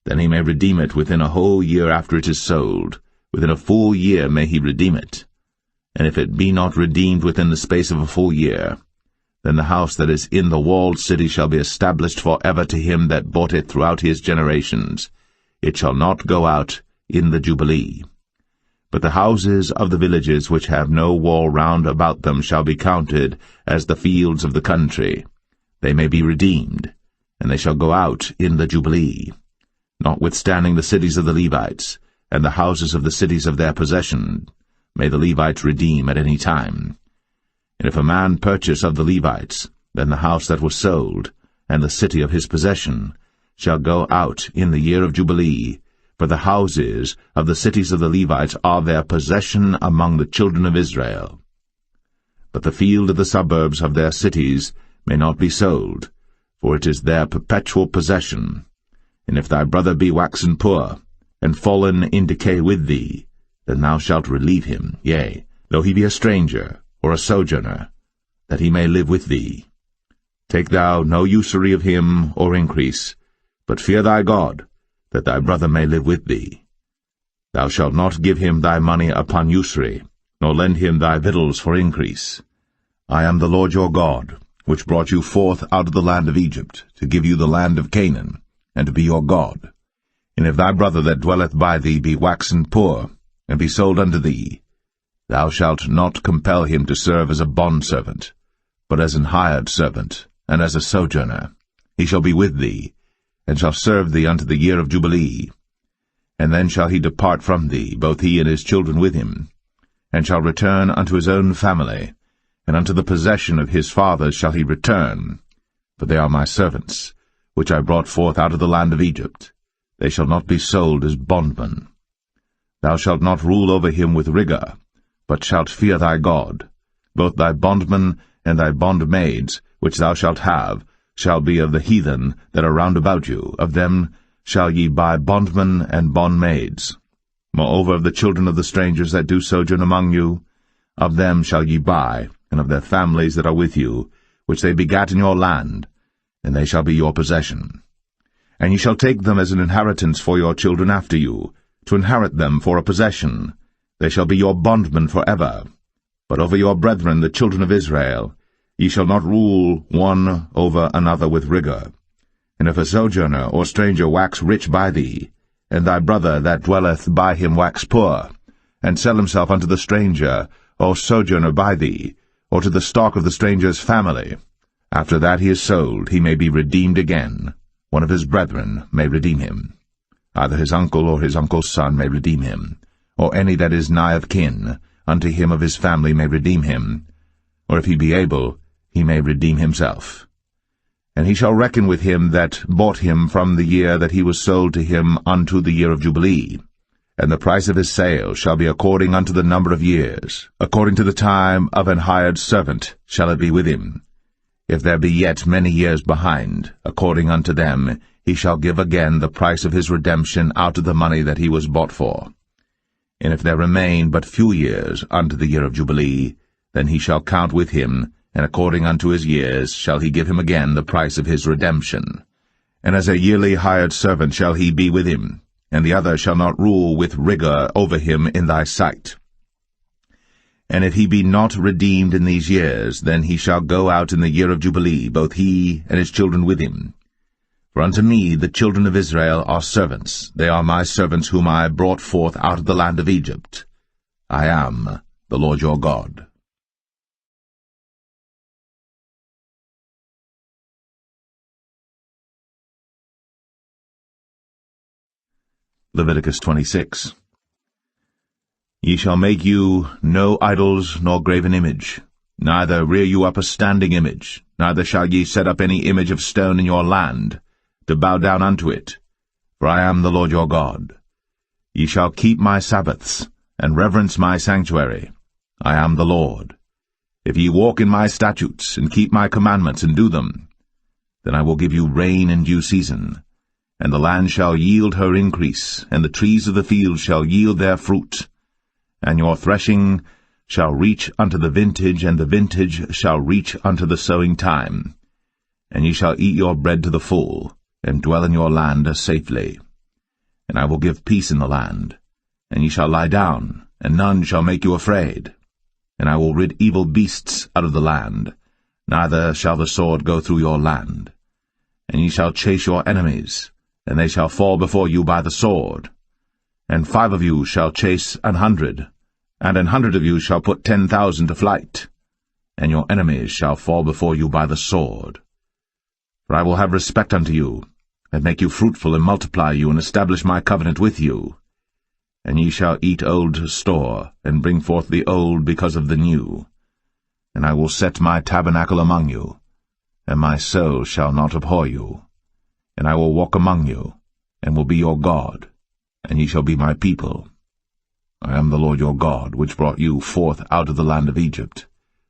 then he may redeem it within a whole year after it is sold. Within a full year may he redeem it. And if it be not redeemed within the space of a full year, then the house that is in the walled city shall be established for ever to him that bought it throughout his generations. It shall not go out in the Jubilee. But the houses of the villages which have no wall round about them shall be counted as the fields of the country. They may be redeemed, and they shall go out in the Jubilee. Notwithstanding the cities of the Levites, and the houses of the cities of their possession, may the Levites redeem at any time. And if a man purchase of the Levites, then the house that was sold, and the city of his possession, shall go out in the year of Jubilee, for the houses of the cities of the Levites are their possession among the children of Israel. But the field of the suburbs of their cities may not be sold, for it is their perpetual possession. And if thy brother be waxen poor, and fallen in decay with thee, then thou shalt relieve him, yea, though he be a stranger, or a sojourner, that he may live with thee. Take thou no usury of him, or increase, but fear thy God, that thy brother may live with thee. Thou shalt not give him thy money upon usury, nor lend him thy victuals for increase. I am the Lord your God, which brought you forth out of the land of Egypt, to give you the land of Canaan, and to be your God. And if thy brother that dwelleth by thee be waxen poor, and be sold unto thee, thou shalt not compel him to serve as a bondservant, but as an hired servant, and as a sojourner. He shall be with thee, and shall serve thee unto the year of Jubilee. And then shall he depart from thee, both he and his children with him, and shall return unto his own family, and unto the possession of his fathers shall he return. For they are my servants, which I brought forth out of the land of Egypt. They shall not be sold as bondmen. Thou shalt not rule over him with rigor, but shalt fear thy God. Both thy bondmen and thy bondmaids, which thou shalt have, shall be of the heathen that are round about you. Of them shall ye buy bondmen and bondmaids. Moreover, of the children of the strangers that do sojourn among you, of them shall ye buy, and of their families that are with you, which they begat in your land, and they shall be your possession. And ye shall take them as an inheritance for your children after you, to inherit them for a possession. They shall be your bondmen for ever. But over your brethren, the children of Israel, ye shall not rule one over another with rigor. And if a sojourner or stranger wax rich by thee, and thy brother that dwelleth by him wax poor, and sell himself unto the stranger or sojourner by thee, or to the stock of the stranger's family, after that he is sold, he may be redeemed again. One of his brethren may redeem him. Either his uncle or his uncle's son may redeem him, or any that is nigh of kin unto him of his family may redeem him, or if he be able, he may redeem himself. And he shall reckon with him that bought him from the year that he was sold to him unto the year of Jubilee. And the price of his sale shall be according unto the number of years. According to the time of an hired servant shall it be with him. If there be yet many years behind, according unto them, he shall give again the price of his redemption out of the money that he was bought for. And if there remain but few years unto the year of Jubilee, then he shall count with him, and according unto his years shall he give him again the price of his redemption. And as a yearly hired servant shall he be with him, and the other shall not rule with rigor over him in thy sight. And if he be not redeemed in these years, then he shall go out in the year of Jubilee, both he and his children with him. For unto me the children of Israel are servants. They are my servants whom I brought forth out of the land of Egypt. I am the Lord your God. Leviticus 26. Ye shall make you no idols nor graven image, neither rear you up a standing image, neither shall ye set up any image of stone in your land, to bow down unto it, for I am the Lord your God. Ye shall keep my Sabbaths, and reverence my sanctuary. I am the Lord. If ye walk in my statutes, and keep my commandments, and do them, then I will give you rain in due season, and the land shall yield her increase, and the trees of the field shall yield their fruit. And your threshing shall reach unto the vintage, and the vintage shall reach unto the sowing time. And ye shall eat your bread to the full, and dwell in your land safely. And I will give peace in the land, and ye shall lie down, and none shall make you afraid. And I will rid evil beasts out of the land, neither shall the sword go through your land. And ye shall chase your enemies, and they shall fall before you by the sword. And 5 of you shall chase 100, and 100 of you shall put 10,000 to flight. And your enemies shall fall before you by the sword. For I will have respect unto you, and make you fruitful, and multiply you, and establish my covenant with you. And ye shall eat old store, and bring forth the old because of the new. And I will set my tabernacle among you, and my soul shall not abhor you. And I will walk among you, and will be your God, and ye shall be my people. I am the Lord your God, which brought you forth out of the land of Egypt,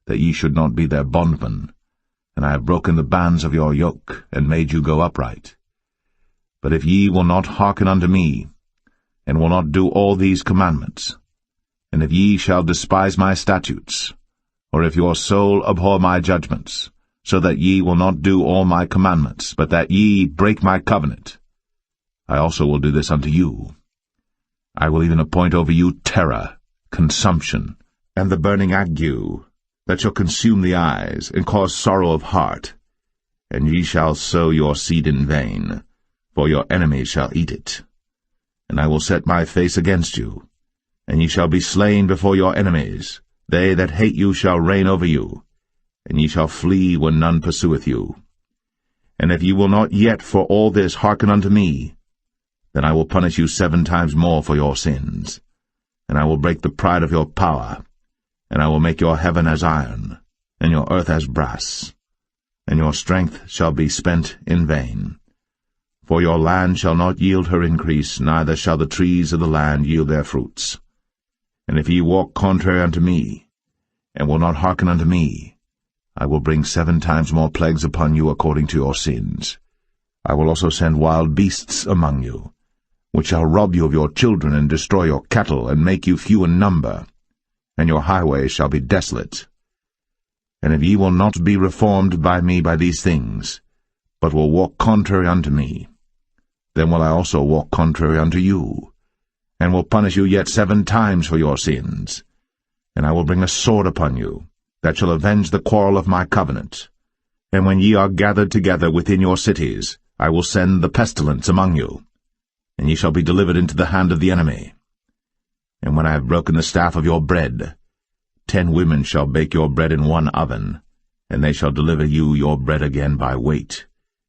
that ye should not be their bondmen. And I have broken the bands of your yoke, and made you go upright. But if ye will not hearken unto me, and will not do all these commandments, and if ye shall despise my statutes, or if your soul abhor my judgments, so that ye will not do all my commandments, but that ye break my covenant, I also will do this unto you. I will even appoint over you terror, consumption, and the burning ague, that shall consume the eyes, and cause sorrow of heart. And ye shall sow your seed in vain, for your enemies shall eat it. And I will set my face against you, and ye shall be slain before your enemies. They that hate you shall reign over you, and ye shall flee when none pursueth you. And if ye will not yet for all this hearken unto me, then I will punish you 7 times more for your sins. And I will break the pride of your power, and I will make your heaven as iron, and your earth as brass. And your strength shall be spent in vain. For your land shall not yield her increase, neither shall the trees of the land yield their fruits. And if ye walk contrary unto me, and will not hearken unto me, I will bring 7 times more plagues upon you according to your sins. I will also send wild beasts among you, which shall rob you of your children, and destroy your cattle, and make you few in number, and your highways shall be desolate. And if ye will not be reformed by me by these things, but will walk contrary unto me, then will I also walk contrary unto you, and will punish you yet 7 times for your sins. And I will bring a sword upon you, that shall avenge the quarrel of my covenant. And when ye are gathered together within your cities, I will send the pestilence among you, and ye shall be delivered into the hand of the enemy. And when I have broken the staff of your bread, 10 women shall bake your bread in 1 oven, and they shall deliver you your bread again by weight,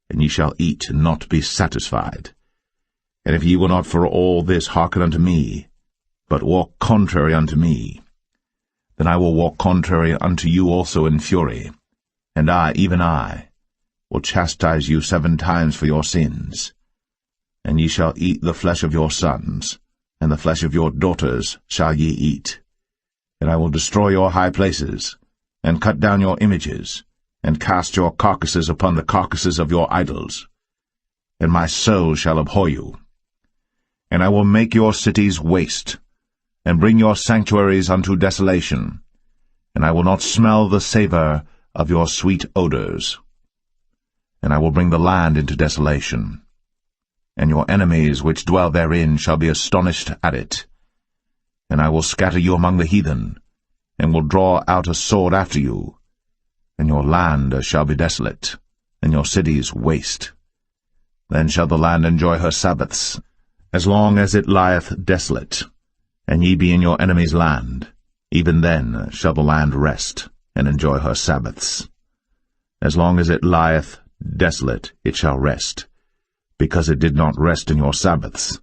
and ye shall eat and not be satisfied. And if ye will not for all this hearken unto me, but walk contrary unto me, then I will walk contrary unto you also in fury, and I, even I, will chastise you 7 times for your sins. And ye shall eat the flesh of your sons, and the flesh of your daughters shall ye eat. And I will destroy your high places, and cut down your images, and cast your carcasses upon the carcasses of your idols. And my soul shall abhor you. And I will make your cities waste, and bring your sanctuaries unto desolation, and I will not smell the savour of your sweet odours. And I will bring the land into desolation, and your enemies which dwell therein shall be astonished at it. And I will scatter you among the heathen, and will draw out a sword after you, and your land shall be desolate, and your cities waste. Then shall the land enjoy her Sabbaths, as long as it lieth desolate, and ye be in your enemy's land. Even then shall the land rest, and enjoy her Sabbaths. As long as it lieth desolate it shall rest, because it did not rest in your Sabbaths,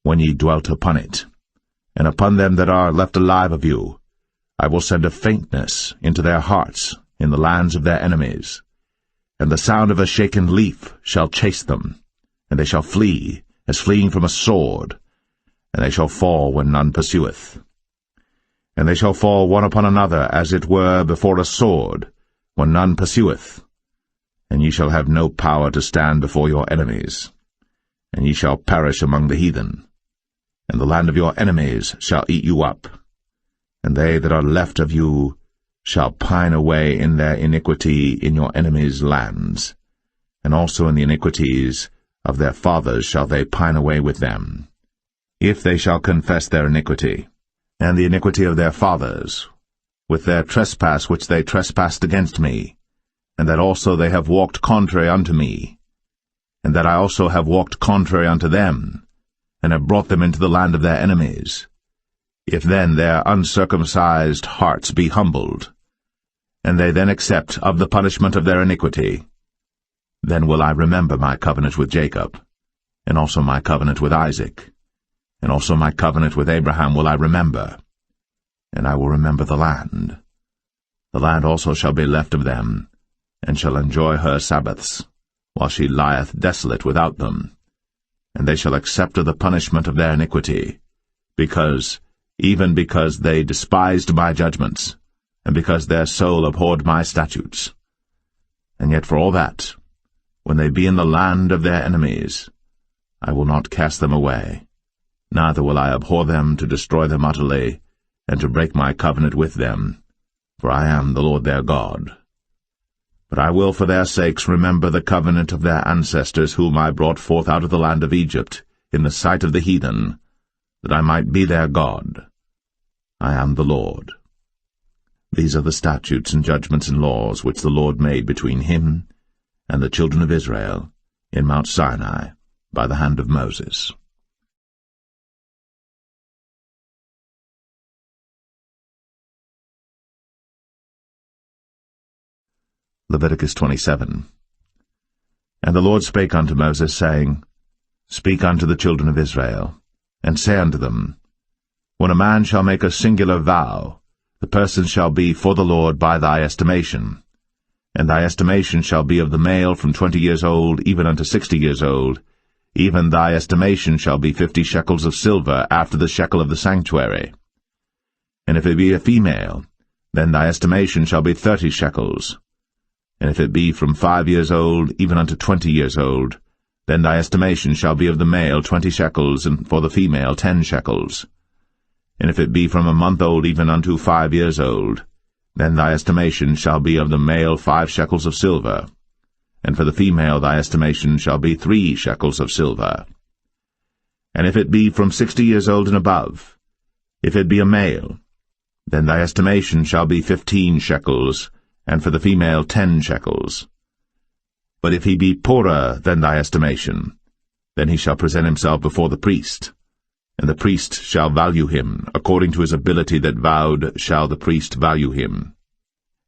when ye dwelt upon it. And upon them that are left alive of you I will send a faintness into their hearts in the lands of their enemies, and the sound of a shaken leaf shall chase them, and they shall flee, as fleeing from a sword, and they shall fall when none pursueth. And they shall fall one upon another, as it were before a sword, when none pursueth. And ye shall have no power to stand before your enemies, and ye shall perish among the heathen. And the land of your enemies shall eat you up, and they that are left of you shall pine away in their iniquity in your enemies' lands, and also in the iniquities of their fathers shall they pine away with them, if they shall confess their iniquity, and the iniquity of their fathers, with their trespass which they trespassed against me, and that also they have walked contrary unto me, and that I also have walked contrary unto them, and have brought them into the land of their enemies. If then their uncircumcised hearts be humbled, and they then accept of the punishment of their iniquity, then will I remember my covenant with Jacob, and also my covenant with Isaac, and also my covenant with Abraham will I remember, and I will remember the land. The land also shall be left of them, and shall enjoy her Sabbaths, while she lieth desolate without them. And they shall accept of the punishment of their iniquity, even because they despised my judgments, and because their soul abhorred my statutes. And yet for all that, when they be in the land of their enemies, I will not cast them away, neither will I abhor them to destroy them utterly, and to break my covenant with them, for I am the Lord their God. But I will for their sakes remember the covenant of their ancestors, whom I brought forth out of the land of Egypt, in the sight of the heathen, that I might be their God. I am the Lord. These are the statutes and judgments and laws which the Lord made between him and the children of Israel in Mount Sinai by the hand of Moses. Leviticus 27. And the Lord spake unto Moses, saying, Speak unto the children of Israel, and say unto them, When a man shall make a singular vow, the person shall be for the Lord by thy estimation. And thy estimation shall be of the male from 20 years old even unto 60 years old. Even thy estimation shall be 50 shekels of silver after the shekel of the sanctuary. And if it be a female, then thy estimation shall be 30 shekels. And if it be from 5 years old even unto 20 years old, then thy estimation shall be of the male 20 shekels, and for the female 10 shekels. And if it be from a month old even unto 5 years old, then thy estimation shall be of the male 5 shekels of silver, and for the female thy estimation shall be 3 shekels of silver. And if it be from 60 years old and above, if it be a male, then thy estimation shall be 15 shekels, and for the female 10 shekels. But if he be poorer than thy estimation, then he shall present himself before the priest, and the priest shall value him, according to his ability that vowed shall the priest value him.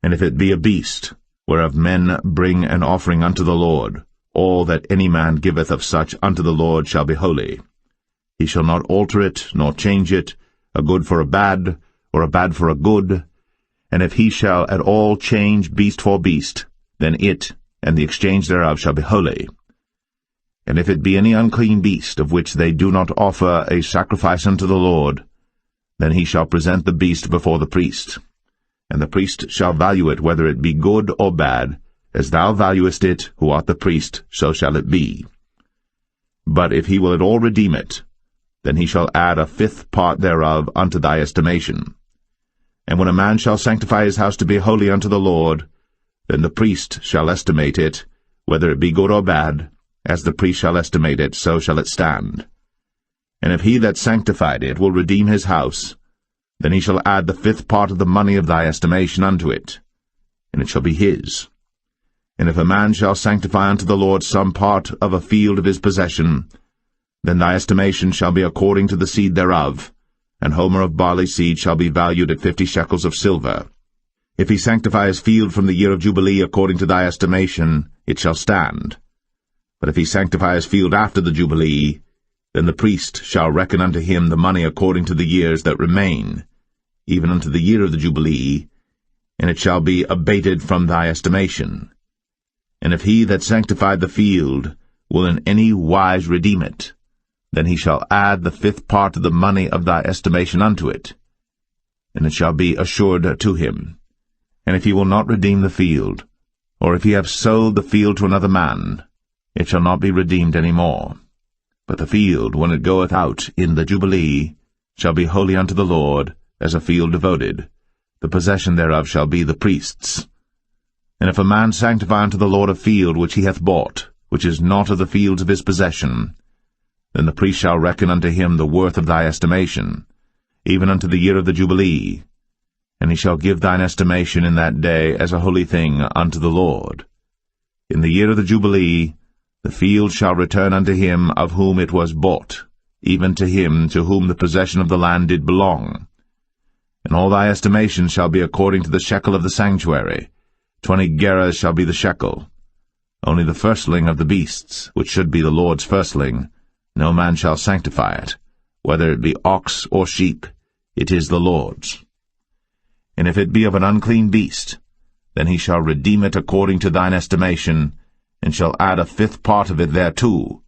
And if it be a beast, whereof men bring an offering unto the Lord, all that any man giveth of such unto the Lord shall be holy. He shall not alter it, nor change it, a good for a bad, or a bad for a good. And if he shall at all change beast for beast, then it and the exchange thereof shall be holy. And if it be any unclean beast, of which they do not offer a sacrifice unto the Lord, then he shall present the beast before the priest. And the priest shall value it, whether it be good or bad, as thou valuest it, who art the priest, so shall it be. But if he will at all redeem it, then he shall add a 5th part thereof unto thy estimation. And when a man shall sanctify his house to be holy unto the Lord, then the priest shall estimate it, whether it be good or bad, as the priest shall estimate it, so shall it stand. And if he that sanctified it will redeem his house, then he shall add the 5th part of the money of thy estimation unto it, and it shall be his. And if a man shall sanctify unto the Lord some part of a field of his possession, then thy estimation shall be according to the seed thereof, an homer of barley seed shall be valued at 50 shekels of silver. If he sanctify his field from the year of Jubilee according to thy estimation, it shall stand. But if he sanctify his field after the Jubilee, then the priest shall reckon unto him the money according to the years that remain, even unto the year of the Jubilee, and it shall be abated from thy estimation. And if he that sanctified the field will in any wise redeem it, then he shall add the 5th part of the money of thy estimation unto it, and it shall be assured to him. And if he will not redeem the field, or if he have sold the field to another man, it shall not be redeemed any more. But the field, when it goeth out in the Jubilee, shall be holy unto the Lord, as a field devoted. The possession thereof shall be the priest's. And if a man sanctify unto the Lord a field which he hath bought, which is not of the fields of his possession, then the priest shall reckon unto him the worth of thy estimation, even unto the year of the Jubilee. And he shall give thine estimation in that day as a holy thing unto the Lord. In the year of the Jubilee the field shall return unto him of whom it was bought, even to him to whom the possession of the land did belong. And all thy estimation shall be according to the shekel of the sanctuary. 20 gerahs shall be the shekel. Only the firstling of the beasts, which should be the Lord's firstling, no man shall sanctify it, whether it be ox or sheep, it is the Lord's. And if it be of an unclean beast, then he shall redeem it according to thine estimation, and shall add a 5th part of it thereto.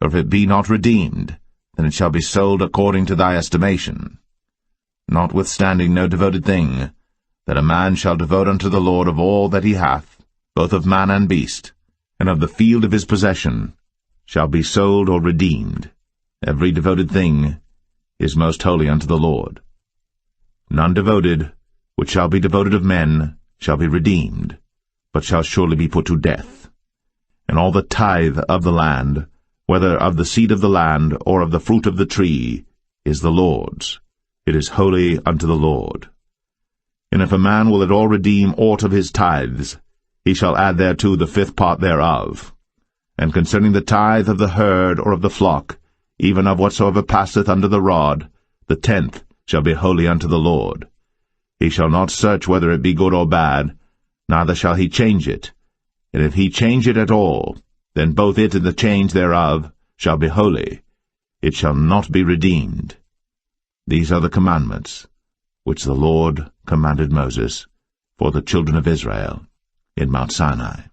Or if it be not redeemed, then it shall be sold according to thy estimation. Notwithstanding no devoted thing, that a man shall devote unto the Lord of all that he hath, both of man and beast, and of the field of his possession, shall be sold or redeemed. Every devoted thing is most holy unto the Lord. None devoted, which shall be devoted of men, shall be redeemed, but shall surely be put to death. And all the tithe of the land, whether of the seed of the land or of the fruit of the tree, is the Lord's. It is holy unto the Lord. And if a man will at all redeem aught of his tithes, he shall add thereto the 5th part thereof. And concerning the tithe of the herd or of the flock, even of whatsoever passeth under the rod, the 10th shall be holy unto the Lord. He shall not search whether it be good or bad, neither shall he change it. And if he change it at all, then both it and the change thereof shall be holy. It shall not be redeemed. These are the commandments which the Lord commanded Moses for the children of Israel in Mount Sinai.